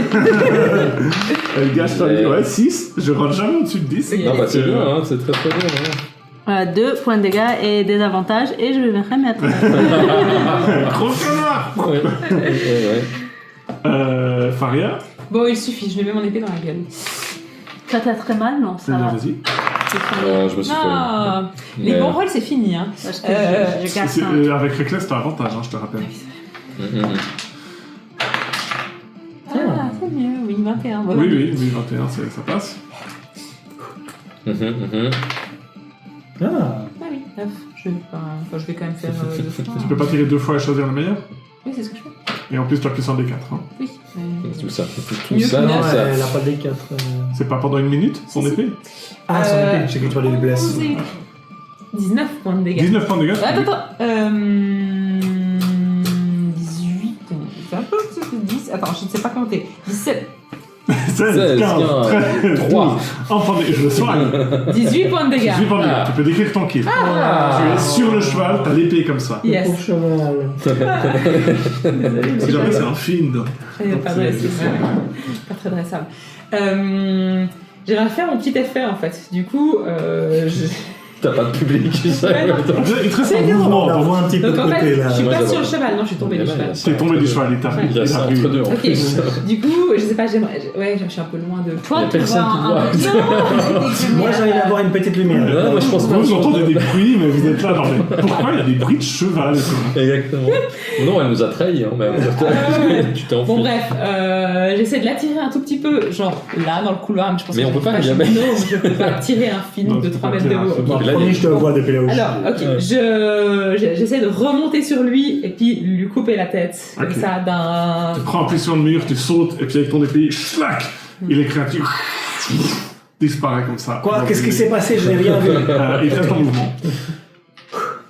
Speaker 1: Elle gâche ta vie. Ouais, 6. Je rentre jamais au-dessus de 10.
Speaker 6: Non, bah c'est bien, hein, c'est très très bien. Hein.
Speaker 2: Voilà, 2 points de dégâts et des avantages et je vais me remettre.
Speaker 1: Gros connard.
Speaker 6: Ouais.
Speaker 1: Faria.
Speaker 3: Bon, il suffit, je lui mets mon épée dans la gueule.
Speaker 2: Ça t'a très mal, non? Ça va.
Speaker 1: Vas-y.
Speaker 6: Je me suis
Speaker 3: Ah, les bons rôles, c'est fini. Hein.
Speaker 2: Parce que je garde ça.
Speaker 1: Avec Reckless, t'as avantage, hein, je te rappelle.
Speaker 3: Ah, c'est mieux, oui, 21. Voilà.
Speaker 1: Oui, 21, ça passe.
Speaker 4: Ah,
Speaker 3: Ah oui, 9. Je vais quand même faire 2 fois.
Speaker 1: Tu peux pas tirer 2 fois et choisir le meilleur.
Speaker 3: Oui, c'est ce que je fais.
Speaker 1: Et en plus, tu as plus un des 4. Hein.
Speaker 3: Oui. mais-
Speaker 6: Tout ça. Tout
Speaker 3: Mieux
Speaker 6: ça,
Speaker 3: que
Speaker 6: tout
Speaker 3: neuf.
Speaker 6: ça.
Speaker 4: elle a pas de D4.
Speaker 1: C'est pas pendant une minute, son épée?
Speaker 4: Ah, son épée, j'ai cru que tu parlais du blesse.
Speaker 3: 19 points de dégâts.
Speaker 1: 19 points de dégâts.
Speaker 3: Attends. 18. C'est un peu 10. Attends, je ne sais pas compter. 17.
Speaker 1: 16,
Speaker 6: 16,
Speaker 1: 15, 13,
Speaker 6: 3.
Speaker 1: Enfin, je le soigne.
Speaker 3: 18 points de dégâts.
Speaker 1: 18 points de dégâts.
Speaker 6: Ah.
Speaker 1: Tu peux décrire ton kill. Tu es sur le cheval, t'as l'épée comme ça.
Speaker 3: Yes.
Speaker 4: Pauvre cheval.
Speaker 1: Si jamais c'est un film.
Speaker 3: Pas dressable. Pas très dressable. J'aimerais faire mon petit effet en fait. Du coup,
Speaker 6: T'as pas de public, tu sais.
Speaker 3: Ouais, non.
Speaker 1: Il te reste
Speaker 3: C'est
Speaker 1: un
Speaker 3: bien,
Speaker 1: mouvement.
Speaker 4: On la
Speaker 1: donc
Speaker 4: voit un petit peu
Speaker 3: Donc
Speaker 4: de
Speaker 3: en
Speaker 4: côté
Speaker 3: fait,
Speaker 4: là.
Speaker 3: je suis
Speaker 6: Moi,
Speaker 3: pas
Speaker 6: j'adore.
Speaker 3: sur le cheval, non, je suis tombée du cheval.
Speaker 1: T'es tombé du cheval,
Speaker 6: Il y a ça entre deux en
Speaker 3: Ok,
Speaker 6: plus.
Speaker 3: du coup, je sais pas, ouais, je suis un peu loin de.
Speaker 6: Il y
Speaker 2: Toi,
Speaker 6: a
Speaker 2: tu
Speaker 6: personne
Speaker 2: vois
Speaker 6: qui
Speaker 2: un
Speaker 6: voit.
Speaker 2: peu.
Speaker 4: Moi j'arrive à voir une petite lumière.
Speaker 6: Non, moi je pense pas.
Speaker 1: Vous entendez des bruits, mais vous êtes là, non mais pourquoi il y a des bruits de cheval et tout?
Speaker 6: Exactement. Non, elle nous a trahis, hein, mais tu t'es enfui.
Speaker 3: Bon, bref, j'essaie de l'attirer un tout petit peu, genre là dans le couloir, mais je pense
Speaker 6: Mais
Speaker 3: que
Speaker 6: on peut pas,
Speaker 3: je suis
Speaker 6: jamais.
Speaker 3: binôme, je peux pas tirer un film
Speaker 1: Non,
Speaker 3: de
Speaker 1: tu peux
Speaker 3: 3
Speaker 1: pas
Speaker 3: mètres de
Speaker 1: tirer un
Speaker 3: haut.
Speaker 1: film.
Speaker 4: Bon,
Speaker 6: Là,
Speaker 4: premier,
Speaker 6: il-
Speaker 4: je te vois depuis là où je suis.
Speaker 3: Alors, ok, j'essaie de remonter sur lui et puis lui couper la tête, comme
Speaker 1: Ok.
Speaker 3: ça, d'un.
Speaker 1: Tu prends impulsion de mur, tu sautes, et puis avec ton épée, schlac, et les créatures disparaissent comme ça.
Speaker 4: Quoi?
Speaker 1: Donc,
Speaker 4: Qu'est-ce qui s'est passé? Je n'ai rien vu.
Speaker 1: Il reste en mouvement.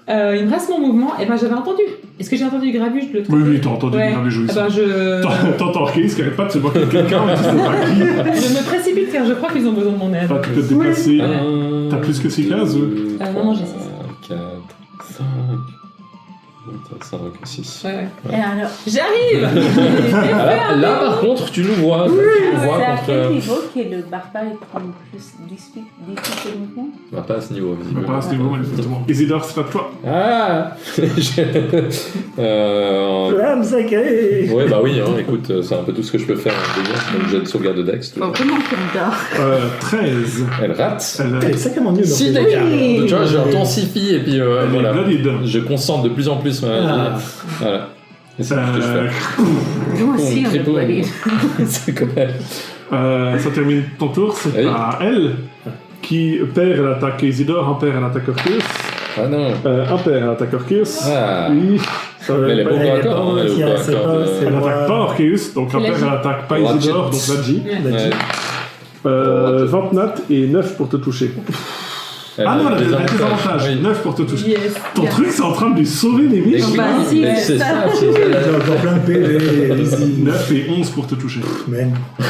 Speaker 3: Il me reste mon mouvement, et ben j'avais entendu. Est-ce que j'ai entendu Grabuge de l'autre
Speaker 1: Oui,
Speaker 3: côté?
Speaker 1: oui, t'as entendu
Speaker 3: Ouais.
Speaker 1: bien les jouer.
Speaker 3: Eh ben je.
Speaker 1: T'entends Chris qui arrête pas de se moquer de quelqu'un, mais tu sais pas qui.
Speaker 3: Je me précipite car je crois qu'ils ont besoin de mon aide.
Speaker 1: Tu peux te déplacer.
Speaker 3: Oui.
Speaker 1: T'as plus que 6 cases
Speaker 3: non, j'ai 6.
Speaker 6: 4, 5. 5, 6.
Speaker 3: Ouais, ouais.
Speaker 2: Et alors,
Speaker 3: J'arrive.
Speaker 6: Là, par contre, tu nous vois. Tu nous vois
Speaker 2: c'est à
Speaker 6: contre.
Speaker 2: quel niveau que le barbare prend plus 18 de mouvement?
Speaker 6: Bah, pas à ce niveau,
Speaker 1: Mais
Speaker 6: visiblement.
Speaker 1: pas à ce niveau, manifestement. Isidore, c'est à toi.
Speaker 6: Ah
Speaker 4: Flamme sacrée.
Speaker 6: Ouais, bah oui, hein, écoute, c'est un peu tout ce que je peux faire en délire. Donc, j'ai de sauvegarde de Dex.
Speaker 2: Faut vraiment qu'on dort.
Speaker 1: 13.
Speaker 6: Elle rate.
Speaker 4: Elle est sacrément nulle.
Speaker 6: 6
Speaker 4: donc.
Speaker 6: dégâts.
Speaker 2: Oui.
Speaker 6: Donc, tu vois, j'intensifie et puis
Speaker 1: Elle est
Speaker 6: voilà.
Speaker 1: bloodied.
Speaker 6: Je concentre de plus en plus ma
Speaker 4: Ah.
Speaker 6: Voilà. Et c'est ce que je fais.
Speaker 2: Moi aussi, on est
Speaker 6: Triple.
Speaker 2: bloody.
Speaker 6: C'est comme elle.
Speaker 1: Ça termine ton tour, c'est
Speaker 6: Oui.
Speaker 1: à elle qui perd l'attaque Isidore, un perd l'attaque Orcus,
Speaker 6: Ah non.
Speaker 1: un perd l'attaque Orcus.
Speaker 6: Ah.
Speaker 1: Oui.
Speaker 6: Mais elle est pas encore d'accord, elle est pas
Speaker 4: C'est
Speaker 6: encore,
Speaker 4: pas, c'est
Speaker 1: Elle
Speaker 4: moi.
Speaker 1: n'attaque pas Orcus, donc un
Speaker 3: C'est
Speaker 1: perd
Speaker 3: Ladji.
Speaker 1: elle attaque pas
Speaker 6: Ladji.
Speaker 1: Isidore, donc Ladji.
Speaker 3: Ouais.
Speaker 4: Ladji.
Speaker 6: Ouais.
Speaker 1: 20 nat et 9 pour te toucher. Ah non, elle a des avantages.
Speaker 6: Oui.
Speaker 1: 9 pour te toucher.
Speaker 3: Yes.
Speaker 1: Ton truc, c'est en train de lui sauver des
Speaker 6: Mais
Speaker 1: vies.
Speaker 6: oui,
Speaker 2: Vas-y,
Speaker 6: mais c'est
Speaker 2: ça.
Speaker 6: ça.
Speaker 4: J'ai encore plein de PV. Allez-y.
Speaker 1: 9 et 11 pour te toucher.
Speaker 4: Même.
Speaker 1: Ouais.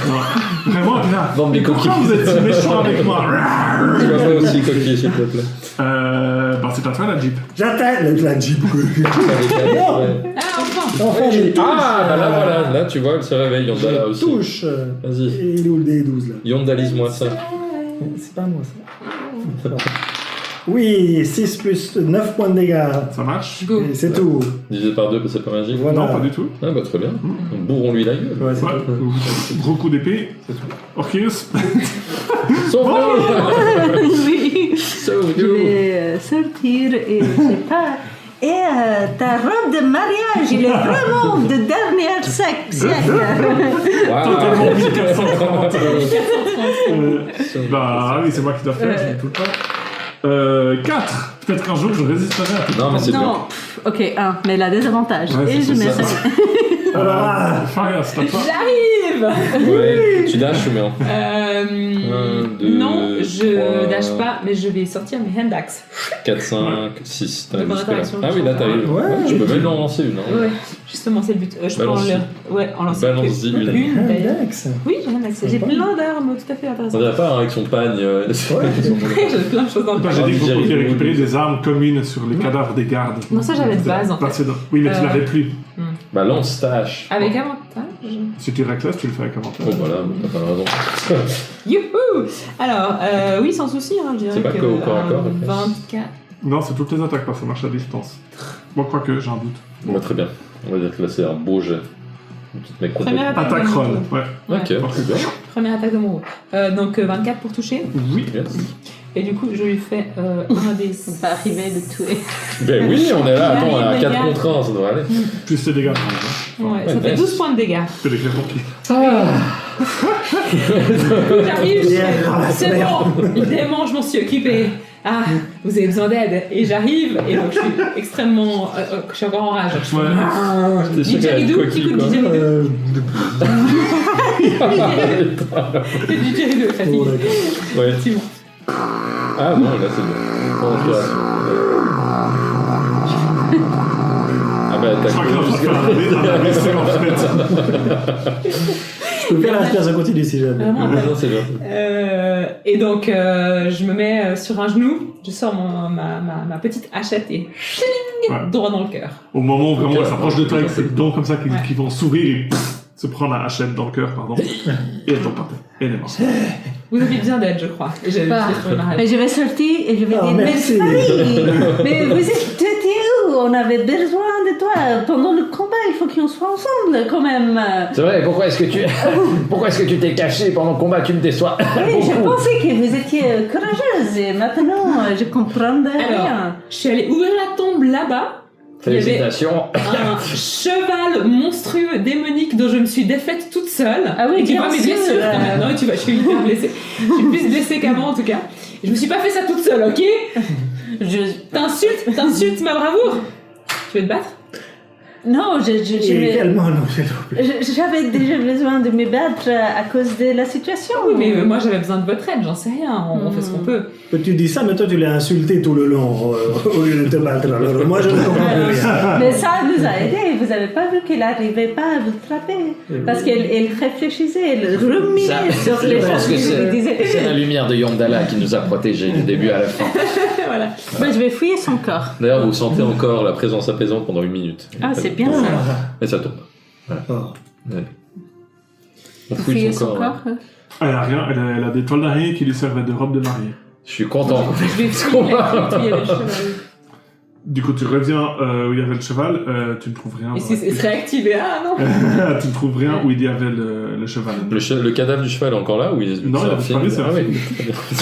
Speaker 1: Vraiment, là.
Speaker 6: Vendre des
Speaker 1: Pourquoi
Speaker 6: coquilles.
Speaker 1: vous êtes si méchant avec moi?
Speaker 6: Tu vas pas aussi coquille, s'il te plaît.
Speaker 1: Bah, c'est à toi la Jeep.
Speaker 4: J'attends la Jeep.
Speaker 6: Ouais.
Speaker 3: Ah, enfin.
Speaker 4: Enfin, j'ai touche.
Speaker 6: Ah, bah là, voilà. Là, tu vois, elle se réveille. Yondala aussi.
Speaker 4: Touche.
Speaker 6: Vas-y.
Speaker 4: Et il est où le D12 là?
Speaker 6: Yondalise-moi ça.
Speaker 4: C'est pas moi ça. Oui, 6 plus 9 points de dégâts.
Speaker 1: Ça marche?
Speaker 3: Go.
Speaker 4: Et c'est tout.
Speaker 6: Divisé par 2, c'est pas magique.
Speaker 4: Voilà.
Speaker 1: Non, pas du tout.
Speaker 6: Ah, bah très bien. Bourrons-lui la gueule.
Speaker 4: Ouais, c'est
Speaker 1: Ouais.
Speaker 4: tout.
Speaker 1: Gros coup d'épée. Orcus.
Speaker 6: Sauve-nous.
Speaker 2: Oui. Je
Speaker 6: Sauve-nous.
Speaker 2: vais sortir et je sais pas. Et ta robe de mariage, il est vraiment de dernière siècle.
Speaker 1: Totalement
Speaker 6: Wow.
Speaker 1: 1430. Bah oui, c'est moi qui dois faire, je ne peux pas. 4. Peut-être qu'un jour je résisterai à tout.
Speaker 6: Non, mais c'est bien.
Speaker 2: Non, ok, 1, mais elle a des avantages.
Speaker 1: Ouais,
Speaker 2: et
Speaker 1: c'est
Speaker 2: je
Speaker 1: ça.
Speaker 2: mets ça.
Speaker 1: Fire, c'est à toi.
Speaker 3: J'arrive.
Speaker 6: Ouais. Tu dashes ou bien deux,
Speaker 3: Non, je
Speaker 6: trois.
Speaker 3: dash pas, mais je vais sortir mes hand axes.
Speaker 6: 4, 5, 6.
Speaker 3: De bonne
Speaker 6: jusque-là.
Speaker 3: interaction.
Speaker 6: Ah oui, là t'arrives.
Speaker 4: Ouais.
Speaker 6: Tu peux même en lancer une. Hein.
Speaker 3: Ouais, justement, c'est le but. Je prends
Speaker 6: Balance-y.
Speaker 3: le. Ouais, en lançant
Speaker 6: Balance-y une.
Speaker 3: d'ailleurs.
Speaker 4: Index.
Speaker 3: Oui, j'ai un accès. J'ai plein d'armes tout à fait
Speaker 6: On
Speaker 3: intéressantes.
Speaker 6: dirait pas hein, avec son pagne.
Speaker 3: J'ai plein de choses dans le
Speaker 1: Bah,
Speaker 3: pack.
Speaker 1: j'ai dit que vous
Speaker 6: Jerry
Speaker 1: pouviez
Speaker 6: Lou.
Speaker 1: récupérer des armes communes sur les cadavres des gardes.
Speaker 3: Non, ça, j'avais de base, en fait.
Speaker 1: Précédent. Oui, mais tu l'avais plus.
Speaker 6: Bah lance ta hache.
Speaker 3: Avec avantage.
Speaker 1: Si tu reclasses, tu le fais avec avantage.
Speaker 6: Oh voilà, t'as pas raison.
Speaker 3: Youhou! Alors, oui, sans souci, hein, je dirais
Speaker 6: C'est pas
Speaker 3: que
Speaker 6: qu'au corps à corps,
Speaker 3: un
Speaker 6: la
Speaker 3: 24.
Speaker 1: Non, c'est toutes les attaques, parce que ça marche à distance. Moi, quoique, j'ai un doute.
Speaker 6: Bon, bah, très bien. On va dire que là c'est un beau jet. Une petite mec
Speaker 3: Première attaque.
Speaker 1: Attaque
Speaker 3: de mon
Speaker 1: roll,
Speaker 3: tour.
Speaker 1: ouais.
Speaker 6: Ok,
Speaker 1: Parfait.
Speaker 6: très bien.
Speaker 3: Première attaque de mon haut. Donc 24 pour toucher.
Speaker 1: Oui.
Speaker 6: Yes.
Speaker 3: Et du coup, je lui fais un des.
Speaker 2: On va arriver de tuer.
Speaker 6: Ben oui, on est là, attends, on est à
Speaker 3: J'arrive,
Speaker 6: 4
Speaker 3: les gars.
Speaker 6: contre 1, ça devrait aller.
Speaker 1: Plus tes dégâts.
Speaker 3: Ouais, ça
Speaker 6: Ouais,
Speaker 3: fait
Speaker 6: nice.
Speaker 3: 12 points de dégâts.
Speaker 1: Tu peux l'écrire pour qui?
Speaker 3: J'arrive,
Speaker 4: Yeah,
Speaker 3: c'est bon, évidemment, je m'en suis occupée. Ah, vous avez besoin d'aide. Et j'arrive, et donc je suis extrêmement. Je suis encore en rage.
Speaker 1: Ouais.
Speaker 6: T'es sûr qu'elle a une
Speaker 3: Didgeridoo,
Speaker 6: coquille,
Speaker 3: petit coup de
Speaker 6: quoi.
Speaker 3: didgeridoo. C'est du didgeridoo,
Speaker 4: Oh,
Speaker 3: fatigué.
Speaker 4: d'accord.
Speaker 6: Ouais.
Speaker 3: Effectivement.
Speaker 6: Ah non, là c'est bon. Bon, ok. Ah bah
Speaker 1: Je crois qu'il est en train de faire un AVC, en fait.
Speaker 4: Je peux faire la respiration continue si jamais.
Speaker 3: Vraiment,
Speaker 6: Non, c'est bien.
Speaker 3: Et donc, je me mets sur un genou, je sors ma petite hachette et
Speaker 1: Ouais.
Speaker 3: droit dans le cœur.
Speaker 1: Au moment où vraiment
Speaker 6: Ok,
Speaker 1: elle s'approche de toi avec
Speaker 6: ok.
Speaker 1: ses dents comme ça qui,
Speaker 3: Ouais.
Speaker 1: qui vont s'ouvrir et pff, se prendre la hachette dans le cœur, pardon. Et elle tombe par terre. Et elle est morte.
Speaker 3: Vous avez besoin d'aide, je crois. Et j'avais
Speaker 2: Bah,
Speaker 3: fait ma
Speaker 2: Et je vais sortir et je vais
Speaker 4: Ah,
Speaker 2: dire
Speaker 4: merci.
Speaker 2: mais vous étiez où? On avait besoin de toi pendant le combat. Il faut qu'on soit ensemble quand même.
Speaker 7: C'est vrai, pourquoi est-ce que tu t'es caché pendant le combat? Tu me déçois.
Speaker 2: Oui, je
Speaker 7: beaucoup.
Speaker 2: pensais que vous étiez courageuse et maintenant je comprends
Speaker 3: Alors,
Speaker 2: rien.
Speaker 3: je suis allée ouvrir la tombe là-bas. Il y avait
Speaker 7: Félicitations.
Speaker 3: un cheval monstrueux démonique dont je me suis défaite toute seule.
Speaker 2: Ah oui,
Speaker 3: et tu
Speaker 2: bien
Speaker 3: vois mes
Speaker 2: sûr.
Speaker 3: blessures quand maintenant, et tu vois, je suis hyper blessée. Je suis plus blessée qu'avant en tout cas. Et je me suis pas fait ça toute seule, ok? T'insultes ma bravoure. Tu veux te battre?
Speaker 2: Non,
Speaker 4: Également, non, s'il vous plaît.
Speaker 2: j'avais déjà besoin de me battre à cause de la situation.
Speaker 3: Oui, mais moi j'avais besoin de votre aide, j'en sais rien. On fait ce qu'on peut.
Speaker 4: Tu dis ça, mais toi tu l'as insulté tout le long au lieu de te battre. Alors moi je ne comprends plus rien.
Speaker 2: Mais ça nous a aidé. Vous avez pas vu qu'elle n'arrivait pas à vous frapper parce qu'elle réfléchissait, elle ruminait sur les
Speaker 7: Je pense
Speaker 2: choses
Speaker 7: que
Speaker 2: que je lui disais.
Speaker 7: c'est la lumière de Yondala qui nous a protégés du début à la fin.
Speaker 3: Voilà.
Speaker 2: Ben, je vais fouiller son corps.
Speaker 6: D'ailleurs, vous sentez encore la présence apaisante pendant 1 minute.
Speaker 2: Ah, c'est bien ça.
Speaker 6: Et ça tombe.
Speaker 4: Oh.
Speaker 6: Ouais. On
Speaker 2: Vous
Speaker 6: fouille
Speaker 2: fouillez
Speaker 6: son
Speaker 2: son
Speaker 6: corps.
Speaker 2: corps.
Speaker 1: Elle a rien, elle a des toiles d'araignée qui lui servaient de robe de mariée.
Speaker 6: Je suis content.
Speaker 3: Je vais fouiller la crypte où il y avait le cheval.
Speaker 1: Du coup, tu reviens où il y avait le cheval, tu ne trouves rien.
Speaker 3: Et c'est réactivé, ah non.
Speaker 1: Tu ne trouves rien où il y avait le cheval.
Speaker 6: Le cadavre du cheval est encore là ou il
Speaker 1: Non, il a disparu, c'est
Speaker 6: ah,
Speaker 1: un
Speaker 6: oui.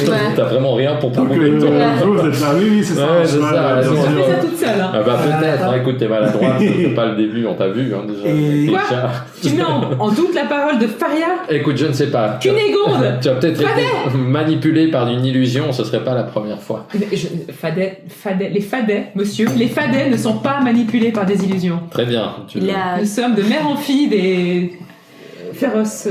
Speaker 2: Ouais.
Speaker 6: T'as vraiment rien pour
Speaker 1: Donc,
Speaker 6: prouver que toi.
Speaker 1: vous êtes là, oui, c'est ça.
Speaker 6: Ouais,
Speaker 1: un
Speaker 6: c'est
Speaker 1: cheval,
Speaker 6: ça,
Speaker 1: bien
Speaker 6: raison.
Speaker 1: sûr.
Speaker 3: Je fais ça toute seule. Hein.
Speaker 6: Ah bah peut-être, hein, écoute, t'es maladroit, c'est pas le début, on t'a vu hein, déjà.
Speaker 4: Et-
Speaker 6: Avec
Speaker 3: Quoi
Speaker 6: Richard.
Speaker 3: Tu mets en doute la parole de Faria?
Speaker 6: Écoute, je ne sais pas. Tu as-
Speaker 3: Cunégonde.
Speaker 6: Tu as peut-être été manipulé par une illusion, ce serait pas la première fois.
Speaker 3: Les fadets, monsieur, les fadets ne sont pas manipulés par des illusions.
Speaker 6: Très bien.
Speaker 2: Il a...
Speaker 3: Nous sommes de mère en fille des féroces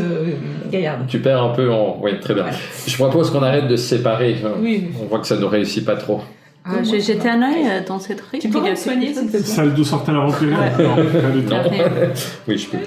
Speaker 3: gaillardes.
Speaker 6: Tu perds un peu en... Oui, très bien.
Speaker 3: Ouais.
Speaker 6: Je propose qu'on arrête de se séparer.
Speaker 3: Oui.
Speaker 6: On voit que ça ne réussit pas trop.
Speaker 2: Ah, j'ai jeté un œil dans cette crypte.
Speaker 3: Tu pourrais
Speaker 2: Il y a
Speaker 3: me soigner,
Speaker 2: quelque
Speaker 3: s'il te plaît?
Speaker 1: Celle d'où sortait l'aventurier
Speaker 2: Ouais.
Speaker 1: Non, pas du tout.
Speaker 6: Non.
Speaker 2: Rien.
Speaker 6: Oui, je peux.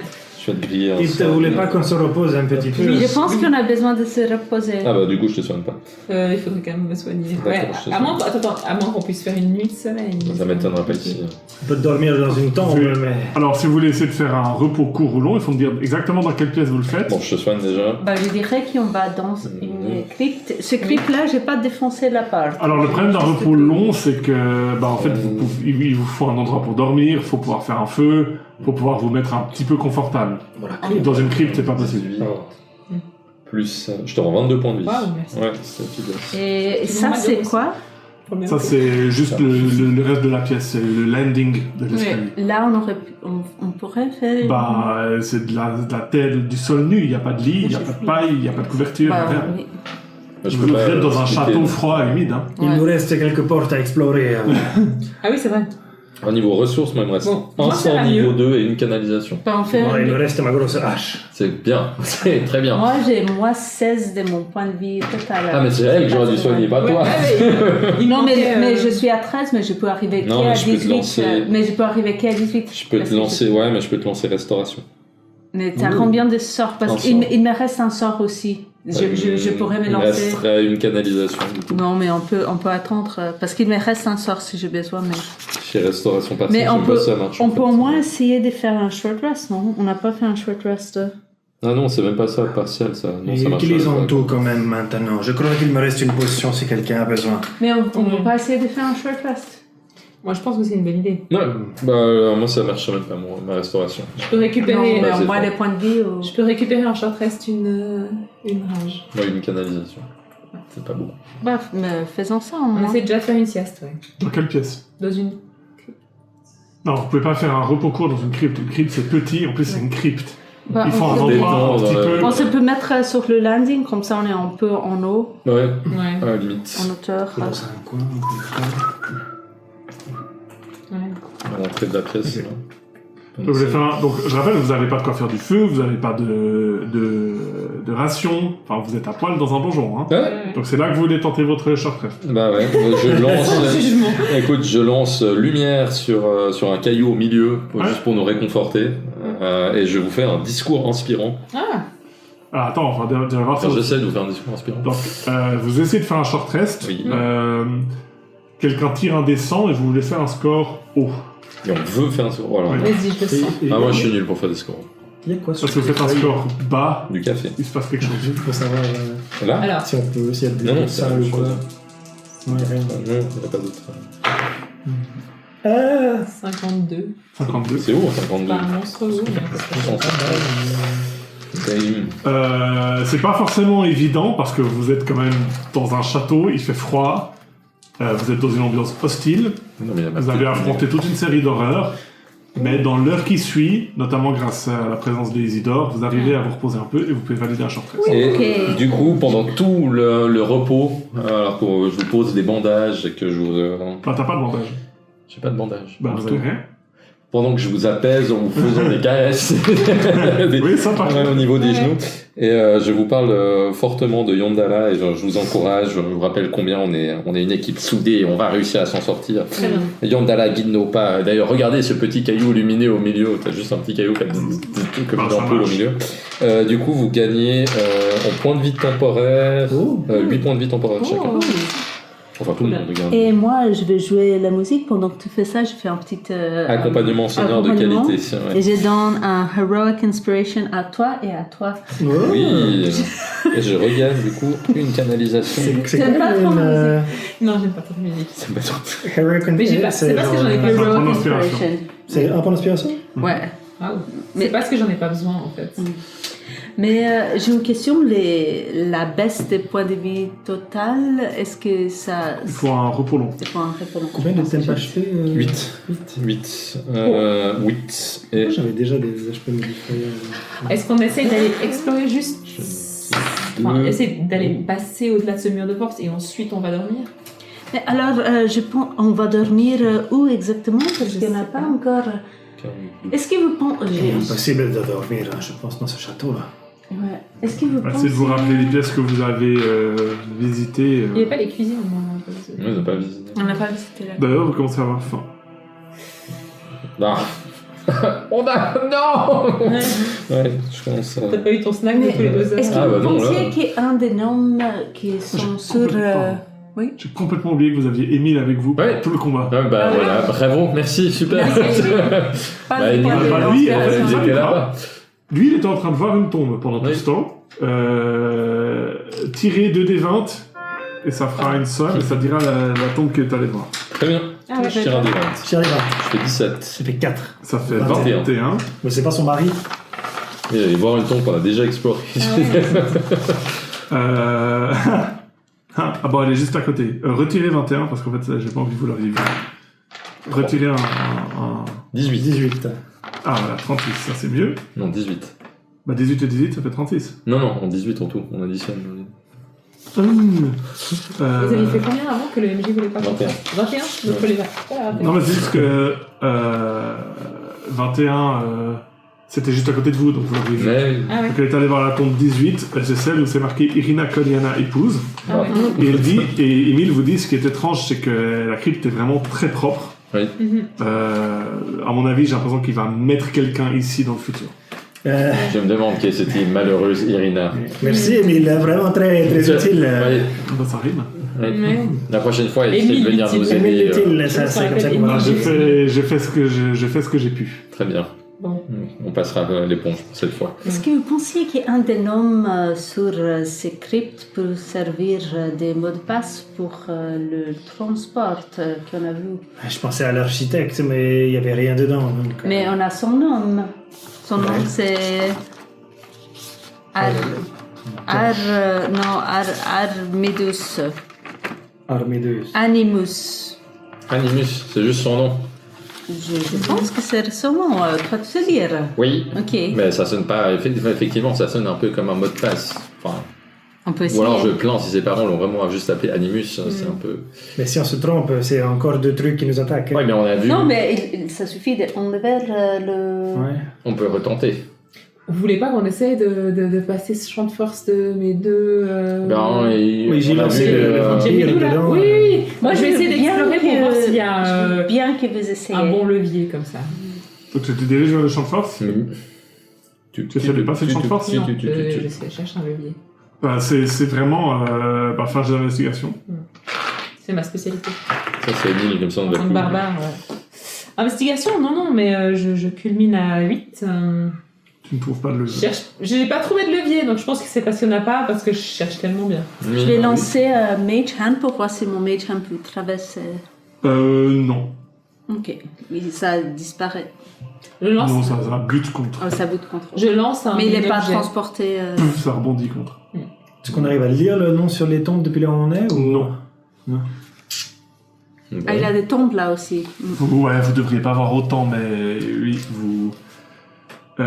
Speaker 6: Je vais te griller un
Speaker 4: Il ne
Speaker 6: sort.
Speaker 4: voulait pas qu'on se repose un petit peu.
Speaker 2: Oui, je pense qu'on a besoin de se reposer.
Speaker 6: Ah bah du coup, je te soigne pas.
Speaker 3: Il faudrait quand même me soigner.
Speaker 6: D'accord,
Speaker 3: Ouais.
Speaker 6: je te
Speaker 3: À moins qu'on puisse faire une nuit de sommeil.
Speaker 6: Ça m'étonnerait pas ici.
Speaker 4: On peut dormir dans une tombe,
Speaker 1: Oui.
Speaker 4: mais...
Speaker 1: Alors, si vous voulez essayer de faire un repos court ou long, il faut me dire exactement dans quelle pièce vous le faites.
Speaker 6: Bon, je te soigne déjà.
Speaker 2: Bah, je dirais qu'on va dans une crypte. Ce crypte-là, j'ai pas défoncé la part.
Speaker 1: Alors, le problème d'un repos long, c'est que, bah, en fait, il vous faut un endroit pour dormir, il faut pouvoir faire un feu, il faut pouvoir vous mettre un petit peu confortable.
Speaker 4: Voilà.
Speaker 1: Dans une crypte, c'est pas possible.
Speaker 6: Plus, je te rends 22 points de vie.
Speaker 3: Waouh, merci.
Speaker 6: Ouais, c'est efficace.
Speaker 2: Et
Speaker 3: C'est
Speaker 2: ça,
Speaker 3: bon,
Speaker 2: c'est
Speaker 3: madame.
Speaker 2: quoi?
Speaker 1: Ça, c'est juste le reste de la pièce, c'est le landing de l'escalier.
Speaker 2: Là, on pourrait faire...
Speaker 1: Bah, c'est de la tête, du sol nu, il n'y a pas de lit, il n'y a pas de paille, il n'y a pas de couverture,
Speaker 2: Bah,
Speaker 1: rien.
Speaker 2: oui.
Speaker 6: Je
Speaker 1: Vous
Speaker 6: peux pas
Speaker 1: êtes dans un
Speaker 6: expliquer.
Speaker 1: château froid et humide. Hein.
Speaker 4: Il
Speaker 2: Ouais.
Speaker 4: nous reste quelques portes à explorer.
Speaker 3: Ah oui, c'est vrai.
Speaker 6: Au niveau ressources, moi, il me reste
Speaker 3: Bon,
Speaker 6: un
Speaker 3: moi, ça
Speaker 6: sang
Speaker 3: va
Speaker 6: niveau
Speaker 3: mieux.
Speaker 6: 2 et une canalisation.
Speaker 2: Bah, on fait...
Speaker 4: Bon, il nous reste ma grosse hache.
Speaker 6: C'est bien, c'est très bien.
Speaker 2: Moi, j'ai 16 de mon point de vie total.
Speaker 6: Ah, mais c'est elle que j'aurais dû soigner, pas
Speaker 3: Ouais,
Speaker 6: toi.
Speaker 3: il
Speaker 2: Non, mais,
Speaker 3: manquait,
Speaker 2: mais je suis à 13, mais je peux arriver
Speaker 6: Non,
Speaker 2: qu'à
Speaker 6: mais je peux te
Speaker 2: 18.
Speaker 6: lancer-
Speaker 2: Mais je peux arriver qu'à 18.
Speaker 6: Je peux
Speaker 2: Parce
Speaker 6: te
Speaker 2: que
Speaker 6: lancer, ouais, mais je peux te lancer restauration.
Speaker 2: Mais t'as combien de sorts? Parce
Speaker 6: Un
Speaker 2: qu'il
Speaker 6: sort.
Speaker 2: il me reste un sort aussi. Je pourrais me
Speaker 6: Il me
Speaker 2: lancer.
Speaker 6: resterait une canalisation, du coup.
Speaker 2: Non, mais on peut attendre. Parce qu'il me reste un sort si j'ai besoin. Mais,
Speaker 6: Chez restauration partielle,
Speaker 2: mais
Speaker 6: je
Speaker 2: on
Speaker 6: sais pas
Speaker 2: peut,
Speaker 6: si ça marche.
Speaker 2: on
Speaker 6: en
Speaker 2: peut
Speaker 6: fait.
Speaker 2: au moins essayer de faire un short rest, non? On n'a pas fait un short rest.
Speaker 6: Ah non, c'est même pas ça, partiel, ça. Non, ça marche
Speaker 4: Utilisons
Speaker 6: pas.
Speaker 4: tout quand même maintenant. Je crois qu'il me reste une potion si quelqu'un a besoin.
Speaker 2: Mais on peut pas essayer de faire un short rest.
Speaker 3: Moi, je pense que c'est une bonne idée.
Speaker 6: Ouais, bah, moi, ça marche même pas, ma restauration.
Speaker 3: Je peux
Speaker 2: Non,
Speaker 3: récupérer,
Speaker 2: mais
Speaker 6: c'est
Speaker 2: au moins
Speaker 6: fort.
Speaker 2: les points de vie. Ou...
Speaker 3: je peux récupérer en short rest une rage.
Speaker 6: Moi, une canalisation. C'est pas beau.
Speaker 2: Bref, mais faisons ça au
Speaker 3: On
Speaker 2: moins.
Speaker 3: essaie déjà de faire une sieste, ouais.
Speaker 1: Dans quelle pièce
Speaker 3: Dans une.
Speaker 1: Non, vous pouvez pas faire un repos court dans une crypte. Une crypte, c'est petit, en plus, c'est une crypte.
Speaker 2: Bah,
Speaker 1: Il faut un
Speaker 2: on,
Speaker 1: endroit un
Speaker 6: détendre,
Speaker 1: petit peu...
Speaker 2: on se peut mettre sur le landing, comme ça on est un peu en haut,
Speaker 6: Ouais,
Speaker 3: Ouais.
Speaker 6: à la limite.
Speaker 2: en hauteur.
Speaker 4: Dans un coin, on peut faire.
Speaker 3: Ouais.
Speaker 6: À l'entrée de la pièce. là.
Speaker 1: Donc, donc, je rappelle, vous n'avez pas de quoi faire du feu, vous n'avez pas de ration, enfin, vous êtes à poil dans un donjon. Hein.
Speaker 6: Ouais,
Speaker 1: Donc, c'est là que vous voulez tenter votre short rest.
Speaker 6: bah ouais, je lance.
Speaker 3: Jugement.
Speaker 6: Écoute, je lance lumière sur un caillou au milieu,
Speaker 1: Ouais.
Speaker 6: juste pour nous réconforter. Et je vous fais un discours inspirant.
Speaker 3: Ah,
Speaker 1: Ah, attends, on va déjà voir ça.
Speaker 6: Enfin, j'essaie de vous faire un discours inspirant.
Speaker 1: Donc, vous essayez de faire un short rest.
Speaker 6: Oui.
Speaker 1: Quelqu'un tire un dessin et vous voulez faire un score haut.
Speaker 6: Et on veut faire un discours. Voilà.
Speaker 1: Ouais.
Speaker 3: vas-y, je le sens.
Speaker 6: Ah, moi, je suis nul pour faire des scores.
Speaker 4: Il y a quoi sur
Speaker 1: Parce que vous faites un score bas,
Speaker 6: Du café.
Speaker 1: il se passe quelque chose.
Speaker 4: Il faut savoir
Speaker 6: Là
Speaker 3: Alors,
Speaker 4: si on peut, s'il y a des
Speaker 6: Non, non, c'est la
Speaker 4: salles
Speaker 6: même
Speaker 4: ou quoi.
Speaker 6: chose.
Speaker 4: Ouais, rien.
Speaker 6: Non, il n'y a pas d'autre.
Speaker 3: 52.
Speaker 1: 52.
Speaker 6: C'est où, 52
Speaker 3: Pas un monstre haut,
Speaker 1: C'est pas forcément évident parce que vous êtes quand même dans un château, il fait froid, vous êtes dans une ambiance hostile,
Speaker 6: Non, mais il y a
Speaker 1: vous avez affronté toute une série d'horreurs, mais dans l'heure qui suit, notamment grâce à la présence d'Isidore, vous arrivez à vous reposer un peu et vous pouvez valider un short rest.
Speaker 6: Et
Speaker 2: Ok.
Speaker 6: du coup, pendant tout le repos, alors que je vous pose des bandages et que je vous...
Speaker 1: Bah, t'as pas de bandage.
Speaker 6: J'ai pas de bandage.
Speaker 1: Bah,
Speaker 6: Du
Speaker 1: vous
Speaker 6: tout.
Speaker 1: avez rien.
Speaker 6: Pendant que je vous apaise en vous faisant des caresses
Speaker 1: Oui, ça par
Speaker 6: au niveau des genoux. Et je vous parle fortement de Yondala et je vous encourage. Je vous rappelle combien on est une équipe soudée et on va réussir à s'en sortir.
Speaker 3: Très bien.
Speaker 6: Yondala guide nos pas. D'ailleurs, regardez ce petit caillou lumineux au milieu. T'as juste un petit caillou qui a comme une
Speaker 1: Ça
Speaker 6: ampoule au
Speaker 1: marche.
Speaker 6: milieu. Du coup, vous gagnez en points de vie temporaires.
Speaker 4: Oh.
Speaker 6: 8 points de vie temporaires chacun.
Speaker 3: Oh.
Speaker 6: Enfin, tout le monde regarde.
Speaker 2: Et moi, je vais jouer la musique. Pendant que tu fais ça, je fais un petit...
Speaker 6: Accompagnement sonore de
Speaker 2: accompagnement.
Speaker 6: qualité. Ouais.
Speaker 2: Et je donne un Heroic Inspiration à toi et à toi.
Speaker 4: Oh.
Speaker 6: Oui, et je regarde du coup une canalisation.
Speaker 4: C'est
Speaker 2: T'aimes
Speaker 4: quoi
Speaker 2: pas trop la
Speaker 4: une
Speaker 3: Non, j'aime pas trop la musique.
Speaker 6: C'est pas trop.
Speaker 4: Heroic
Speaker 3: Mais j'ai pas- c'est parce que j'en ai pas
Speaker 1: un
Speaker 2: Heroic
Speaker 1: point d'inspiration.
Speaker 2: Inspiration.
Speaker 4: C'est un point d'inspiration?
Speaker 2: Ouais.
Speaker 3: Ah,
Speaker 2: Mais-
Speaker 3: c'est parce que j'en ai pas besoin en fait.
Speaker 2: Mais j'ai une question. La baisse des points de vie total, est-ce que ça...
Speaker 1: Il faut un repos long.
Speaker 2: C'est pas un répondant.
Speaker 4: Combien de temp HP
Speaker 6: 8. 8. 8. Et
Speaker 4: J'avais déjà des HP modifiés.
Speaker 3: Est-ce qu'on essaye d'aller explorer juste. Enfin, essayer d'aller passer au-delà de ce mur de porte et ensuite on va dormir?
Speaker 2: Mais alors, je pense, on va dormir où exactement? Parce qu'il n'y en a pas encore... Est-ce que vous pensez...
Speaker 4: C'est impossible de dormir, je pense, dans ce château-là.
Speaker 2: Ouais. Est-ce que vous
Speaker 1: Essayez
Speaker 2: pensez...
Speaker 1: de vous rappeler les pièces que vous avez visitées.
Speaker 3: Il n'y avait pas les cuisines, moi.
Speaker 6: Ouais, ils ont pas visité.
Speaker 2: On n'a pas visité là.
Speaker 1: D'ailleurs, vous commencez à avoir faim.
Speaker 6: Non. On a. Non. Ouais, je commence à.
Speaker 3: T'as pas eu ton snack de
Speaker 2: Mais
Speaker 3: tous les 2 heures?
Speaker 2: est-ce que
Speaker 6: Ah,
Speaker 2: vous
Speaker 6: bah non,
Speaker 2: pensiez
Speaker 6: là.
Speaker 2: qu'il y a un des noms qui sont sur... Oui.
Speaker 1: J'ai complètement oublié que vous aviez Émile avec vous pour
Speaker 6: Ouais.
Speaker 1: tout le combat.
Speaker 6: Ouais, bah voilà, bravo, merci, super.
Speaker 2: Merci.
Speaker 6: Bah,
Speaker 2: Pas de
Speaker 6: il
Speaker 2: point
Speaker 6: nous
Speaker 2: de
Speaker 1: bah,
Speaker 2: vue
Speaker 1: lui, en fait,
Speaker 2: d'inspiration.
Speaker 6: il était là-bas.
Speaker 1: Lui, il était en train de voir une tombe pendant tout
Speaker 6: Oui.
Speaker 1: ce temps. Tirer 2d20 et ça fera une somme et ça dira la tombe que tu allais voir.
Speaker 6: Très bien.
Speaker 3: Ah ouais,
Speaker 6: Je tire un des 20.
Speaker 4: J'y arrive.
Speaker 6: Je fais 17.
Speaker 4: Ça fait 4.
Speaker 1: Ça fait
Speaker 6: 21.
Speaker 1: 21.
Speaker 4: Mais c'est pas son mari.
Speaker 6: Et aller voir une tombe qu'on a déjà explorée.
Speaker 1: Ah bon, elle est juste à côté. Retirez 21 parce qu'en fait, j'ai pas envie que vous l'auriez vu. Retirez un
Speaker 6: 18.
Speaker 4: 18.
Speaker 1: Ah voilà, 36, ça c'est mieux.
Speaker 6: Non, 18.
Speaker 1: Bah 18 et 18, ça fait 36.
Speaker 6: Non, non, en 18 en tout, on additionne.
Speaker 3: Vous aviez fait combien avant que le MJ voulait pas qu'on
Speaker 6: 21.
Speaker 3: fasse 21? Donc on les va. Voilà,
Speaker 1: Non mais c'est juste que 21, c'était juste à côté de vous, donc vous l'auriez vu.
Speaker 6: Mais.
Speaker 3: Ah ouais.
Speaker 1: Donc elle est allée voir la tombe 18, c'est celle où c'est marqué Irina Koliana épouse.
Speaker 3: Ah ouais.
Speaker 1: Et elle dit, et Émile vous dit, ce qui est étrange, c'est que la crypte est vraiment très propre.
Speaker 6: Oui.
Speaker 3: Mhm.
Speaker 1: À mon avis, j'ai l'impression qu'il va mettre quelqu'un ici dans le futur.
Speaker 6: Je me demande qui est cette malheureuse Irina.
Speaker 4: Merci, Emile, vraiment très, très utile.
Speaker 6: Ouais,
Speaker 1: Bah, ça rime.
Speaker 6: ouais.
Speaker 3: Mais-
Speaker 6: La prochaine fois, essayez de
Speaker 3: Émile
Speaker 6: venir nous
Speaker 3: utile.
Speaker 4: Emile
Speaker 6: aider.
Speaker 4: utile, ça, c'est comme ça qu'on va
Speaker 1: Alors,
Speaker 3: Émile.
Speaker 1: j'ai fait ce que j'ai pu.
Speaker 6: Très bien.
Speaker 3: Bon.
Speaker 6: On passera l'éponge pour cette fois.
Speaker 2: Est-ce que vous pensiez qu'il y a un des noms sur ces cryptes pour servir des mots de passe pour le transport qu'on a vu?
Speaker 4: Je pensais à l'architecte, mais il n'y avait rien dedans. Donc,
Speaker 2: Mais on a son nom. Son nom c'est... Armidus.
Speaker 4: Armédeuse.
Speaker 2: Animus.
Speaker 6: Animus, c'est juste son nom.
Speaker 2: Je pense que c'est son nom. Toi, tu sais dire.
Speaker 6: Oui.
Speaker 2: Ok.
Speaker 6: Mais ça sonne pas. Effectivement, ça sonne un peu comme un mot de passe. Enfin,
Speaker 2: On peut
Speaker 6: ou
Speaker 2: essayer.
Speaker 6: alors je plains si ses parents l'ont vraiment juste appelé Animus. C'est un peu.
Speaker 4: Mais si on se trompe, c'est encore deux trucs qui nous attaquent.
Speaker 6: Ouais, mais on a vu.
Speaker 2: Non, mais ça suffit d'enlever le...
Speaker 4: Ouais.
Speaker 6: On peut retenter.
Speaker 3: Vous voulez pas qu'on essaye de passer ce champ de force de mes deux.
Speaker 6: Ben,
Speaker 4: Oui, j'ai
Speaker 6: on a
Speaker 4: lancé
Speaker 6: vu,
Speaker 4: le
Speaker 3: J'ai mis
Speaker 4: vampire
Speaker 3: tout là.
Speaker 4: dedans.
Speaker 3: Oui, oui, oui. Moi, je vais
Speaker 2: veux
Speaker 3: essayer
Speaker 2: bien
Speaker 3: d'explorer pour
Speaker 2: que-
Speaker 3: voir s'il y a
Speaker 2: je veux bien que vous essayiez.
Speaker 3: un bon levier comme ça.
Speaker 1: Donc tu te diriges vers le champ de force.
Speaker 6: Tu
Speaker 1: essaies de passer le champ de force
Speaker 3: Non, je cherche un levier.
Speaker 1: Bah, c'est vraiment faire de l'investigation.
Speaker 3: C'est ma spécialité.
Speaker 6: Ça, c'est Emile, comme ça on
Speaker 3: En
Speaker 6: va
Speaker 3: tant
Speaker 6: plus.
Speaker 3: que barbare, ouais. Investigation, non, mais je culmine à 8.
Speaker 1: Tu Tu ne trouves pas de levier.
Speaker 3: Je n'ai pas trouvé de levier, donc je pense que c'est parce qu'il n'y en a pas, parce que je cherche tellement bien.
Speaker 2: Je vais lancer Mage Hand pour voir si mon Mage Hand peut traverser.
Speaker 1: Non.
Speaker 2: Ok, mais ça disparaît.
Speaker 3: Je lance.
Speaker 1: Non, ça bute contre.
Speaker 2: Oh, ça bout de contrôle.
Speaker 3: Je lance un.
Speaker 2: Mais il n'est pas
Speaker 3: objet.
Speaker 2: transporté.
Speaker 1: Ça rebondit contre.
Speaker 4: Est-ce qu'on arrive à lire le nom sur les tombes depuis là où on est ou...
Speaker 1: Non.
Speaker 2: Ah, il a des tombes là aussi.
Speaker 1: Ouais, vous devriez pas avoir autant, mais oui, vous...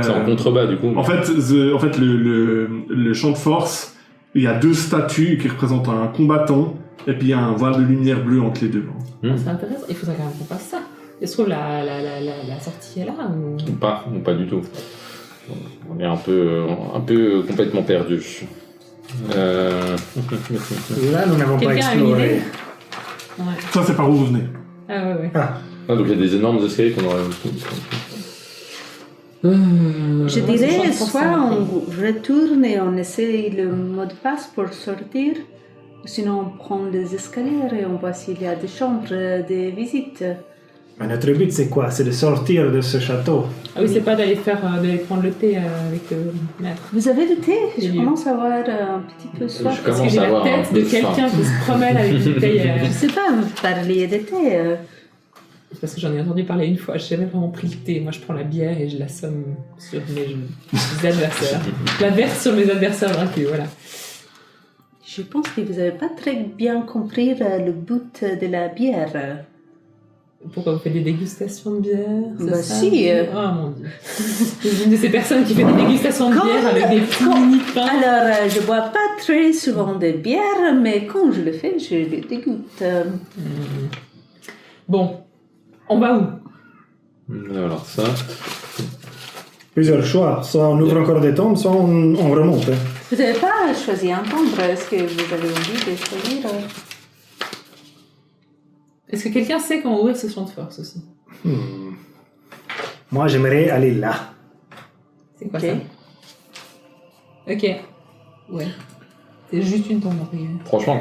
Speaker 6: C'est en contrebas, du coup.
Speaker 1: En fait, le champ de force, il y a 2 statues qui représentent un combattant, et puis il y a un voile de lumière bleue entre les deux.
Speaker 3: C'est intéressant. Il faudrait quand même qu'on fasse ça. Est-ce que la sortie est là ou...
Speaker 6: Ou pas du tout. On est un peu complètement perdu.
Speaker 4: Là, nous n'avons pas
Speaker 3: Quelqu'un a une idée?
Speaker 4: exploré.
Speaker 3: Ouais.
Speaker 1: Ça, c'est par où vous venez.
Speaker 3: Ah ouais.
Speaker 6: Ah, donc il y a des énormes escaliers qu'on aurait...
Speaker 2: Je
Speaker 3: Ouais,
Speaker 2: dirais,
Speaker 3: c'est
Speaker 2: soit on retourne et on essaie le mot de passe pour sortir, ou sinon on prend les escaliers et on voit s'il y a des chambres de visite.
Speaker 4: Mais notre but, c'est quoi? C'est de sortir de ce château.
Speaker 3: Ah oui, c'est pas d'aller prendre le thé avec le maître.
Speaker 2: Vous avez du thé? Je
Speaker 3: Oui.
Speaker 2: commence à avoir un petit peu soif.
Speaker 6: Je
Speaker 3: Parce que
Speaker 6: commence
Speaker 3: j'ai
Speaker 6: à
Speaker 3: la
Speaker 6: avoir un
Speaker 3: tête
Speaker 6: peu
Speaker 3: de
Speaker 6: faim.
Speaker 3: quelqu'un qui se promène avec une bouteille.
Speaker 2: Je sais pas, vous parliez de thé.
Speaker 3: Parce que j'en ai entendu parler une fois, j'ai jamais vraiment pris le thé. Moi, je prends la bière et je la somme sur mes adversaires. Je la verse sur mes adversaires vaincus, voilà.
Speaker 2: Je pense que vous n'avez pas très bien compris le but de la bière.
Speaker 3: Pourquoi vous faites des dégustations de bière? c'est
Speaker 2: Bah
Speaker 3: ça?
Speaker 2: si.
Speaker 3: Oh mon dieu. Je suis une de ces personnes qui fait des dégustations de bière avec des petits mini-pains.
Speaker 2: Alors, je bois pas très souvent de bière, mais quand je le fais, je le dégoûte.
Speaker 3: Bon, on va où?
Speaker 6: Alors ça...
Speaker 4: Plusieurs choix. Soit on ouvre encore des tombes, soit on remonte.
Speaker 2: Vous n'avez pas choisi un timbre. Est-ce que vous avez envie de choisir
Speaker 3: Est-ce que quelqu'un sait comment ouvrir ce champ de force aussi?
Speaker 4: Moi, j'aimerais aller là.
Speaker 3: C'est quoi
Speaker 2: Ok.
Speaker 3: ça? Ok. Ouais. C'est juste une tombe, en fait.
Speaker 6: Franchement,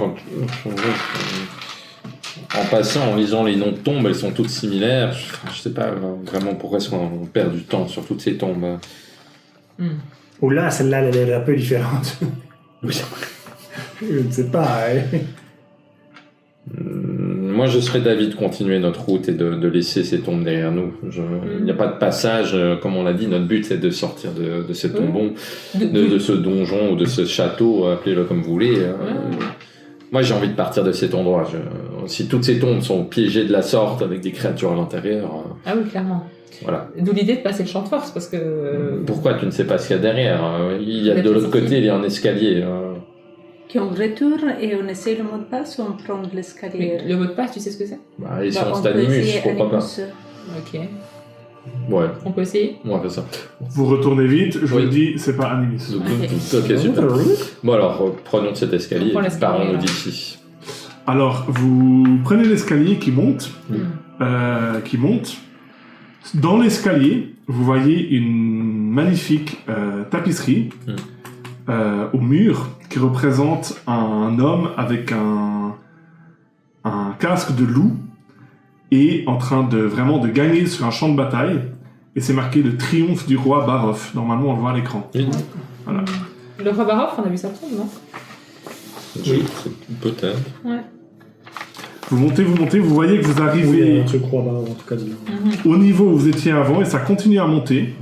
Speaker 6: en passant, en lisant les noms de tombes, elles sont toutes similaires. Je sais pas vraiment pourquoi est-ce qu'on perd du temps sur toutes ces tombes.
Speaker 4: Ou là, celle-là, elle est un peu différente.
Speaker 6: Oui.
Speaker 4: Je ne sais pas. Hein.
Speaker 6: Moi, je serais d'avis de continuer notre route et de laisser ces tombes derrière nous. Il n'y a pas de passage, comme on l'a dit, notre but c'est de sortir de ce tombon, de ce donjon ou de ce château, appelez-le comme vous voulez. Moi, j'ai envie de partir de cet endroit. Si toutes ces tombes sont piégées de la sorte avec des créatures à l'intérieur,
Speaker 3: Ah oui, clairement.
Speaker 6: voilà.
Speaker 3: D'où l'idée de passer le champ de force, parce que...
Speaker 6: Pourquoi tu ne sais pas ce qu'il y a derrière? Il y a de l'autre côté, il y a un escalier.
Speaker 2: Qu'on retourne et on essaie le mot de passe ou on prend l'escalier?
Speaker 3: Mais le mot de passe, tu sais ce que c'est?
Speaker 6: Bah, et si
Speaker 2: Bah,
Speaker 6: on
Speaker 2: peut
Speaker 6: s'animus,
Speaker 2: essayer
Speaker 6: pourquoi pas?
Speaker 2: Animus.
Speaker 3: Ok.
Speaker 6: Ouais,
Speaker 3: On peut essayer?
Speaker 6: on va faire ça.
Speaker 1: Vous retournez vite, je vous
Speaker 6: Oui.
Speaker 1: le dis, c'est pas Animus.
Speaker 6: Donc,
Speaker 3: Ok.
Speaker 6: ok, super. Bon alors, prenons cet
Speaker 3: On
Speaker 6: escalier
Speaker 3: prend
Speaker 6: et
Speaker 3: l'escalier,
Speaker 6: partons
Speaker 3: alors.
Speaker 6: d'ici.
Speaker 1: Alors, vous prenez l'escalier qui monte, Dans l'escalier, vous voyez une magnifique tapisserie au mur qui représente un homme avec un casque de loup et en train de vraiment de gagner sur un champ de bataille. Et c'est marqué le triomphe du roi Barof. Normalement, on le voit à l'écran.
Speaker 6: Oui.
Speaker 1: Voilà.
Speaker 3: Le roi Barof, on a vu ça tombe, non?
Speaker 6: Oui. Peut-être.
Speaker 3: Ouais.
Speaker 1: Vous montez, vous voyez que vous
Speaker 4: Oui,
Speaker 1: arrivez
Speaker 4: un truc roi, en tout cas.
Speaker 1: au niveau où vous étiez avant et ça continue à monter.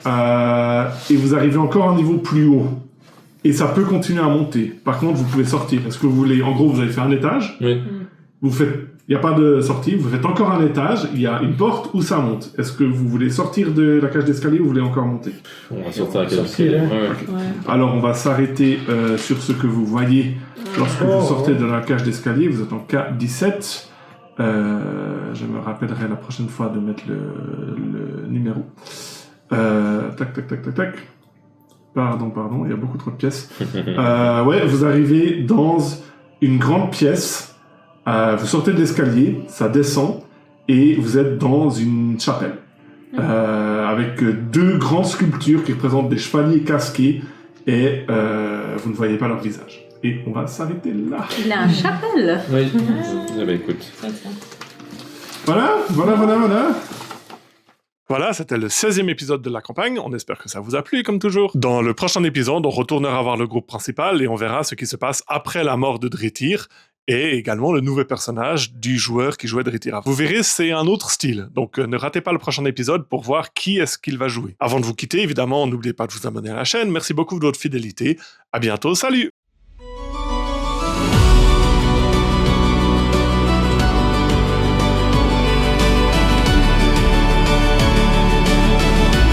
Speaker 1: Et vous arrivez encore à un niveau plus haut. Et ça peut continuer à monter. Par contre, vous pouvez sortir. Est-ce que vous voulez... En gros, vous avez fait un étage.
Speaker 6: Oui.
Speaker 1: Vous faites... Il n'y a pas de sortie. Vous faites encore un étage. Il y a une porte où ça monte. Est-ce que vous voulez sortir de la cage d'escalier ou vous voulez encore monter?
Speaker 6: On va sortir avec
Speaker 4: Sortir,
Speaker 6: l'escalier.
Speaker 4: hein.
Speaker 6: Ouais.
Speaker 3: Ouais.
Speaker 1: Alors, on va s'arrêter sur ce que vous voyez lorsque vous
Speaker 4: Oh.
Speaker 1: sortez de la cage d'escalier. Vous êtes en K17. Je me rappellerai la prochaine fois de mettre le numéro. Tac. Pardon, il y a beaucoup trop de pièces. Ouais, vous arrivez dans une grande pièce. Vous sortez de l'escalier, ça descend, et vous êtes dans une chapelle. Avec deux grandes sculptures qui représentent des chevaliers casqués, et vous ne voyez pas leur visage. Et on va s'arrêter là.
Speaker 2: Il a une chapelle.
Speaker 6: Oui. Eh ben, écoute.
Speaker 3: Ça, ça.
Speaker 1: Voilà. Voilà, c'était le 16e épisode de la campagne, on espère que ça vous a plu comme toujours. Dans le prochain épisode, on retournera voir le groupe principal et on verra ce qui se passe après la mort de Drittir, et également le nouveau personnage du joueur qui jouait Drittir. Vous verrez, c'est un autre style, donc ne ratez pas le prochain épisode pour voir qui est-ce qu'il va jouer. Avant de vous quitter, évidemment, n'oubliez pas de vous abonner à la chaîne, merci beaucoup de votre fidélité, à bientôt, salut!